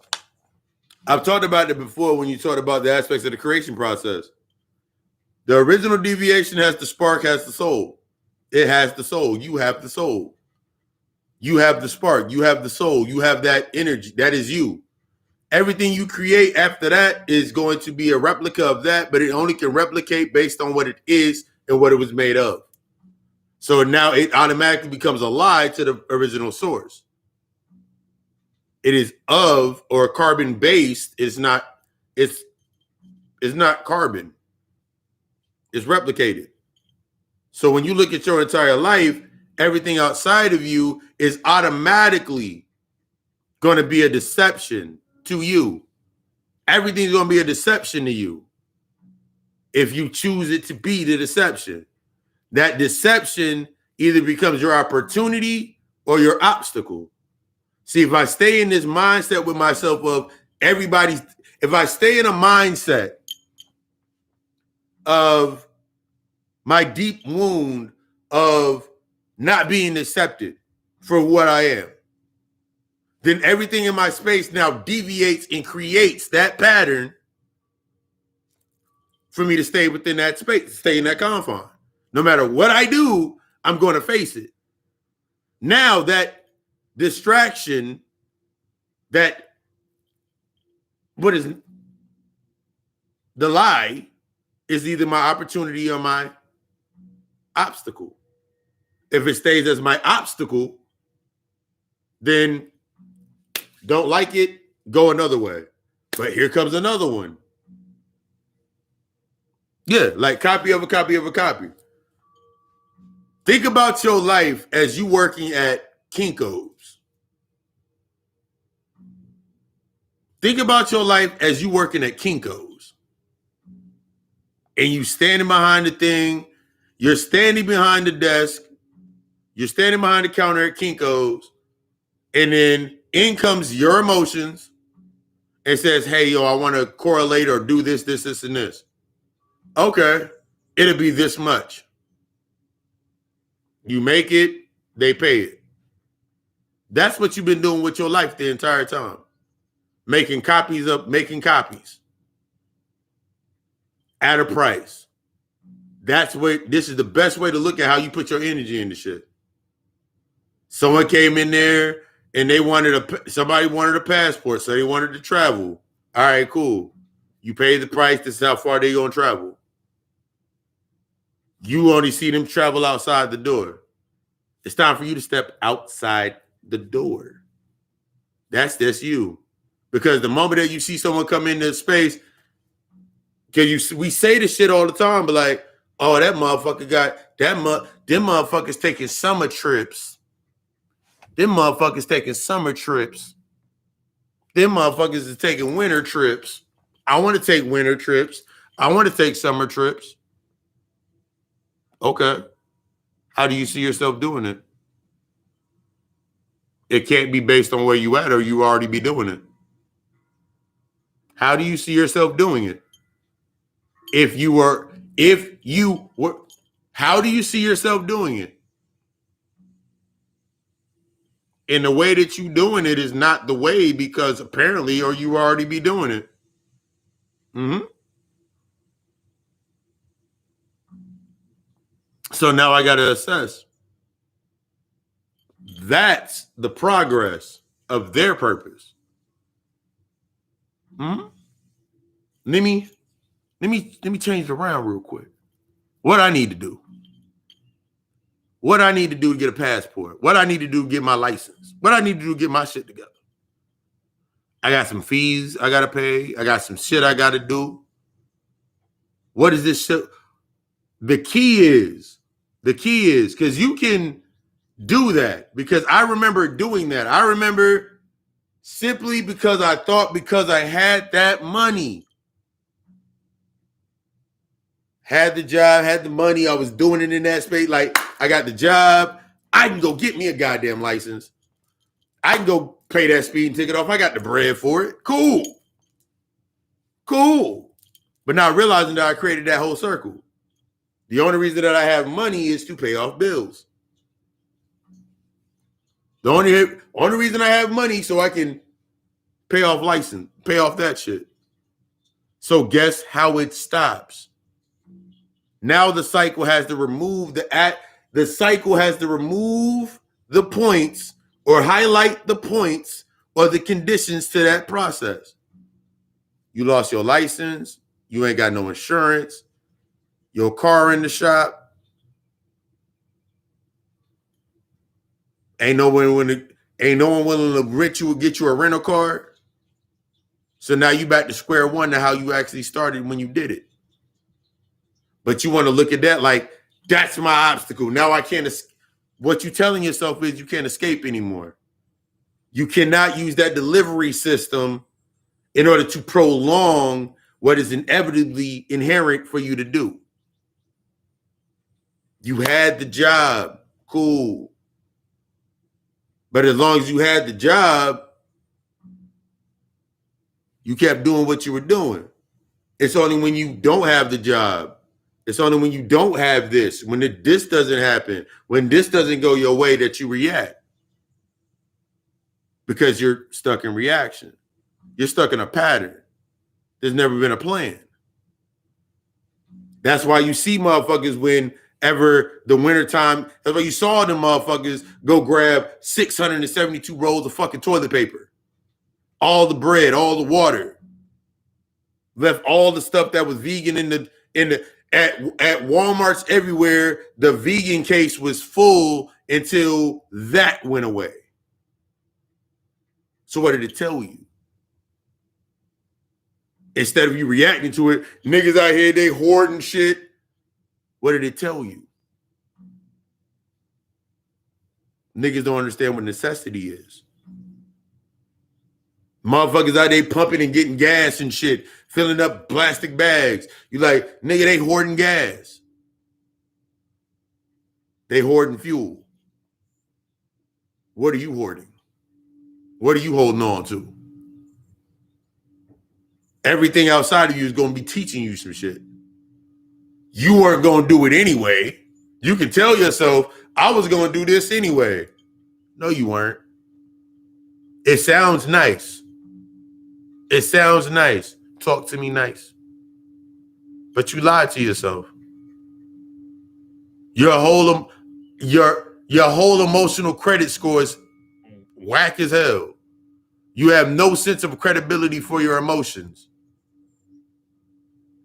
I've talked about it before when you talked about the aspects of the creation process. The original deviation has the spark, has the soul. It has the soul. You have the soul. You have the spark. You have the soul. You have that energy. That is you. Everything you create after that is going to be a replica of that, but it only can replicate based on what it is and what it was made of. So now it automatically becomes a lie to the original source. It is of or carbon based. It's not carbon. It's replicated. So when you look at your entire life, everything outside of you is automatically going to be a deception to you. Everything's going to be a deception to you if you choose it to be the deception. That deception either becomes your opportunity or your obstacle. See, if I stay in this mindset with myself of if I stay in a mindset of my deep wound of not being accepted for what I am, then everything in my space now deviates and creates that pattern for me to stay within that space, stay in that confine. No matter what I do, I'm going to face it. Now that distraction, what is the lie, is either my opportunity or my obstacle. If it stays as my obstacle, then don't like it, go another way. But here comes another one. Yeah, like copy of a copy of a copy. Think about your life as you working at Kinko's. Think about your life as you working at Kinko's. And you standing behind the thing, you're standing behind the desk, you're standing behind the counter at Kinko's, and then in comes your emotions and says, hey, yo, I want to correlate or do this, this, this, and this. Okay, it'll be this much. You make it, they pay it. That's what you've been doing with your life the entire time. Making copies at a price. This is the best way to look at how you put your energy into shit. Someone came in there and somebody wanted a passport, so they wanted to travel. All right, cool. You pay the price. This is how far they gonna travel. You only see them travel outside the door. It's time for you to step outside the door. That's you. Because the moment that you see someone come into space, Because we say this shit all the time, but like, oh, that motherfucker got them motherfuckers taking summer trips. Them motherfuckers taking summer trips. Them motherfuckers is taking winter trips. I want to take winter trips. I want to take summer trips. Okay. How do you see yourself doing it? It can't be based on where you at or you already be doing it. How do you see yourself doing it? If you were, how do you see yourself doing it? And the way that you doing it is not the way because apparently, or you already be doing it. Mm-hmm. So now I got to assess. That's the progress of their purpose. Mm-hmm. Let me change it around real quick. What I need to do. What I need to do to get a passport. What I need to do to get my license. What I need to do to get my shit together. I got some fees I got to pay. I got some shit I got to do. What is this shit? The key is, because you can do that. Because I remember doing that. I remember simply because I thought because I had that money. Had the job, had the money. I was doing it in that space. Like, I got the job. I can go get me a goddamn license. I can go pay that speeding ticket off. I got the bread for it. Cool. But now realizing that I created that whole circle. The only reason that I have money is to pay off bills. The only reason I have money so I can pay off license, pay off that shit. So guess how it stops? Now the cycle has to remove the cycle has to remove the points or highlight the points or the conditions to that process. You lost your license, you ain't got no insurance, your car in the shop. Ain't no one willing to rent you or get you a rental car. So now you back to square one to how you actually started when you did it. But you want to look at that like, that's my obstacle. Now I can't. What you're telling yourself is you can't escape anymore. You cannot use that delivery system in order to prolong what is inevitably inherent for you to do. You had the job. Cool. But as long as you had the job, you kept doing what you were doing. It's only when you don't have the job. It's only when you don't have this, when this doesn't happen, when this doesn't go your way that you react. Because you're stuck in reaction. You're stuck in a pattern. There's never been a plan. That's why you see motherfuckers whenever the wintertime, that's why you saw them motherfuckers go grab 672 rolls of fucking toilet paper. All the bread, all the water. Left all the stuff that was vegan at Walmarts everywhere. The vegan case was full until that went away. So what did it tell you? Instead of you reacting to it, niggas out here, they hoarding shit. What did it tell you? Niggas don't understand what necessity is. Motherfuckers out there pumping and getting gas and shit, filling up plastic bags. You like, nigga, they hoarding gas. They hoarding fuel. What are you hoarding? What are you holding on to? Everything outside of you is going to be teaching you some shit. You weren't going to do it anyway. You can tell yourself, I was going to do this anyway. No, you weren't. It sounds nice. It sounds nice. Talk to me nice. But you lied to yourself. Your whole emotional credit score is whack as hell. You have no sense of credibility for your emotions.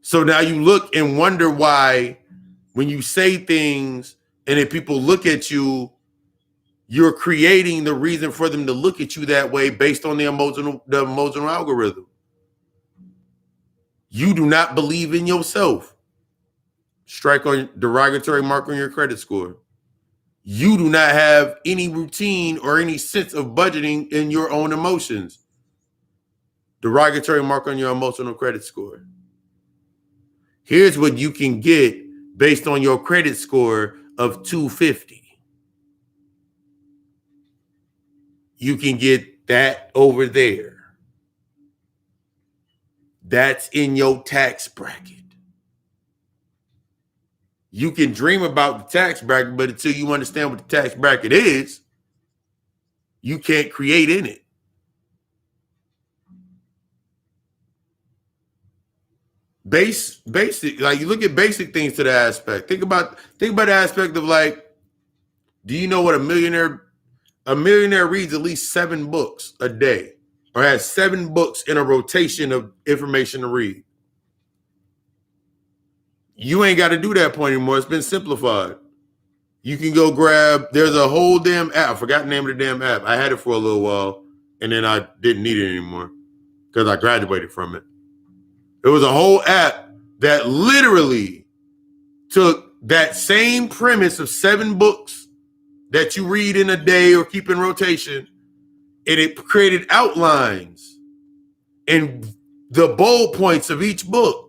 So now you look and wonder why when you say things and if people look at you, you're creating the reason for them to look at you that way based on the emotional algorithm. You do not believe in yourself. Strike on derogatory mark on your credit score. You do not have any routine or any sense of budgeting in your own emotions. Derogatory mark on your emotional credit score. Here's what you can get based on your credit score of 250. You can get that over there. That's in your tax bracket. You can dream about the tax bracket, but until you understand what the tax bracket is, you can't create in it. Basic, like you look at basic things to the aspect. Think about the aspect of like, do you know what a millionaire reads at least 7 books a day, or has 7 books in a rotation of information to read? You ain't got to do that point anymore. It's been simplified. You can go grab, there's a whole damn app. I forgot the name of the damn app. I had it for a little while, and then I didn't need it anymore because I graduated from it. It was a whole app that literally took that same premise of 7 books that you read in a day or keep in rotation, and it created outlines and the bold points of each book.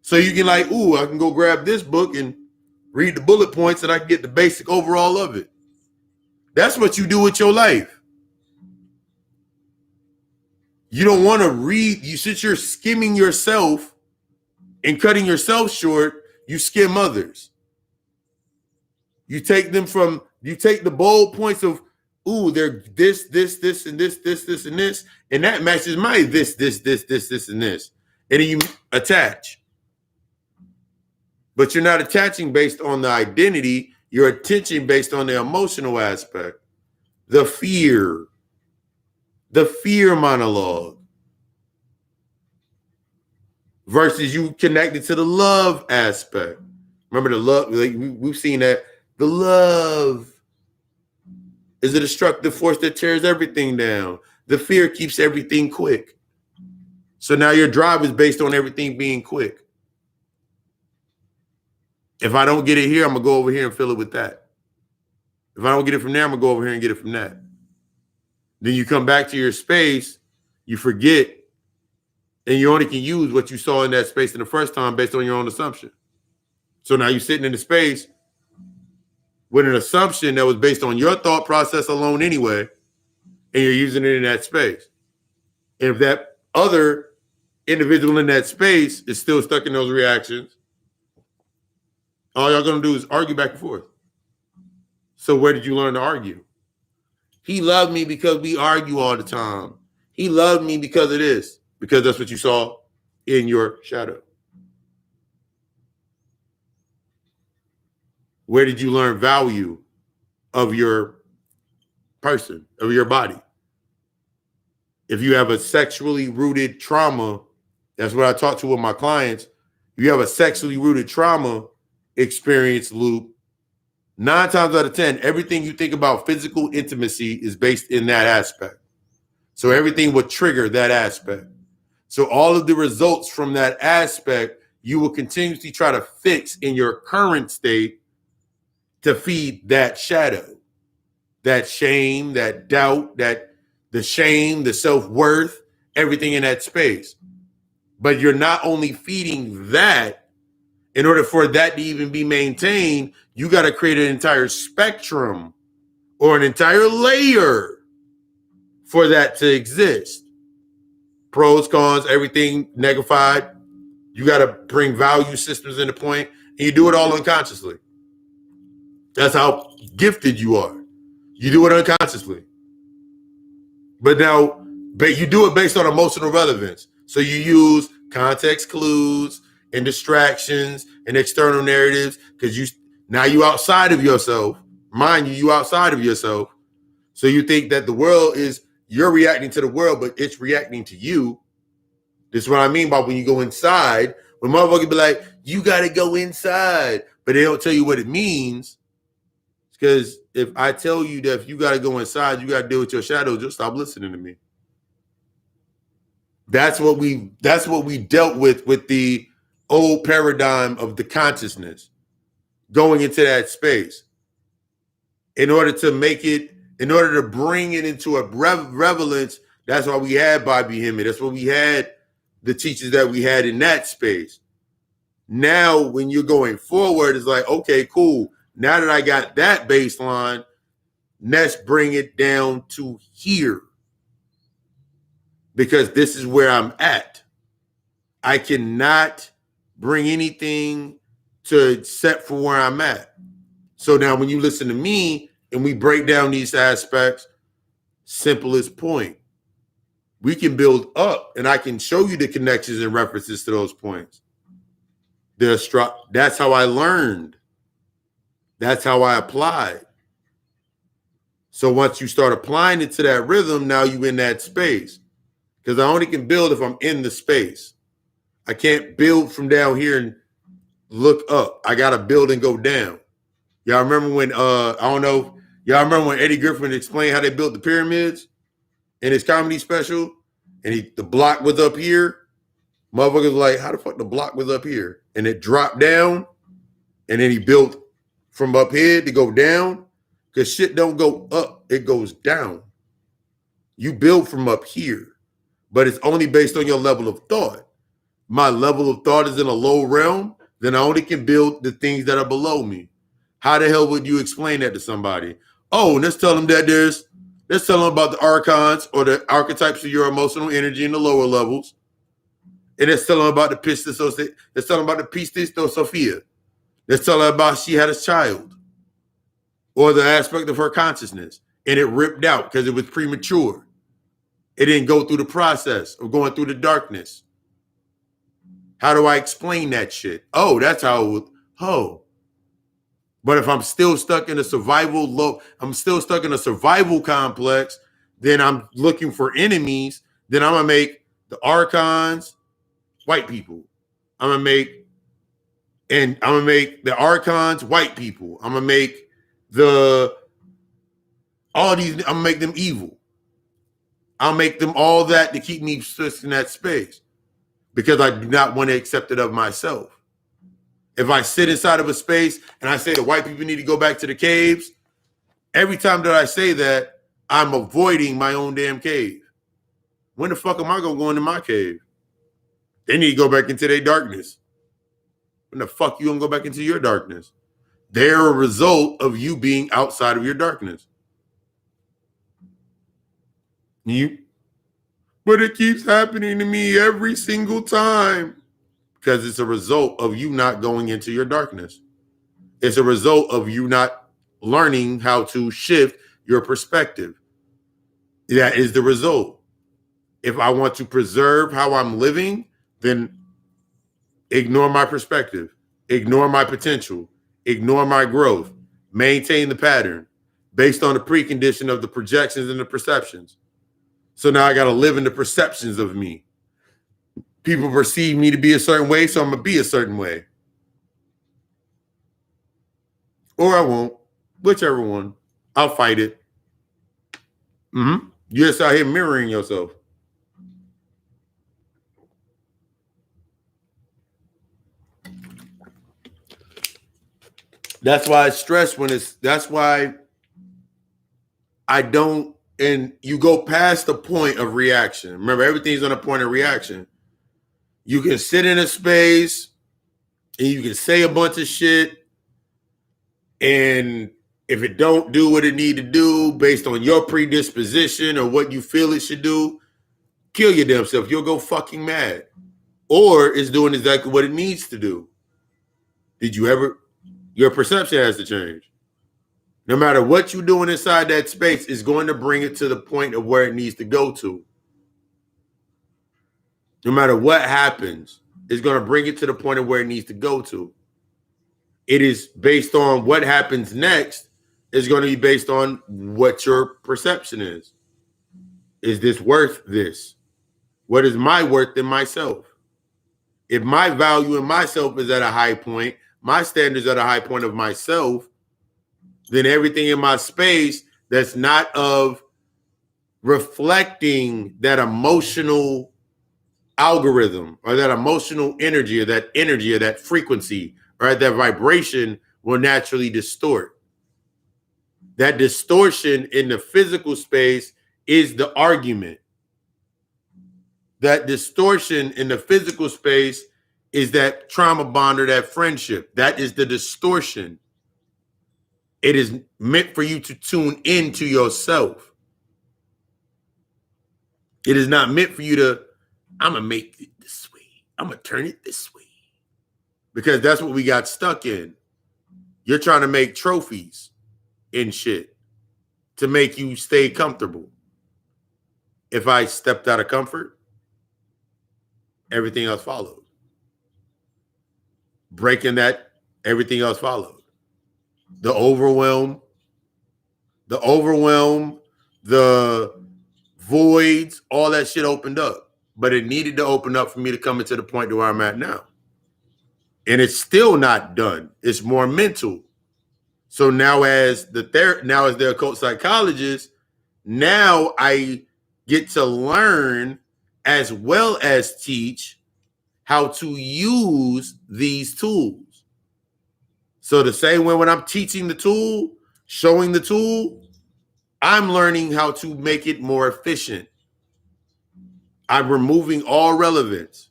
So you can like, ooh, I can go grab this book and read the bullet points and I can get the basic overall of it. That's what you do with your life. You don't want to read. Since you're skimming yourself and cutting yourself short, you skim others. You take the bold points of, ooh, they're this, and this, and this, and that matches my this, and this. And then you attach. But you're not attaching based on the identity. You're attaching based on the emotional aspect. The fear monologue. Versus you connected to the love aspect. Remember the love, like we've seen that. The love is a destructive force that tears everything down. The fear keeps everything quick. So now your drive is based on everything being quick. If I don't get it here, I'm going to go over here and fill it with that. If I don't get it from there, I'm going to go over here and get it from that. Then you come back to your space, you forget, and you only can use what you saw in that space in the first time based on your own assumption. So now you're sitting in the space with an assumption that was based on your thought process alone anyway, and you're using it in that space. And if that other individual in that space is still stuck in those reactions, all y'all going to do is argue back and forth. So where did you learn to argue? He loved me because we argue all the time. He loved me because of this, because that's what you saw in your shadow. Where did you learn value of your person, of your body? If you have a sexually rooted trauma, that's what I talk to with my clients. You have a sexually rooted trauma experience loop. 9 times out of 10, everything you think about physical intimacy is based in that aspect. So everything will trigger that aspect. So all of the results from that aspect, you will continuously try to fix in your current state to feed that shadow, that shame, that doubt, that the shame, the self-worth, everything in that space. But you're not only feeding that. In order for that to even be maintained, you got to create an entire spectrum or an entire layer for that to exist. Pros, cons, everything negatified. You got to bring value systems into point, and you do it all unconsciously. That's how gifted you are. You do it unconsciously. But you do it based on emotional relevance. So you use context clues and distractions and external narratives because you outside of yourself. Mind you, outside of yourself. So you think that the world you're reacting to the world, but it's reacting to you. This is what I mean by when you go inside, when motherfuckers be like, you got to go inside, but they don't tell you what it means. Because if I tell you that if you got to go inside, you got to deal with your shadows, you'll stop listening to me. That's what we dealt with the old paradigm of the consciousness going into that space. In order to bring it into a relevance, that's why we had Bobby Hemmett. That's why we had the teachers that we had in that space. Now, when you're going forward, it's like, okay, cool. Now that I got that baseline, let's bring it down to here. Because this is where I'm at. I cannot bring anything to set for where I'm at. So now when you listen to me and we break down these aspects, simplest point, we can build up and I can show you the connections and references to those points. That's how I learned. That's how I applied. So once you start applying it to that rhythm, now you're in that space. Because I only can build if I'm in the space. I can't build from down here and look up. I got to build and go down. Y'all remember when, I don't know, y'all remember when Eddie Griffin explained how they built the pyramids in his comedy special? And the block was up here. Motherfuckers was like, how the fuck the block was up here? And it dropped down. And then he built from up here to go down. Because shit don't go up, it goes down. You build from up here. But it's only based on your level of thought. My level of thought is in a low realm, then I only can build the things that are below me. How the hell would you explain that to somebody? Oh, let's tell them let's tell them about the archons or the archetypes of your emotional energy in the lower levels. And let's tell them about the Pistis, let's tell them about the Pistis or Sophia. Let's tell them about she had a child or the aspect of her consciousness and it ripped out because it was premature. It didn't go through the process of going through the darkness. How do I explain that shit? Oh, that's how it would. Oh. But if I'm still stuck in a survival complex, then I'm looking for enemies, then I'm going to make the archons white people. I'm going to make the archons white people. I'm going to make I'm going to make them evil. I'll make them all that to keep me in that space because I do not want to accept it of myself. If I sit inside of a space and I say the white people need to go back to the caves, every time that I say that, I'm avoiding my own damn cave. When the fuck am I going to go into my cave? They need to go back into their darkness. When the fuck you going to go back into your darkness? They're a result of you being outside of your darkness. But it keeps happening to me every single time because it's a result of you not going into your darkness. It's a result of you not learning how to shift your perspective. That is the result. If I want to preserve how I'm living, then ignore my perspective, ignore my potential, ignore my growth, maintain the pattern based on the precondition of the projections and the perceptions. So now I got to live in the perceptions of me. People perceive me to be a certain way, so I'm going to be a certain way. Or I won't. Whichever one. I'll fight it. You're just out here mirroring yourself. That's why I stress that's why I don't, and you go past the point of reaction. Remember, everything's on a point of reaction. You can sit in a space and you can say a bunch of shit, and if it don't do what it need to do based on your predisposition or what you feel it should do, kill your damn self. You'll go fucking mad. Or it's doing exactly what it needs to do. Your perception has to change. No matter what you're doing inside that space, is going to bring it to the point of where it needs to go to. No matter what happens, it's going to bring it to the point of where it needs to go to. It is based on what happens next. Is going to be based on what your perception is. Is this worth this? What is my worth in myself? If my value in myself is at a high point, my standards at a high point of myself, then everything in my space that's not of reflecting that emotional algorithm or that emotional energy or that frequency or that vibration will naturally distort. That distortion in the physical space is the argument. That distortion in the physical space is that trauma bond or that friendship. That is the distortion. It is meant for you to tune into yourself. It is not meant for you to, I'm going to make it this way. I'm going to turn it this way. Because that's what we got stuck in. You're trying to make trophies and shit to make you stay comfortable. If I stepped out of comfort, everything else followed. Breaking that, everything else followed. The overwhelm, the voids, all that shit opened up. But it needed to open up for me to come into the point to where I'm at now. And it's still not done. It's more mental. So now as the occult psychologist, now I get to learn as well as teach how to use these tools. So the same way when I'm teaching the tool, showing the tool, I'm learning how to make it more efficient. I'm removing all relevance.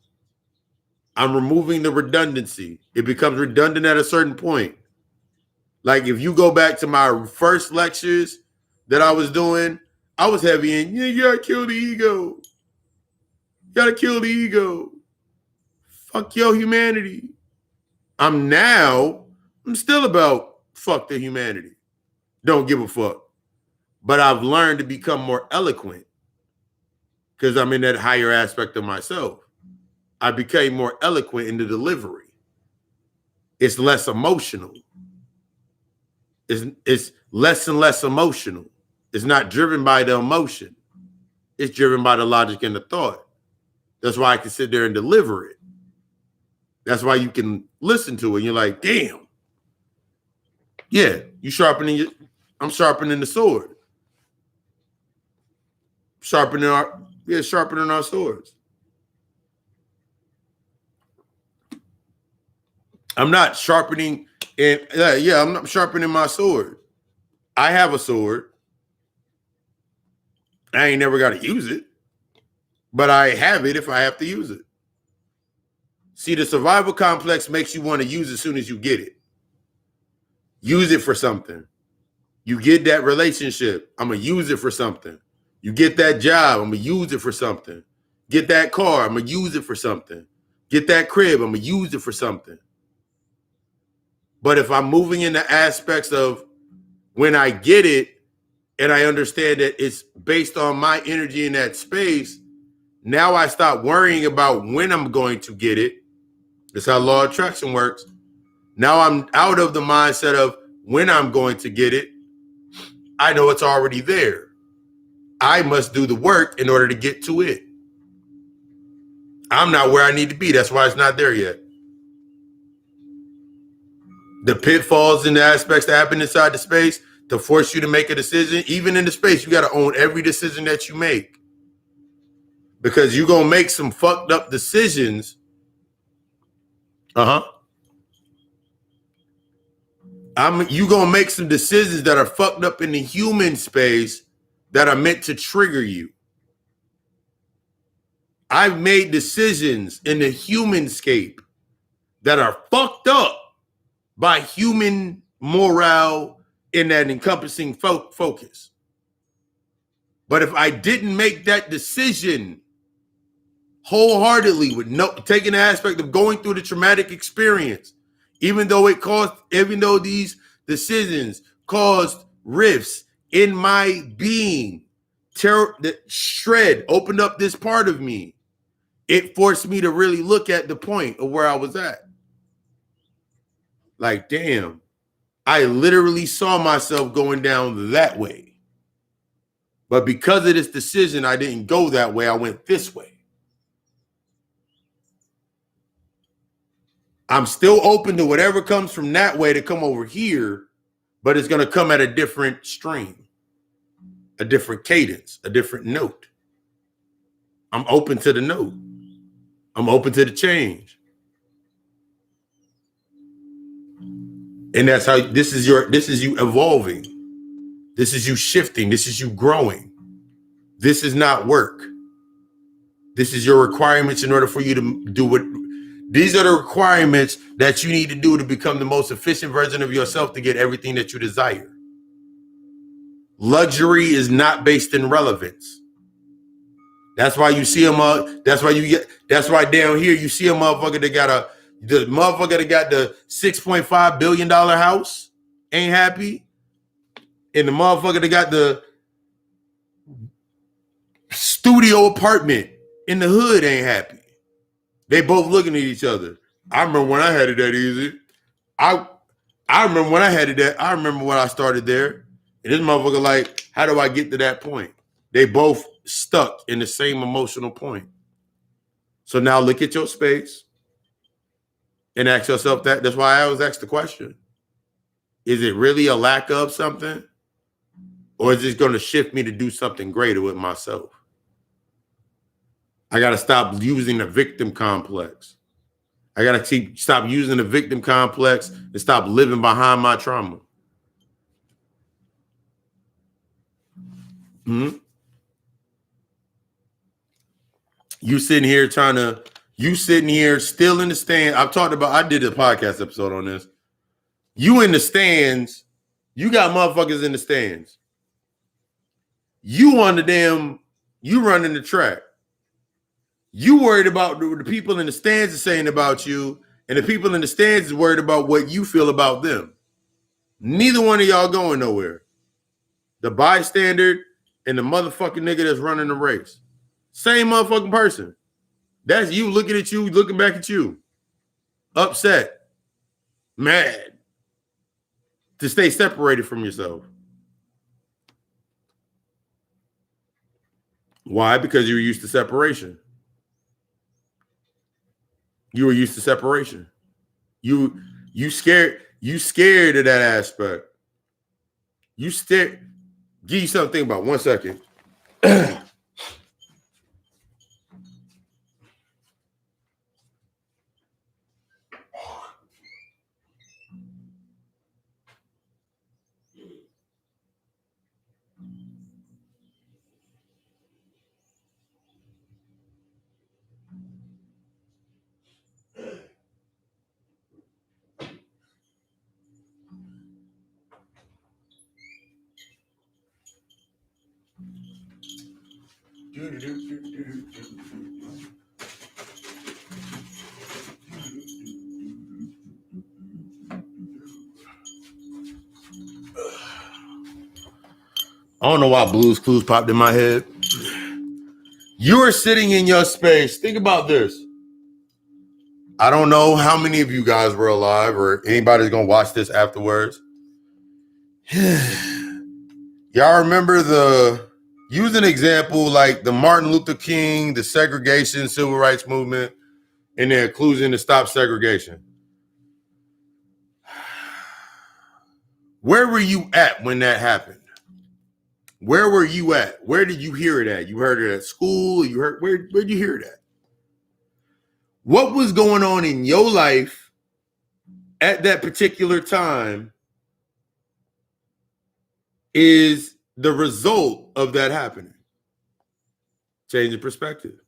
I'm removing the redundancy. It becomes redundant at a certain point. Like if you go back to my first lectures that I was doing, I was heavy in, you gotta kill the ego. You gotta kill the ego. Fuck your humanity. I'm still about fuck the humanity. Don't give a fuck. But I've learned to become more eloquent because I'm in that higher aspect of myself. I became more eloquent in the delivery. It's less emotional. It's less and less emotional. It's not driven by the emotion. It's driven by the logic and the thought. That's why I can sit there and deliver it. That's why you can listen to it. And you're like, damn. Yeah, I'm sharpening the sword. Sharpening our swords. I'm not sharpening I'm not sharpening my sword. I have a sword. I ain't never got to use it, but I have it if I have to use it. See, the survival complex makes you want to use it as soon as you get it. Use it for something. You get that relationship, I'm going to use it for something. You get that job, I'm going to use it for something. Get that car, I'm going to use it for something. Get that crib, I'm going to use it for something. But if I'm moving into aspects of when I get it and I understand that it's based on my energy in that space, now I stop worrying about when I'm going to get it. That's how law of attraction works. Now I'm out of the mindset of when I'm going to get it. I know it's already there. I must do the work in order to get to it. I'm not where I need to be. That's why it's not there yet. The pitfalls and the aspects that happen inside the space to force you to make a decision, even in the space, you got to own every decision that you make. Because you're going to make some fucked up decisions. You're going to make some decisions that are fucked up in the human space that are meant to trigger you. I've made decisions in the human scape that are fucked up by human morale in that encompassing focus. But if I didn't make that decision wholeheartedly with taking the aspect of going through the traumatic experience, even though these decisions caused rifts in my being, opened up this part of me, it forced me to really look at the point of where I was at. Like, damn, I literally saw myself going down that way. But because of this decision, I didn't go that way. I went this way. I'm still open to whatever comes from that way to come over here, but it's going to come at a different stream, a different cadence, a different note. I'm open to the note. I'm open to the change. And that's how this is you evolving. This is you shifting. This is you growing. This is not work. This is your requirements in order for you to do what. These are the requirements that you need to do to become the most efficient version of yourself to get everything that you desire. Luxury is not based in relevance. That's why you see them. That's why down here you see a motherfucker that got the $6.5 billion house ain't happy, and the motherfucker that got the studio apartment in the hood ain't happy. They both looking at each other. I remember when I had it that easy. I remember when I had it that. I remember when I started there, and this motherfucker like, how do I get to that point? They both stuck in the same emotional point. So now look at your space and ask yourself that. That's why I always ask the question. Is it really a lack of something? Or is it going to shift me to do something greater with myself? I got to stop using the victim complex. I got to stop using the victim complex and stop living behind my trauma. Mm-hmm. You sitting here still in the stand. I did a podcast episode on this. You in the stands, you got motherfuckers in the stands. You running the track. You worried about the people in the stands are saying about you, and the people in the stands is worried about what you feel about them. Neither one of y'all going nowhere. The bystander and the motherfucking nigga that's running the race. Same motherfucking person. That's you looking at you, looking back at you. Upset. Mad. To stay separated from yourself. Why? Because you were used to separation. You were used to separation. You scared of that aspect. You scared. Give you something to think about. 1 second. I don't know why Blue's Clues popped in my head. You are sitting in your space. Think about this. I don't know how many of you guys were alive or anybody's going to watch this afterwards. Y'all remember use an example like the Martin Luther King, the segregation, civil rights movement, and the inclusion to stop segregation. Where were you at when that happened? Where were you at? Where did you hear it at? You heard it at school? Where'd you hear it at? What was going on in your life at that particular time is the result of that happening. Change of perspective.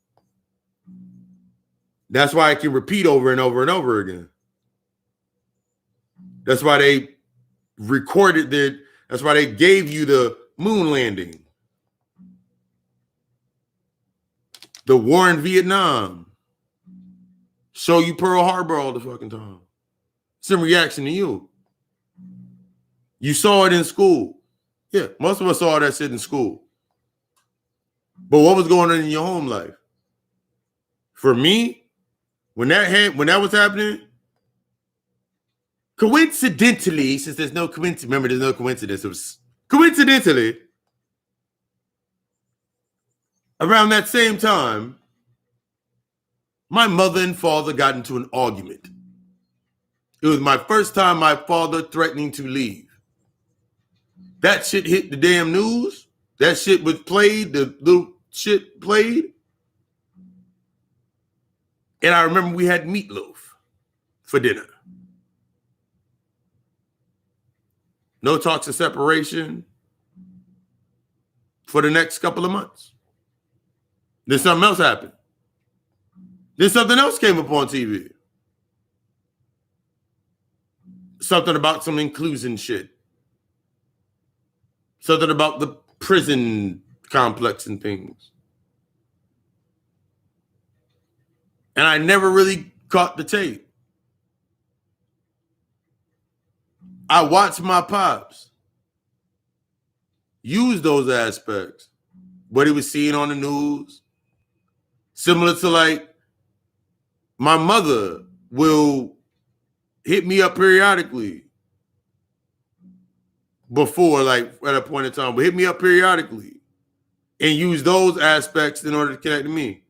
That's why I can repeat over and over and over again. That's why they recorded it. That's why they gave you the moon landing. The war in Vietnam. Show you Pearl Harbor all the fucking time. Some reaction to you. You saw it in school. Yeah, most of us saw that shit in school. But what was going on in your home life? For me, when that was happening, coincidentally, since there's no coincidence, remember there's no coincidence, it was coincidentally, around that same time, my mother and father got into an argument. It was my first time my father threatening to leave. That shit hit the damn news. That shit was played. The little shit played. And I remember we had meatloaf for dinner. No talks of separation for the next couple of months. Then something else happened. Then something else came up on TV. Something about some inclusion shit. Something about the prison complex and things. And I never really caught the tape. I watched my pops use those aspects, what he was seeing on the news. Similar to like my mother will hit me up periodically before, like at a point in time, but hit me up periodically and use those aspects in order to connect to me.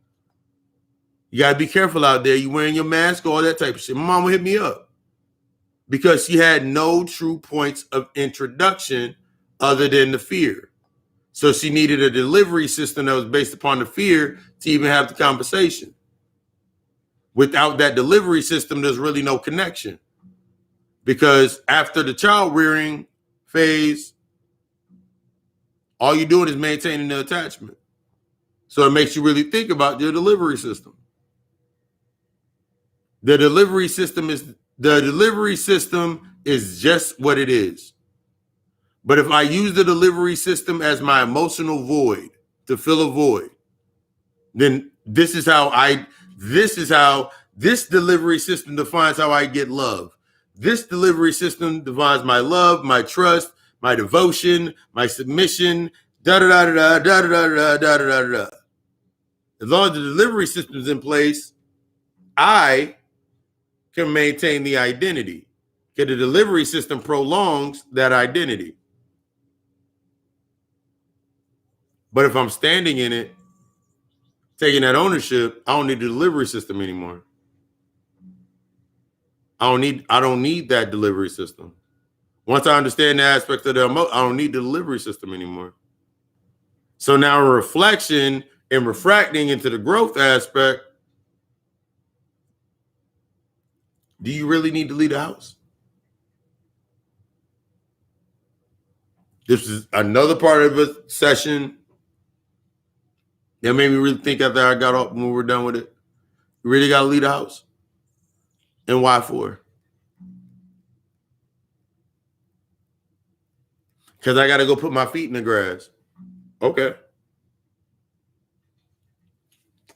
You got to be careful out there. You wearing your mask, all that type of shit. My mom would hit me up because she had no true points of introduction other than the fear. So she needed a delivery system that was based upon the fear to even have the conversation. Without that delivery system, there's really no connection. Because after the child rearing phase, all you're doing is maintaining the attachment. So it makes you really think about your delivery system. The delivery system is just what it is. But if I use the delivery system as my emotional void to fill a void, then this delivery system defines how I get love. This delivery system defines my love, my trust, my devotion, my submission, da da da da da da da da da da. As long as the delivery system is in place, I can maintain the identity. Because the delivery system prolongs that identity. But if I'm standing in it, taking that ownership, I don't need the delivery system anymore. I don't need that delivery system. Once I understand the aspect of the emotion, I don't need the delivery system anymore. So now reflection and refracting into the growth aspect, do you really need to leave the house? This is another part of a session that made me really think after I got off when we were done with it. You really got to leave the house? And why for? Because I got to go put my feet in the grass. Okay.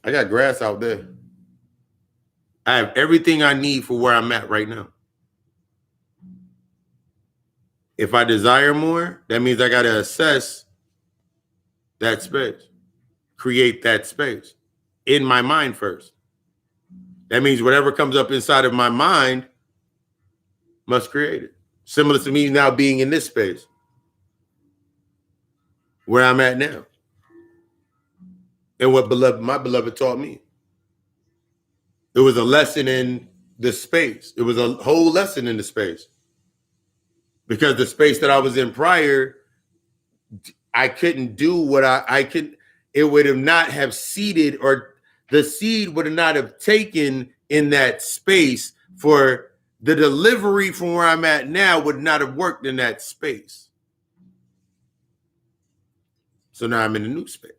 I got grass out there. I have everything I need for where I'm at right now. If I desire more, that means I got to assess that space, create that space in my mind first. That means whatever comes up inside of my mind must create it. Similar to me now being in this space where I'm at now. And what my beloved taught me. It was a lesson in the space. It was a whole lesson in the space. Because the space that I was in prior, I couldn't do what I could. It would have not have seeded, or the seed would have not have taken in that space for the delivery from where I'm at now would not have worked in that space. So now I'm in a new space.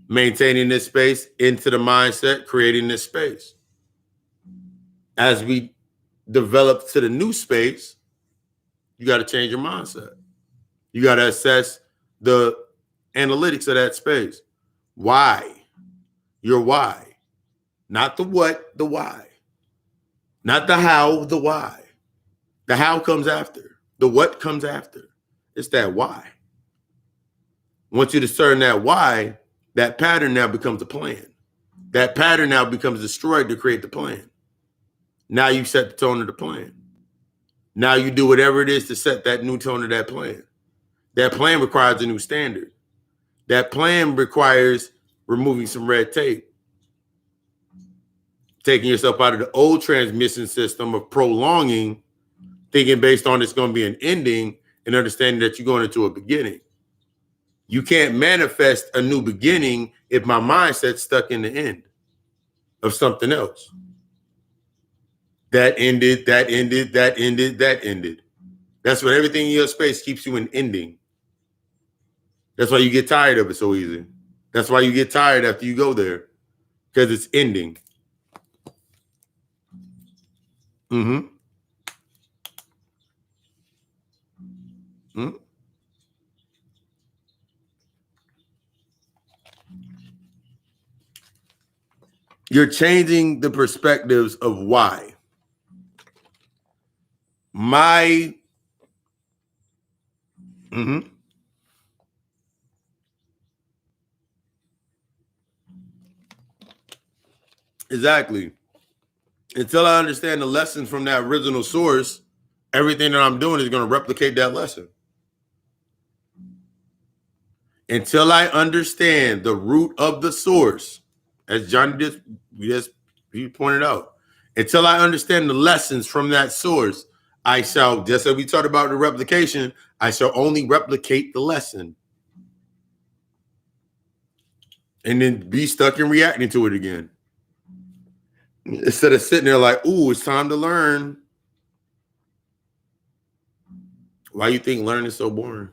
Maintaining this space into the mindset, creating this space. As we develop to the new space, you got to change your mindset. You got to assess the analytics of that space. Why? Your why. Not the what, the why. Not the how, the why. The how comes after. The what comes after. It's that why. Once you discern that why, that pattern now becomes a plan. That pattern now becomes destroyed to create the plan. Now you set the tone of the plan. Now you do whatever it is to set that new tone of that plan. That plan requires a new standard. That plan requires removing some red tape. Taking yourself out of the old transmission system of prolonging, thinking based on it's going to be an ending, and understanding that you're going into a beginning. You can't manifest a new beginning if my mindset's stuck in the end of something else. That ended, that ended, that ended, that ended. That's what everything in your space keeps you in ending. That's why you get tired of it so easy. That's why you get tired after you go there, because it's ending. Mm-hmm. Mm-hmm. You're changing the perspectives of why. Mm-hmm. Exactly. Until I understand the lesson from that original source, everything that I'm doing is going to replicate that lesson. Until I understand the root of the source, as Johnny just he pointed out, until I understand the lessons from that source, I shall, just as we talked about the replication, I shall only replicate the lesson and then be stuck in reacting to it again. Instead of sitting there like, ooh, it's time to learn. Why you think learning is so boring?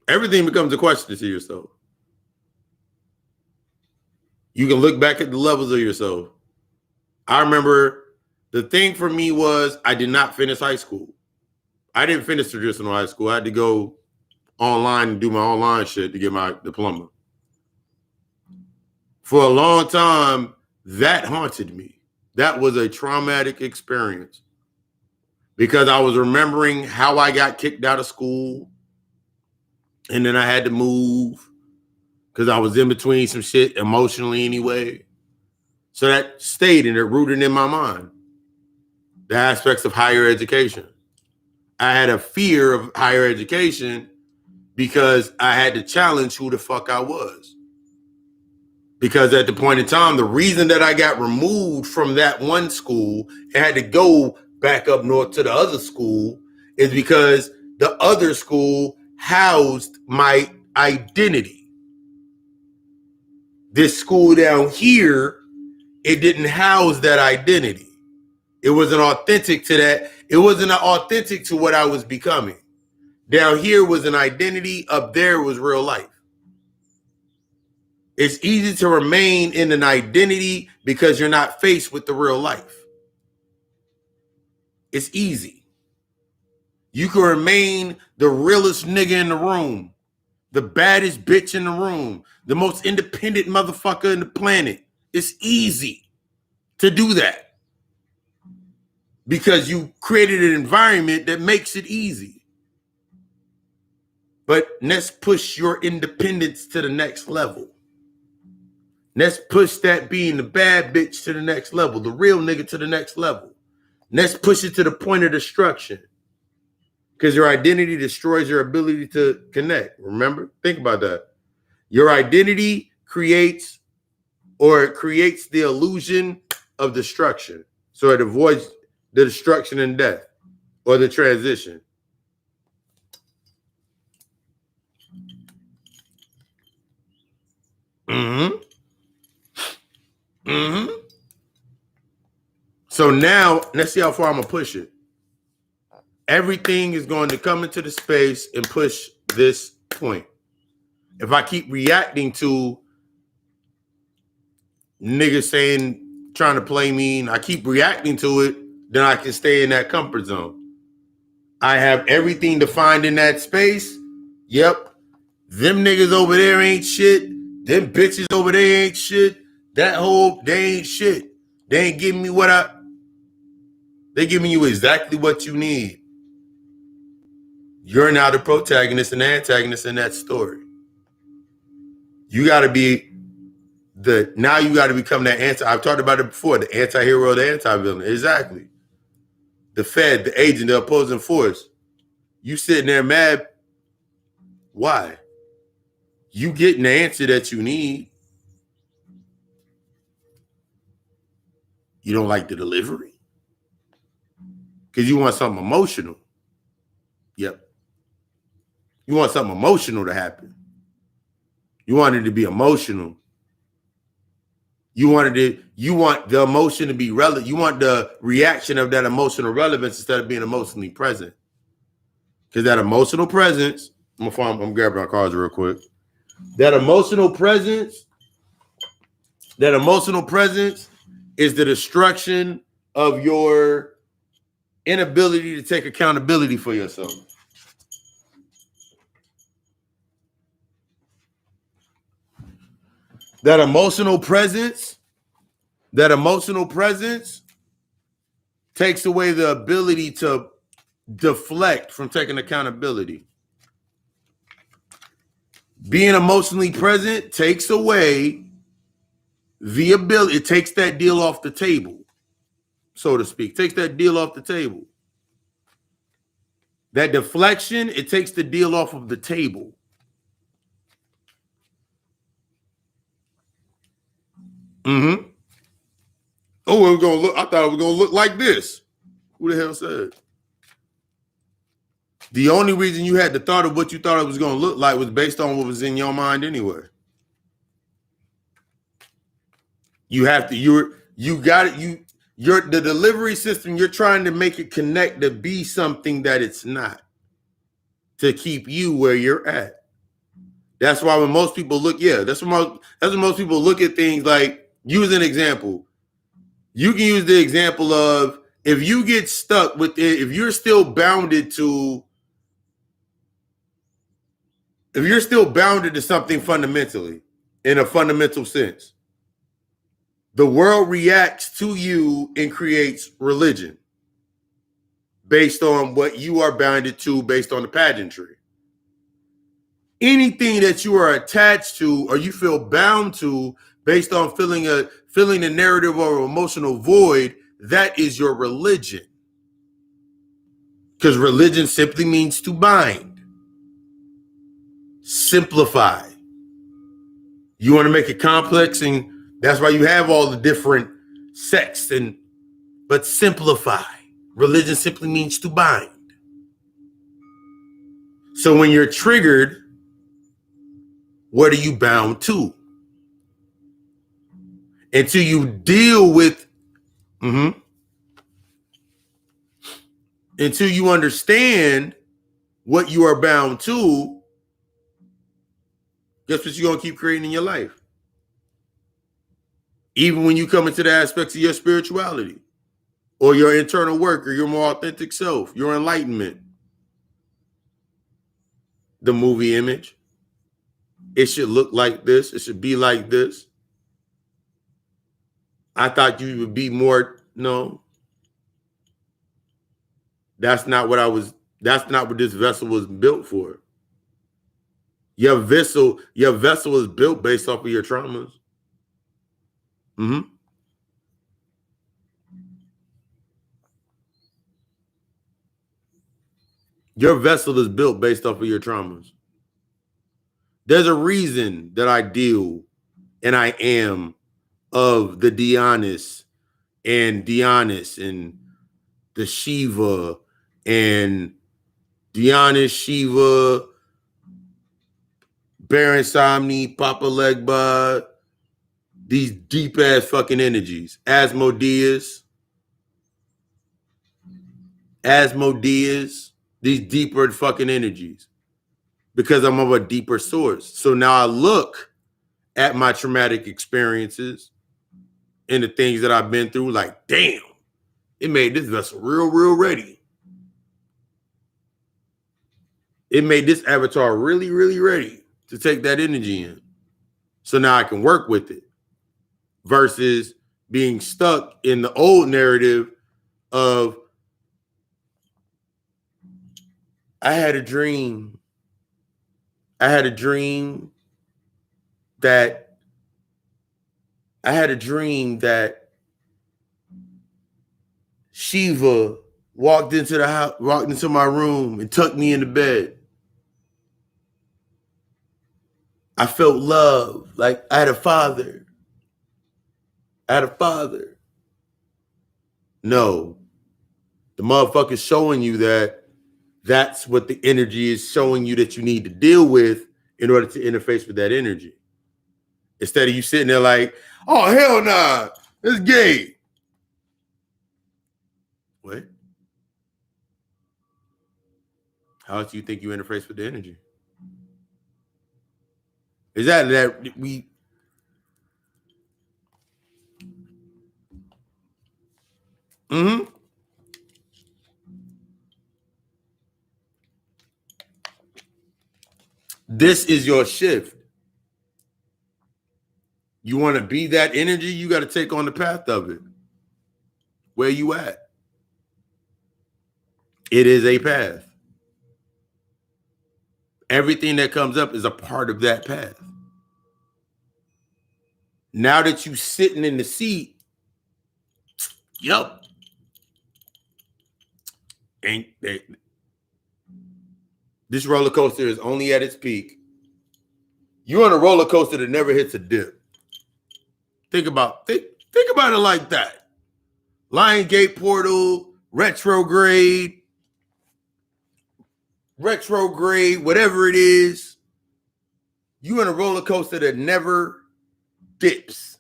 Everything becomes a question to yourself. You can look back at the levels of yourself. I remember the thing for me was I did not finish high school. I didn't finish traditional high school. I had to go online and do my online shit to get my diploma. For a long time, that haunted me. That was a traumatic experience because I was remembering how I got kicked out of school and then I had to move because I was in between some shit emotionally anyway. So that stayed and it rooted in my mind. The aspects of higher education. I had a fear of higher education because I had to challenge who the fuck I was. Because at the point in time, the reason that I got removed from that one school and had to go back up north to the other school is because the other school housed my identity. This school down here, it didn't house that identity. It wasn't authentic to that. It wasn't authentic to what I was becoming. Down here was an identity, up there was real life. It's easy to remain in an identity because you're not faced with the real life. It's easy. You can remain the realest nigga in the room, the baddest bitch in the room, the most independent motherfucker in the planet. It's easy to do that because you created an environment that makes it easy. But let's push your independence to the next level. Let's push that being the bad bitch to the next level, the real nigga to the next level. Let's push it to the point of destruction. Because your identity destroys your ability to connect. Remember? Think about that. Your identity creates the illusion of destruction. So it avoids the destruction and death or the transition. Mm-hmm. Mm-hmm. So now, let's see how far I'm going to push it. Everything is going to come into the space and push this point. If I keep reacting to niggas saying, trying to play me, and I keep reacting to it, then I can stay in that comfort zone. I have everything defined in that space. Yep. Them niggas over there ain't shit. Them bitches over there ain't shit. They ain't shit. They ain't giving me they giving you exactly what you need. You're now the protagonist and the antagonist in that story. You got to be now you got to become that I've talked about it before, the anti-hero, the anti-villain. Exactly. The Fed, the agent, the opposing force. You sitting there mad. Why? You getting the answer that you need. You don't like the delivery? Because you want something emotional. Yep. You want something emotional to happen. You want it to be emotional. You want the emotion to be relevant. You want the reaction of that emotional relevance instead of being emotionally present. Because that emotional presence, I'm grabbing my cards real quick. That emotional presence is the destruction of your inability to take accountability for yourself. That emotional presence takes away the ability to deflect from taking accountability. Being emotionally present takes away the ability, it takes that deal off the table, so to speak. Takes that deal off the table. That deflection, it takes the deal off of the table. Mm-hmm. Oh, it was gonna look. I thought it was gonna look like this. Who the hell said? The only reason you had the thought of what you thought it was gonna look like was based on what was in your mind anyway. You have to. You got it. The delivery system. You're trying to make it connect to be something that it's not, to keep you where you're at. That's why when most people look, that's when most people look at things like, use an example. You can use the example of if you get stuck with it, if you're still bounded to something fundamentally, in a fundamental sense, the world reacts to you and creates religion based on what you are bounded to, based on the pageantry. Anything that you are attached to or you feel bound to based on feeling a narrative or emotional void, that is your religion. Because religion simply means to bind, simplify. You want to make it complex, and that's why you have all the different sects, but simplify. Religion simply means to bind. So when you're triggered, what are you bound to? Until you deal with, until you understand what you are bound to, guess what you're going to keep creating in your life? Even when you come into the aspects of your spirituality or your internal work or your more authentic self, your enlightenment. The movie image. It should look like this. It should be like this. I thought you would be more. No. That's not what this vessel was built for. Your vessel is built based off of your traumas. Your vessel is built based off of your traumas. There's a reason that I deal and I am of the Dionysus and the Shiva and Dionysus, Shiva, Baron Samni, Papa Legba, these deep ass fucking energies. Asmodeus, these deeper fucking energies. Because I'm of a deeper source. So now I look at my traumatic experiences and the things that I've been through like, damn, it made this vessel real, real ready. It made this avatar really, really ready to take that energy in. So now I can work with it versus being stuck in the old narrative of I had a dream that Shiva walked into my room and tucked me into bed. I felt love, like I had a father. No, the motherfucker's showing you that that's what the energy is showing you that you need to deal with in order to interface with that energy. Instead of you sitting there like, oh, hell nah, it's gay. What? How else do you think you interface with the energy? Is that we... Mm-hmm. This is your shift. You want to be that energy, you got to take on the path of it. Where you at? It is a path. Everything that comes up is a part of that path. Now that you sitting in the seat, yep. This roller coaster is only at its peak. You're on a roller coaster that never hits a dip. Think about it like that. Lion Gate portal, retrograde, whatever it is. You're in a roller coaster that never dips.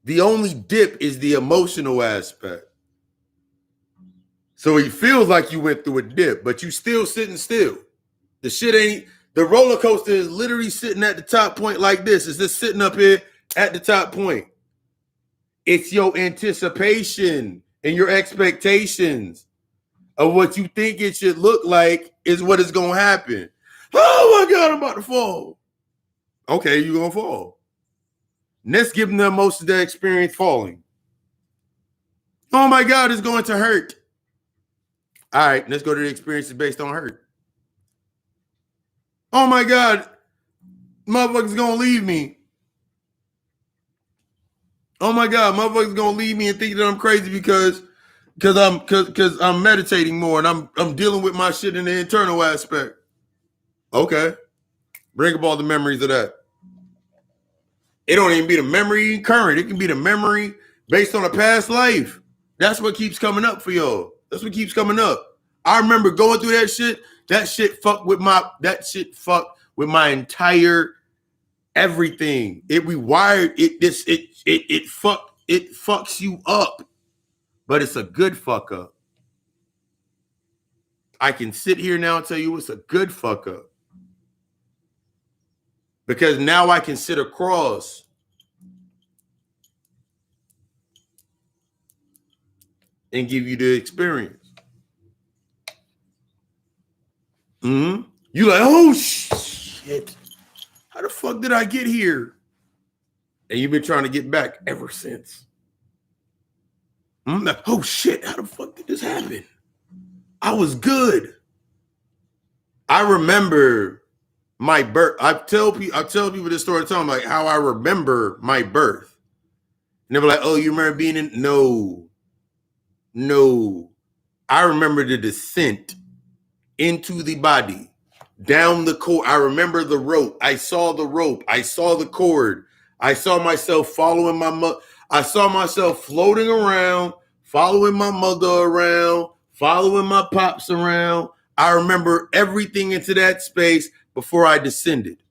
The only dip is the emotional aspect. So it feels like you went through a dip, but you still sitting still. The roller coaster is literally sitting at the top point like this. It's just sitting up here at the top point. It's your anticipation and your expectations of what you think it should look like is what is going to happen. Oh my God, I'm about to fall. Okay, you're going to fall. Let's give them the most of their experience falling. Oh my God, it's going to hurt. All right, let's go to the experiences based on hurt. Oh my God, motherfucker's going to leave me. Oh my God, motherfuckers gonna leave me and think that I'm crazy because I'm meditating more and I'm dealing with my shit in the internal aspect. Okay, bring up all the memories of that. It don't even be the memory current. It can be the memory based on a past life. That's what keeps coming up for y'all. That's what keeps coming up. I remember going through that shit. That shit fucked with my entire everything. It rewired it. It fucks you up, but it's a good fuck up. I can sit here now and tell you it's a good fuck up because now I can sit across and give you the experience. You like, oh shit, how the fuck did I get here? And you've been trying to get back ever since. Like, oh shit, how the fuck did this happen? I was good. I remember my birth. I tell people this story all the time, like how I remember my birth. And they were like, oh, you remember being in? No. I remember the descent into the body, down the cord. I remember the rope. I saw the rope. I saw the cord. I saw myself following my mother. I saw myself floating around, following my mother around, following my pops around. I remember everything into that space before I descended.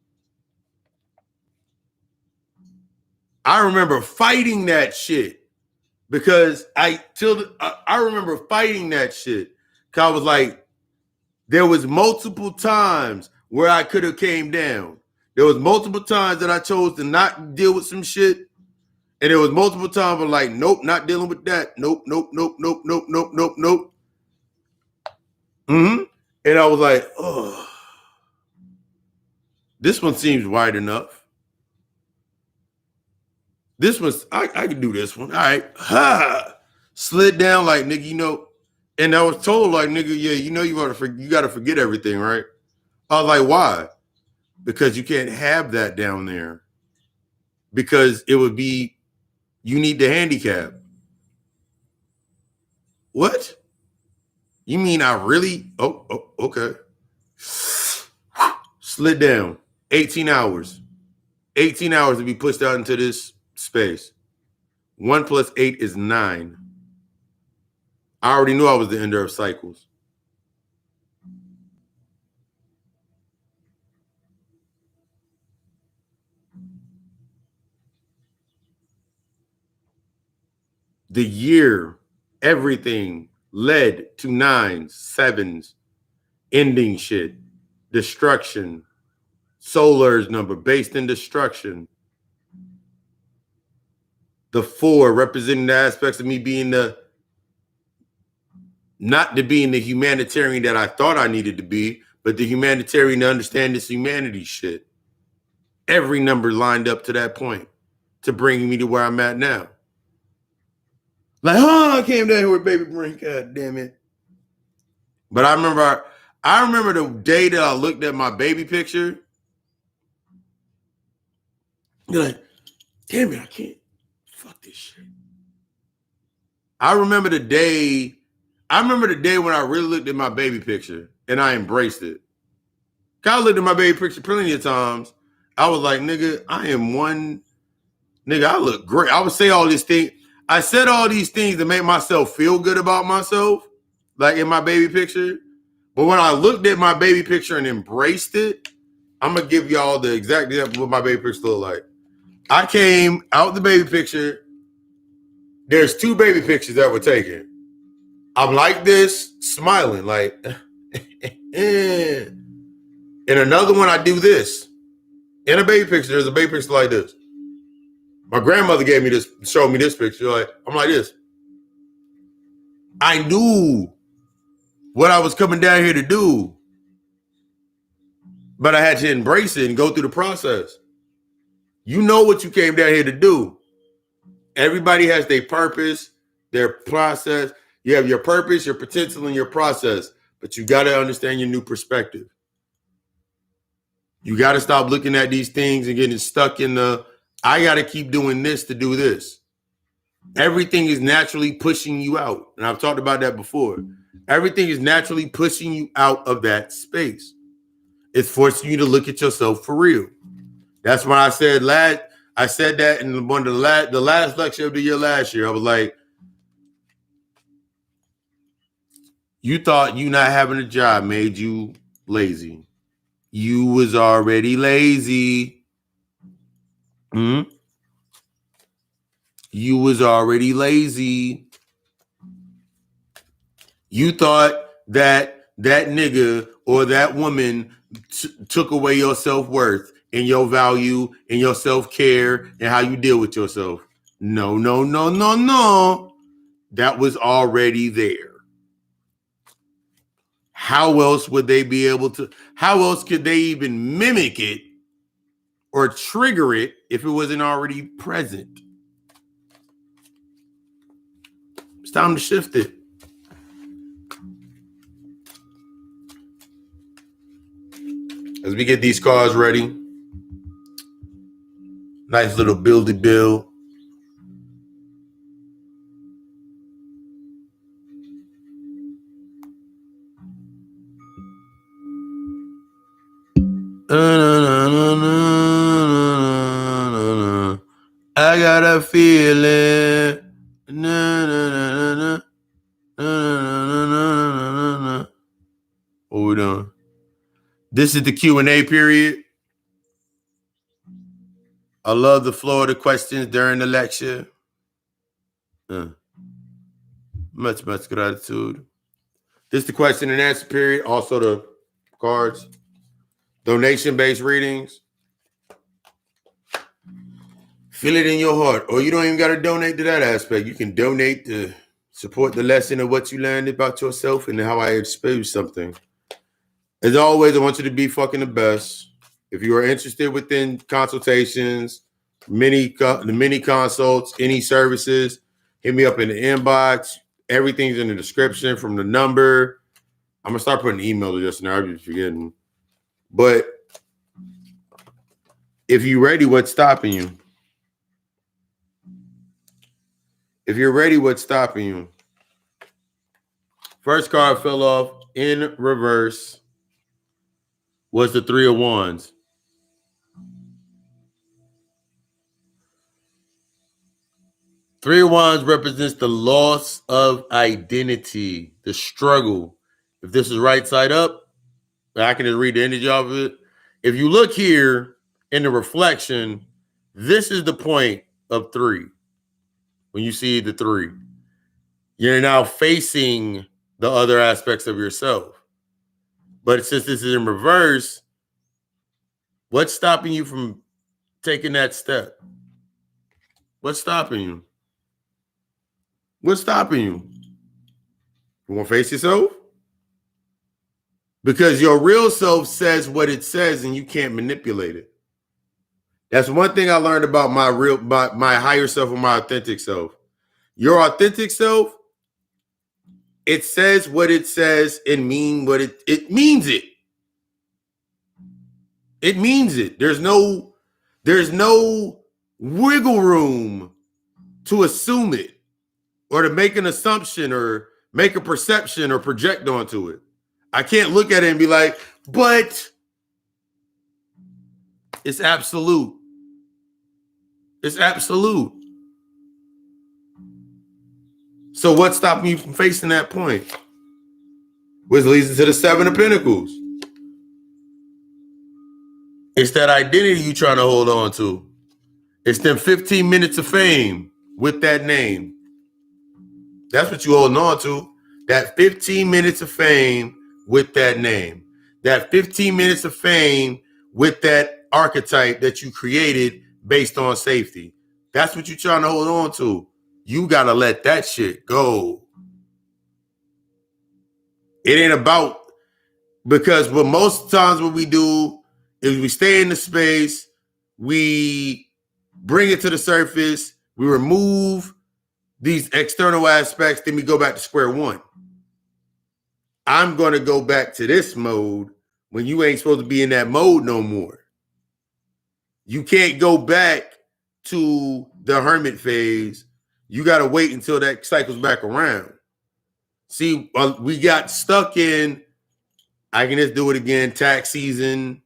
I remember fighting that shit because I remember fighting that shit. Cause I was like, there was multiple times where I could have came down. There was multiple times that I chose to not deal with some shit. And there was multiple times I'm like, nope, not dealing with that. Nope. And I was like, oh, this one seems wide enough. This was, I can do this one. All right. Slid down like, nigga, and I was told like, nigga, yeah, you got to forget everything, right? I was like, why? Because you can't have that down there. Because it would be, you need the handicap. What? You mean I really? Oh, okay. Slid down. 18 hours. 18 hours to be pushed out into this space. 1 + 8 is 9. I already knew I was the ender of cycles. the year, everything led to 9s, 7s, ending shit, destruction, Solar's number based in destruction. The 4 representing the aspects of me being not to being the humanitarian that I thought I needed to be, but the humanitarian to understand this humanity shit. Every number lined up to that point to bring me to where I'm at now. Like, I came down here with baby brain, god damn it. But I remember the day that I looked at my baby picture. You're like, damn it, I can't. Fuck this shit. I remember the day when I really looked at my baby picture and I embraced it. I looked at my baby picture plenty of times. I was like, nigga, I am one. Nigga, I look great. I would say all these things. I said all these things to make myself feel good about myself, like in my baby picture. But when I looked at my baby picture and embraced it, I'm going to give y'all the exact example of what my baby picture looked like. I came out the baby picture. There's 2 baby pictures that were taken. I'm like this, smiling, like, and another one, I do this. In a baby picture, there's a baby picture like this. My grandmother gave me this, showed me this picture. Like, I'm like this. I knew what I was coming down here to do, but I had to embrace it and go through the process. You know what you came down here to do. Everybody has their purpose, their process. You have your purpose, your potential, and your process, but you got to understand your new perspective. You got to stop looking at these things and getting stuck in I got to keep doing this to do this. Everything is naturally pushing you out. And I've talked about that before. Everything is naturally pushing you out of that space. It's forcing you to look at yourself for real. That's when I said that in one of the last lecture of the year last year. I was like, you thought you not having a job made you lazy. You was already lazy. You was already lazy. You thought that nigga or that woman took away your self-worth and your value and your self-care and how you deal with yourself. No. That was already there. How else would they be able to? How else could they even mimic it or trigger it if it wasn't already present? It's time to shift it. As we get these cars ready, nice little buildy build. I got a feeling. What we doing? This is the Q&A period. I love the flow of the questions during the lecture. Much gratitude. This is the question and answer period. Also the cards. Donation-based readings. Feel it in your heart. Or you don't even got to donate to that aspect. You can donate to support the lesson of what you learned about yourself and how I exposed something. As always, I want you to be fucking the best. If you are interested within consultations, mini consults, any services, hit me up in the inbox. Everything's in the description from the number. I'm going to start putting email address in there. I'll be forgetting. But if you're ready, what's stopping you? If you're ready, what's stopping you? First card fell off in reverse was the 3 of Wands. 3 of Wands represents the loss of identity, the struggle. If this is right side up, I can just read the energy off of it. If you look here in the reflection, this is the point of 3. when you see the 3. You're now facing the other aspects of yourself. But since this is in reverse, what's stopping you from taking that step? What's stopping you? What's stopping you? You want to face yourself? Because your real self says what it says and you can't manipulate it. That's one thing I learned about my higher self and my authentic self. Your authentic self, it says what it says and mean what it means it. It means it. There's no wiggle room to assume it or to make an assumption or make a perception or project onto it. I can't look at it and be like, but it's absolute. It's absolute. So what's stopping you from facing that point? Which leads into the 7 of Pentacles. It's that identity you're trying to hold on to. It's them 15 minutes of fame with that name. That's what you're holding on to. That 15 minutes of fame with that name. That 15 minutes of fame with that archetype that you created based on safety. That's what you're trying to hold on to. You got to let that shit go. It ain't about, because what most times what we do is we stay in the space, we bring it to the surface, we remove these external aspects, then we go back to square one. I'm going to go back to this mode when you ain't supposed to be in that mode no more. You can't go back to the hermit phase. You got to wait until that cycles back around. See, we got stuck in, I can just do it again, tax season,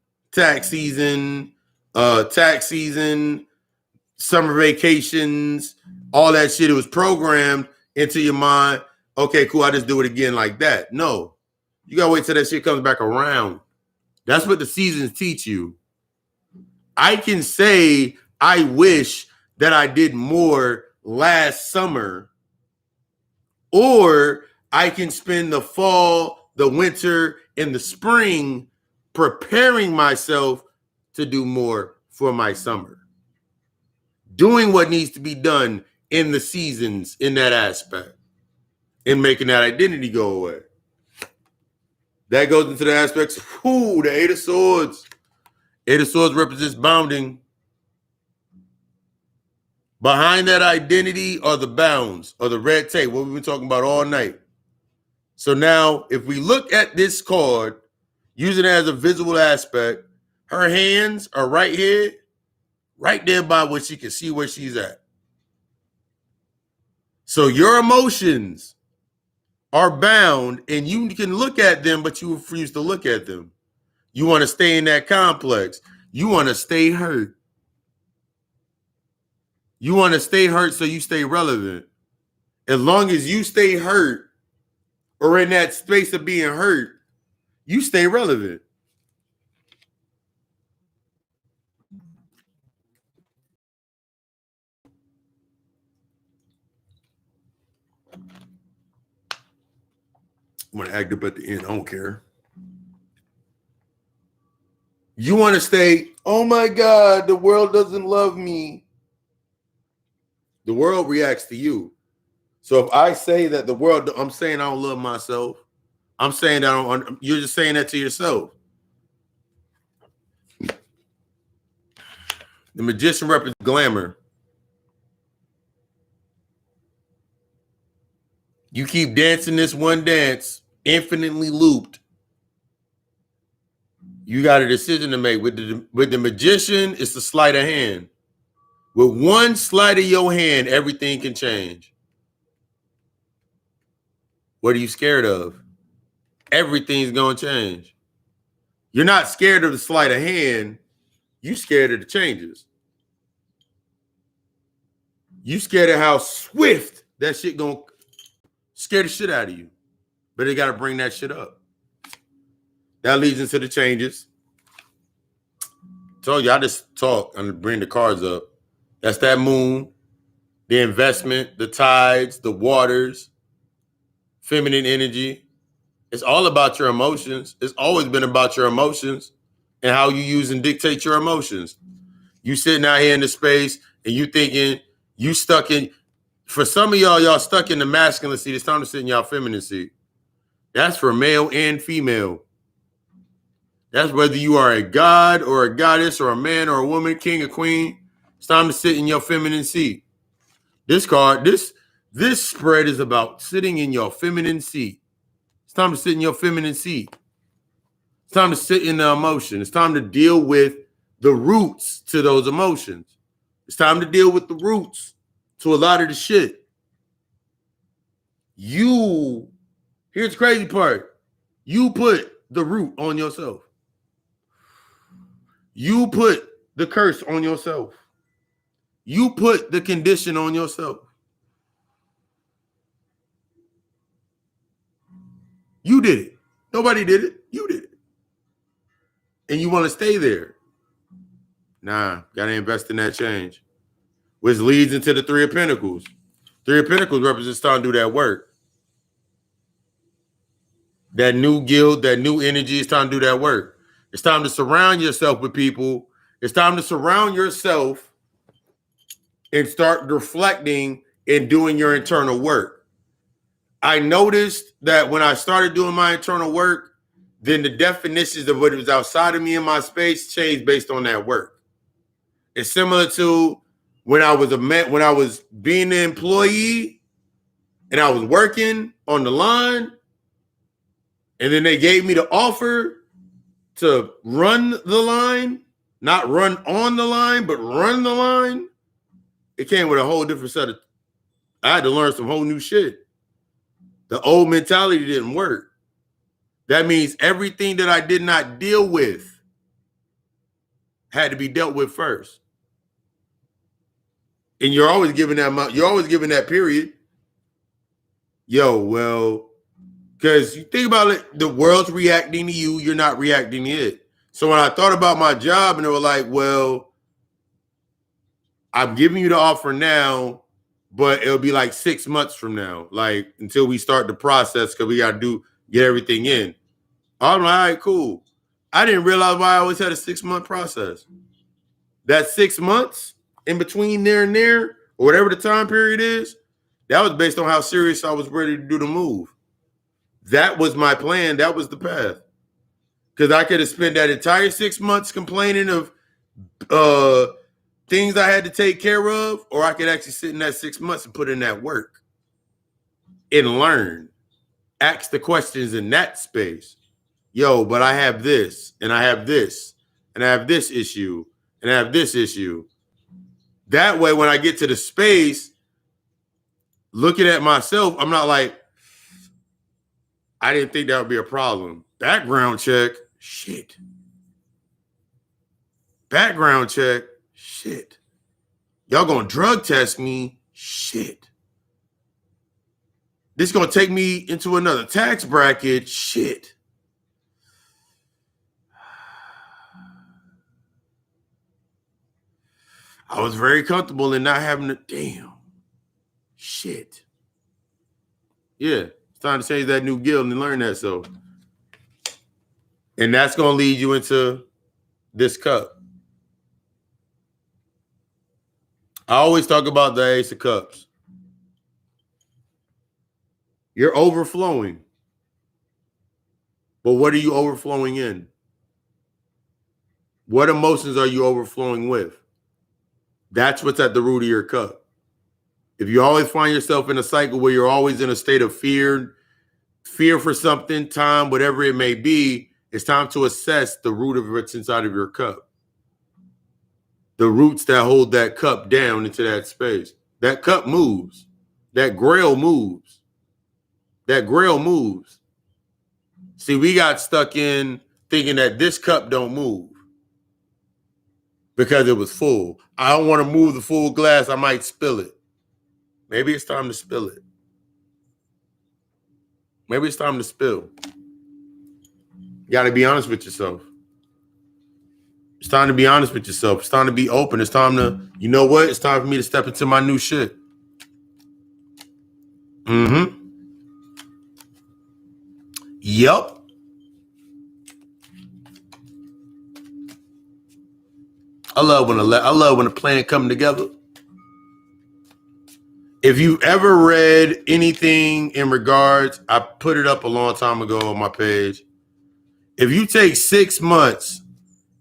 summer vacations, all that shit. It was programmed into your mind. Okay, cool, I just do it again like that. No, you got to wait till that shit comes back around. That's what the seasons teach you. I can say I wish that I did more last summer, or I can spend the fall, the winter, and the spring preparing myself to do more for my summer. Doing what needs to be done in the seasons in that aspect and making that identity go away. That goes into the aspects of, the 8 of Swords. 8 of Swords represents bounding. Behind that identity are the bounds or the red tape, what we've been talking about all night. So now, if we look at this card, using it as a visual aspect, her hands are right here, right there by where she can see where she's at. So your emotions are bound, and you can look at them, but you refuse to look at them. You want to stay in that complex. You want to stay hurt. You want to stay hurt so you stay relevant. As long as you stay hurt or in that space of being hurt, you stay relevant. I'm going to act up at the end. I don't care. You want to stay, oh my God, the world doesn't love me. The world reacts to you. So if I say that the world, I'm saying I don't love myself. I'm saying that you're just saying that to yourself. The Magician represents glamour. You keep dancing this one dance, infinitely looped. You got a decision to make. With the Magician, it's the sleight of hand. With one sleight of your hand, everything can change. What are you scared of? Everything's going to change. You're not scared of the sleight of hand. You scared of the changes. You scared of how swift that shit going to scare the shit out of you. But they got to bring that shit up. That leads into the changes. Told you, I just talk and bring the cards up. That's that moon. the investment, the tides, the waters, feminine energy. It's all about your emotions. It's always been about your emotions and how you use and dictate your emotions. You sitting out here in the space and you thinking you stuck in, for some of y'all stuck in the masculine seat. It's time to sit in y'all feminine seat. That's for male and female. That's whether you are a god or a goddess or a man or a woman, king or queen. It's time to sit in your feminine seat. This card, this spread is about sitting in your feminine seat. It's time to sit in your feminine seat. It's time to sit in the emotion. It's time to deal with the roots to those emotions. It's time to deal with the roots to a lot of the shit. Here's the crazy part. You put the root on yourself. You put the curse on yourself. You put the condition on yourself. You did it. Nobody did it. You did it. And you want to stay there. Nah, got to invest in that change. Which leads into the Three of Pentacles. Three of Pentacles represents time to do that work. That new guild, that new energy, it's time to do that work. It's time to surround yourself with people. It's time to surround yourself and start reflecting and doing your internal work. I noticed that when I started doing my internal work, then the definitions of what was outside of me in my space changed based on that work. It's similar to when I was being an employee and I was working on the line, and then they gave me the offer to run the line, not run on the line, but run the line. It came with a whole different set of, I had to learn some whole new shit. The old mentality didn't work. That means everything that I did not deal with had to be dealt with first. And you're always giving that period. Yo, well, because you think about it, the world's reacting to you, you're not reacting to it. So when I thought about my job and they were like, well, I'm giving you the offer now, but it'll be like 6 months from now, like until we start the process, because we got to get everything in. I'm like, all right, cool. I didn't realize why I always had a 6-month process. That 6 months in between there and there, or whatever the time period is, that was based on how serious I was ready to do the move. That was my plan. That was the path. Because I could have spent that entire 6 months complaining of things I had to take care of, or I could actually sit in that 6 months and put in that work and learn. Ask the questions in that space. Yo, but I have this, and I have this, and I have this issue, and I have this issue. That way, when I get to the space, looking at myself, I'm not like, I didn't think that would be a problem. Background check, shit. Background check, shit. Y'all gonna drug test me, shit. This gonna take me into another tax bracket, shit. I was very comfortable in not having to, damn, shit. Yeah, it's time to change that new guild and learn that. So, and that's going to lead you into this cup. I always talk about the Ace of Cups. You're overflowing. But what are you overflowing in? What emotions are you overflowing with? That's what's at the root of your cup. If you always find yourself in a cycle where you're always in a state of fear for something, time, whatever it may be, it's time to assess the root of what's inside of your cup. The roots that hold that cup down into that space. That cup moves. That grail moves. That grail moves. See, we got stuck in thinking that this cup don't move because it was full. I don't want to move the full glass. I might spill it. Maybe it's time to spill it. Maybe it's time to spill. You got to be honest with yourself. It's time to be honest with yourself. It's time to be open. It's time to, you know what? It's time for me to step into my new shit. Mm-hmm. Yep. I love when a plan come together. If you ever read anything in regards, I put it up a long time ago on my page. If you take 6 months,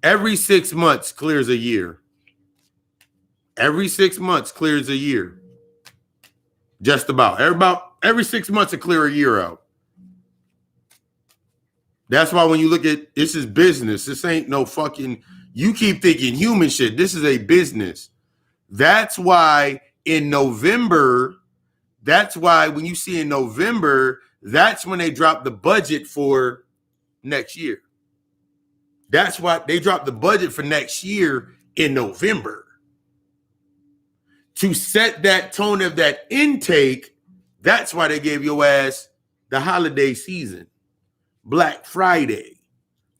every 6 months clears a year. Every 6 months clears a year. Just about. Every 6 months to clear a year out. That's why when you look at this is business. This ain't no fucking, you keep thinking human shit. This is a business. That's why in November, that's why when you see in November, that's when they drop the budget for next year. That's why they dropped the budget for next year in November. To set that tone of that intake, that's why they gave your ass the holiday season, Black Friday.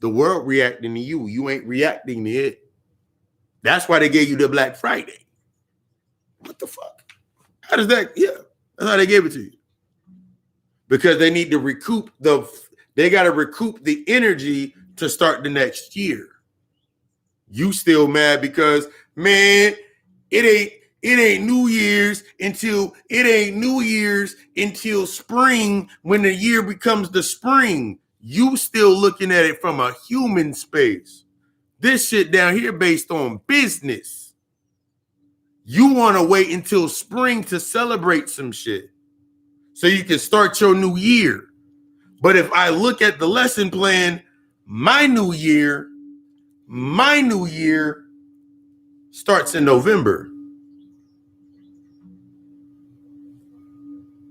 The world reacting to you. You ain't reacting to it. That's why they gave you the Black Friday. What the fuck? How does that? Yeah, that's how they gave it to you. Because they need to recoup they got to recoup the energy to start the next year. You still mad because, man, it ain't New Year's until spring when the year becomes the spring. You still looking at it from a human space. This shit down here based on business. You want to wait until spring to celebrate some shit so you can start your new year. But if I look at the lesson plan, my new year starts in November.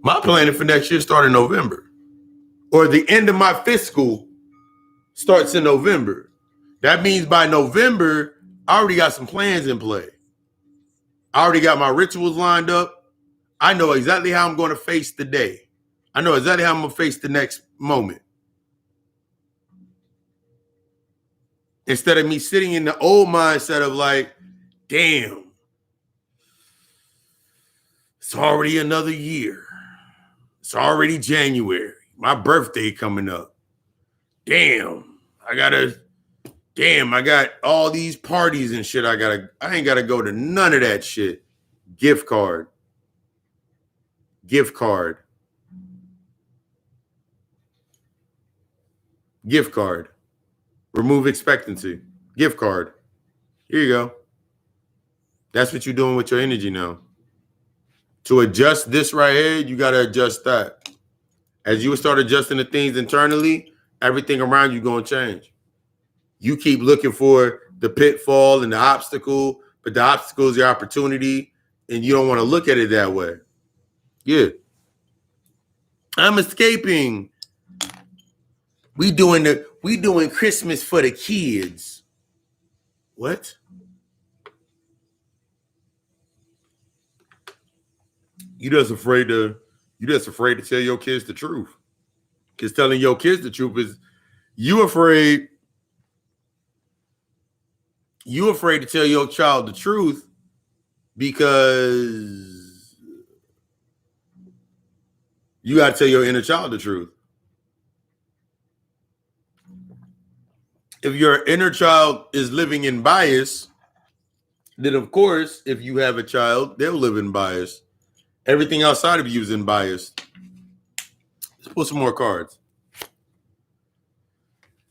My planning for next year starts in November. Or the end of my fiscal starts in November. That means by November, I already got some plans in play. I already got my rituals lined up. I know exactly how I'm going to face the day. I know exactly how I'm going to face the next moment. Instead of me sitting in the old mindset of like, damn, it's already another year. It's already January. My birthday coming up. Damn, I got all these parties and shit. I ain't gotta go to none of that shit. Gift card. Remove expectancy. Gift card. Here you go. That's what you're doing with your energy now. To adjust this right here, you got to adjust that. As you start adjusting the things internally, everything around you going to change. You keep looking for the pitfall and the obstacle, but the obstacle is your opportunity, and you don't want to look at it that way. Yeah. I'm escaping. We doing Christmas for the kids. What? You just afraid to tell your kids the truth. Because telling your kids the truth is you afraid to tell your child the truth because you got to tell your inner child the truth. If your inner child is living in bias, then of course, if you have a child, they'll live in bias. Everything outside of you is in bias. Let's pull some more cards.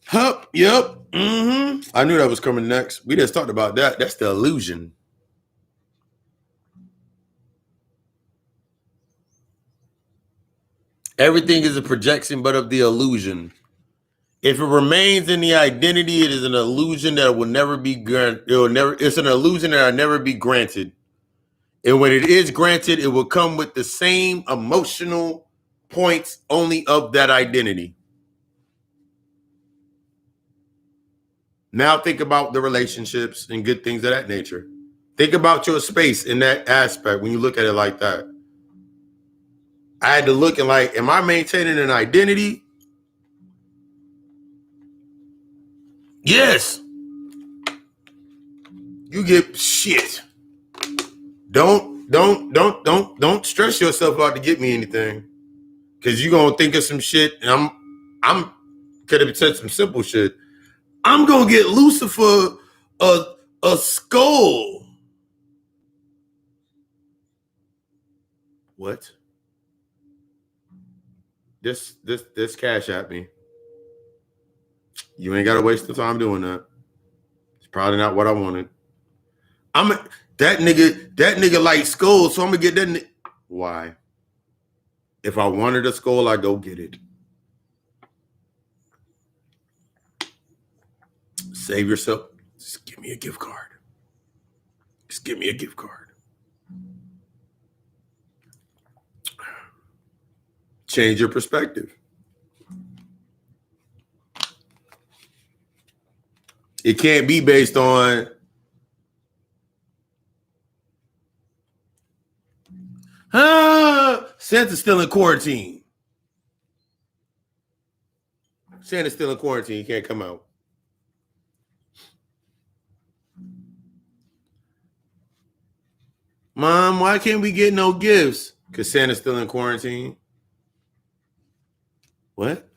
Hup, yep. Mm-hmm. I knew that was coming next. We just talked about that. That's the illusion. Everything is a projection, but of the illusion. If it remains in the identity, it is an illusion that will never be granted. It's an illusion that will never be granted. And when it is granted, it will come with the same emotional points only of that identity. Now think about the relationships and good things of that nature. Think about your space in that aspect when you look at it like that. I had to look and like, am I maintaining an identity? Yes. You get shit. Don't stress yourself out to get me anything. Because you're gonna think of some shit, and I'm could have said some simple shit. I'm gonna get Lucifer a skull. What? This cash at me. You ain't gotta waste the time doing that. It's probably not what I wanted. That nigga like skulls, so I'm gonna get that. Why? If I wanted a skull, I go get it. Save yourself. Just give me a gift card. Just give me a gift card. Change your perspective. It can't be based on Santa's still in quarantine. Santa's still in quarantine. He can't come out. Mom, why can't we get no gifts? Because Santa's still in quarantine. What?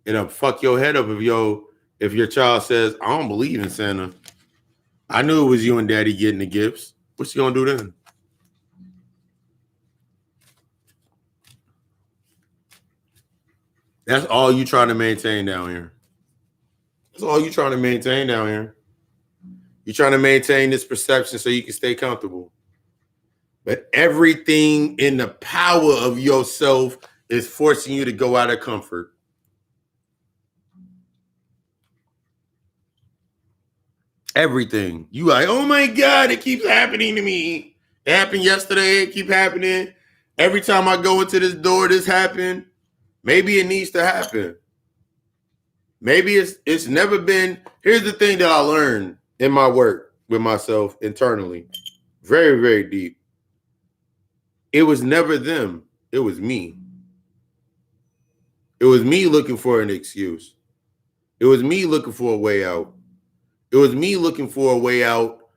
It'll fuck your head up if your child says, I don't believe in Santa. I knew it was you and daddy getting the gifts. What you gonna do then? That's all you trying to maintain down here. That's all you trying to maintain down here. You're trying to maintain this perception so you can stay comfortable. But everything in the power of yourself is forcing you to go out of comfort. Everything. You like, oh my God, it keeps happening to me. It happened yesterday. It keeps happening. Every time I go into this door, this happened. Maybe it needs to happen. Maybe it's never been. Here's the thing that I learned in my work with myself internally. Very, very deep. It was never them. It was me. It was me looking for an excuse. It was me looking for a way out. It was me looking for a way out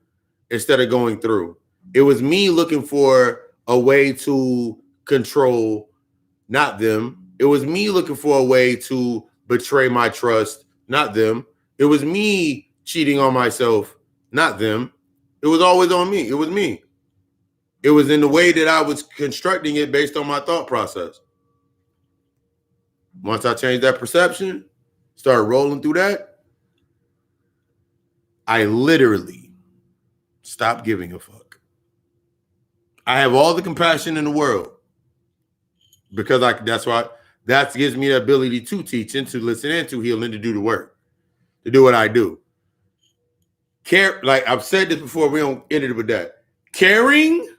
instead of going through. It was me looking for a way to control, not them. It was me looking for a way to betray my trust, not them. It was me cheating on myself, not them. It was always on me. It was me. It was in the way that I was constructing it based on my thought process. Once I changed that perception, started rolling through that, I literally stopped giving a fuck. I have all the compassion in the world because that gives me the ability to teach and to listen and to heal and to do the work, to do what I do. Care, like I've said this before, we don't end it with that. Caring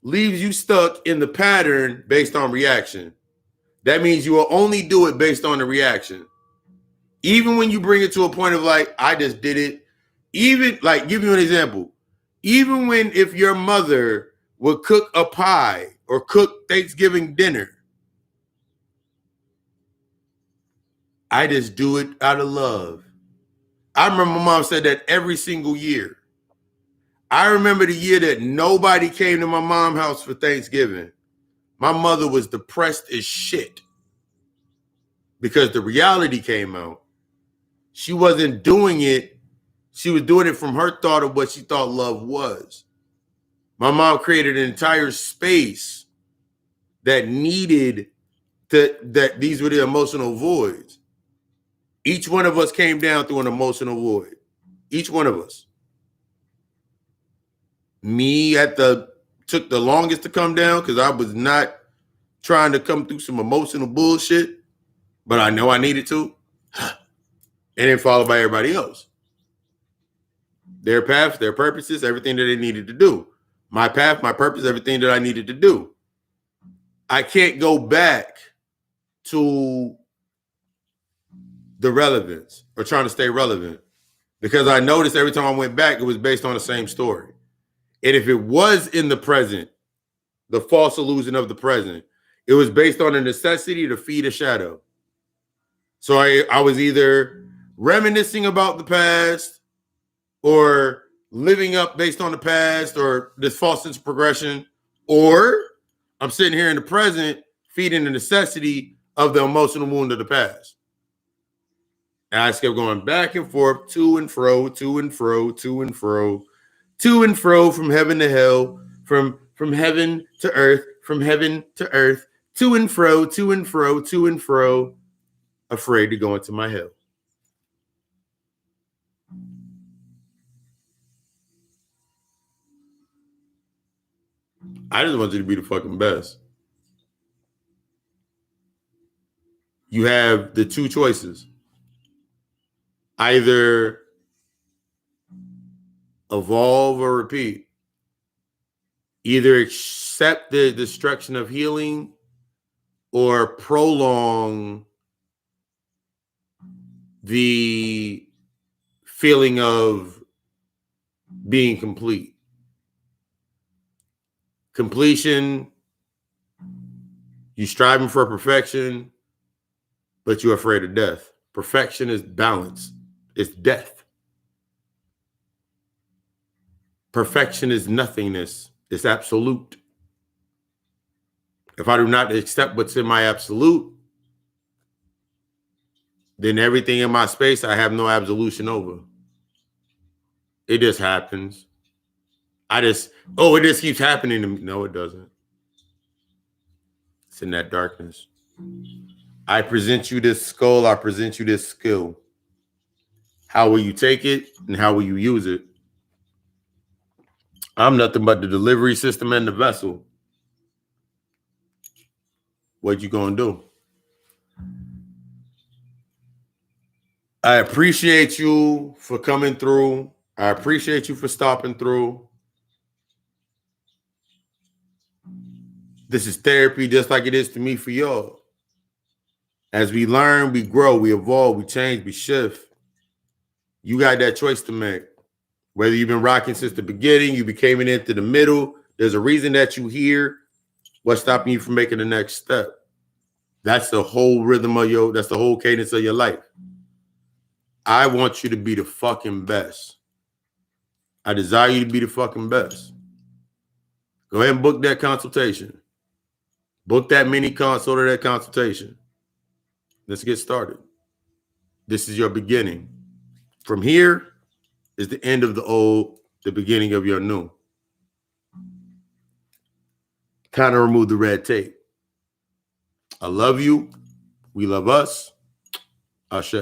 leaves you stuck in the pattern based on reaction. That means you will only do it based on the reaction. Even when you bring it to a point of like, I just did it. Even like, give you an example. Even if your mother would cook a pie or cook Thanksgiving dinner, I just do it out of love. I remember my mom said that every single year. I remember the year that nobody came to my mom's house for Thanksgiving. My mother was depressed as shit because the reality came out. She wasn't doing it. She was doing it from her thought of what she thought love was. My mom created an entire space that needed that these were the emotional voids. Each one of us came down through an emotional void. Each one of us. Me took the longest to come down because I was not trying to come through some emotional bullshit, but I know I needed to. And then followed by everybody else. Their paths, their purposes, everything that they needed to do. My path, my purpose, everything that I needed to do. I can't go back to the relevance or trying to stay relevant because I noticed every time I went back, it was based on the same story. And if it was in the present, the false illusion of the present, it was based on a necessity to feed a shadow. So I was either reminiscing about the past or living up based on the past or this false sense of progression, or I'm sitting here in the present, feeding the necessity of the emotional wound of the past. And I just kept going back and forth, to and fro, to and fro, to and fro, to and fro, from heaven to hell, from heaven to earth, from heaven to earth, to and fro, to and fro, to and fro, afraid to go into my hell. I just want you to be the fucking best. You have the two choices. Either evolve or repeat. Either accept the destruction of healing or prolong the feeling of being complete. Completion, you striving for perfection, but you're afraid of death. Perfection is balance. It's death. Perfection is nothingness. It's absolute. If I do not accept what's in my absolute, then everything in my space I have no absolution over. It just happens. It just keeps happening to me. No, it doesn't. It's in that darkness. I present you this skull. I present you this skill. How will you take it and how will you use it? I'm nothing but the delivery system and the vessel. What you gonna do? I appreciate you for coming through. I appreciate you for stopping through. This is therapy just like it is to me for y'all. As we learn, we grow, we evolve, we change, we shift. You got that choice to make. Whether you've been rocking since the beginning, you became into the middle, there's a reason that you here. What's stopping you from making the next step? That's the whole rhythm of that's the whole cadence of your life. I want you to be the fucking best. I desire you to be the fucking best. Go ahead and book that consultation. Book that mini consult or that consultation. Let's get started. This is your beginning. From here is the end of the old, the beginning of your new. Kind of remove the red tape. I love you. We love us. Ashe.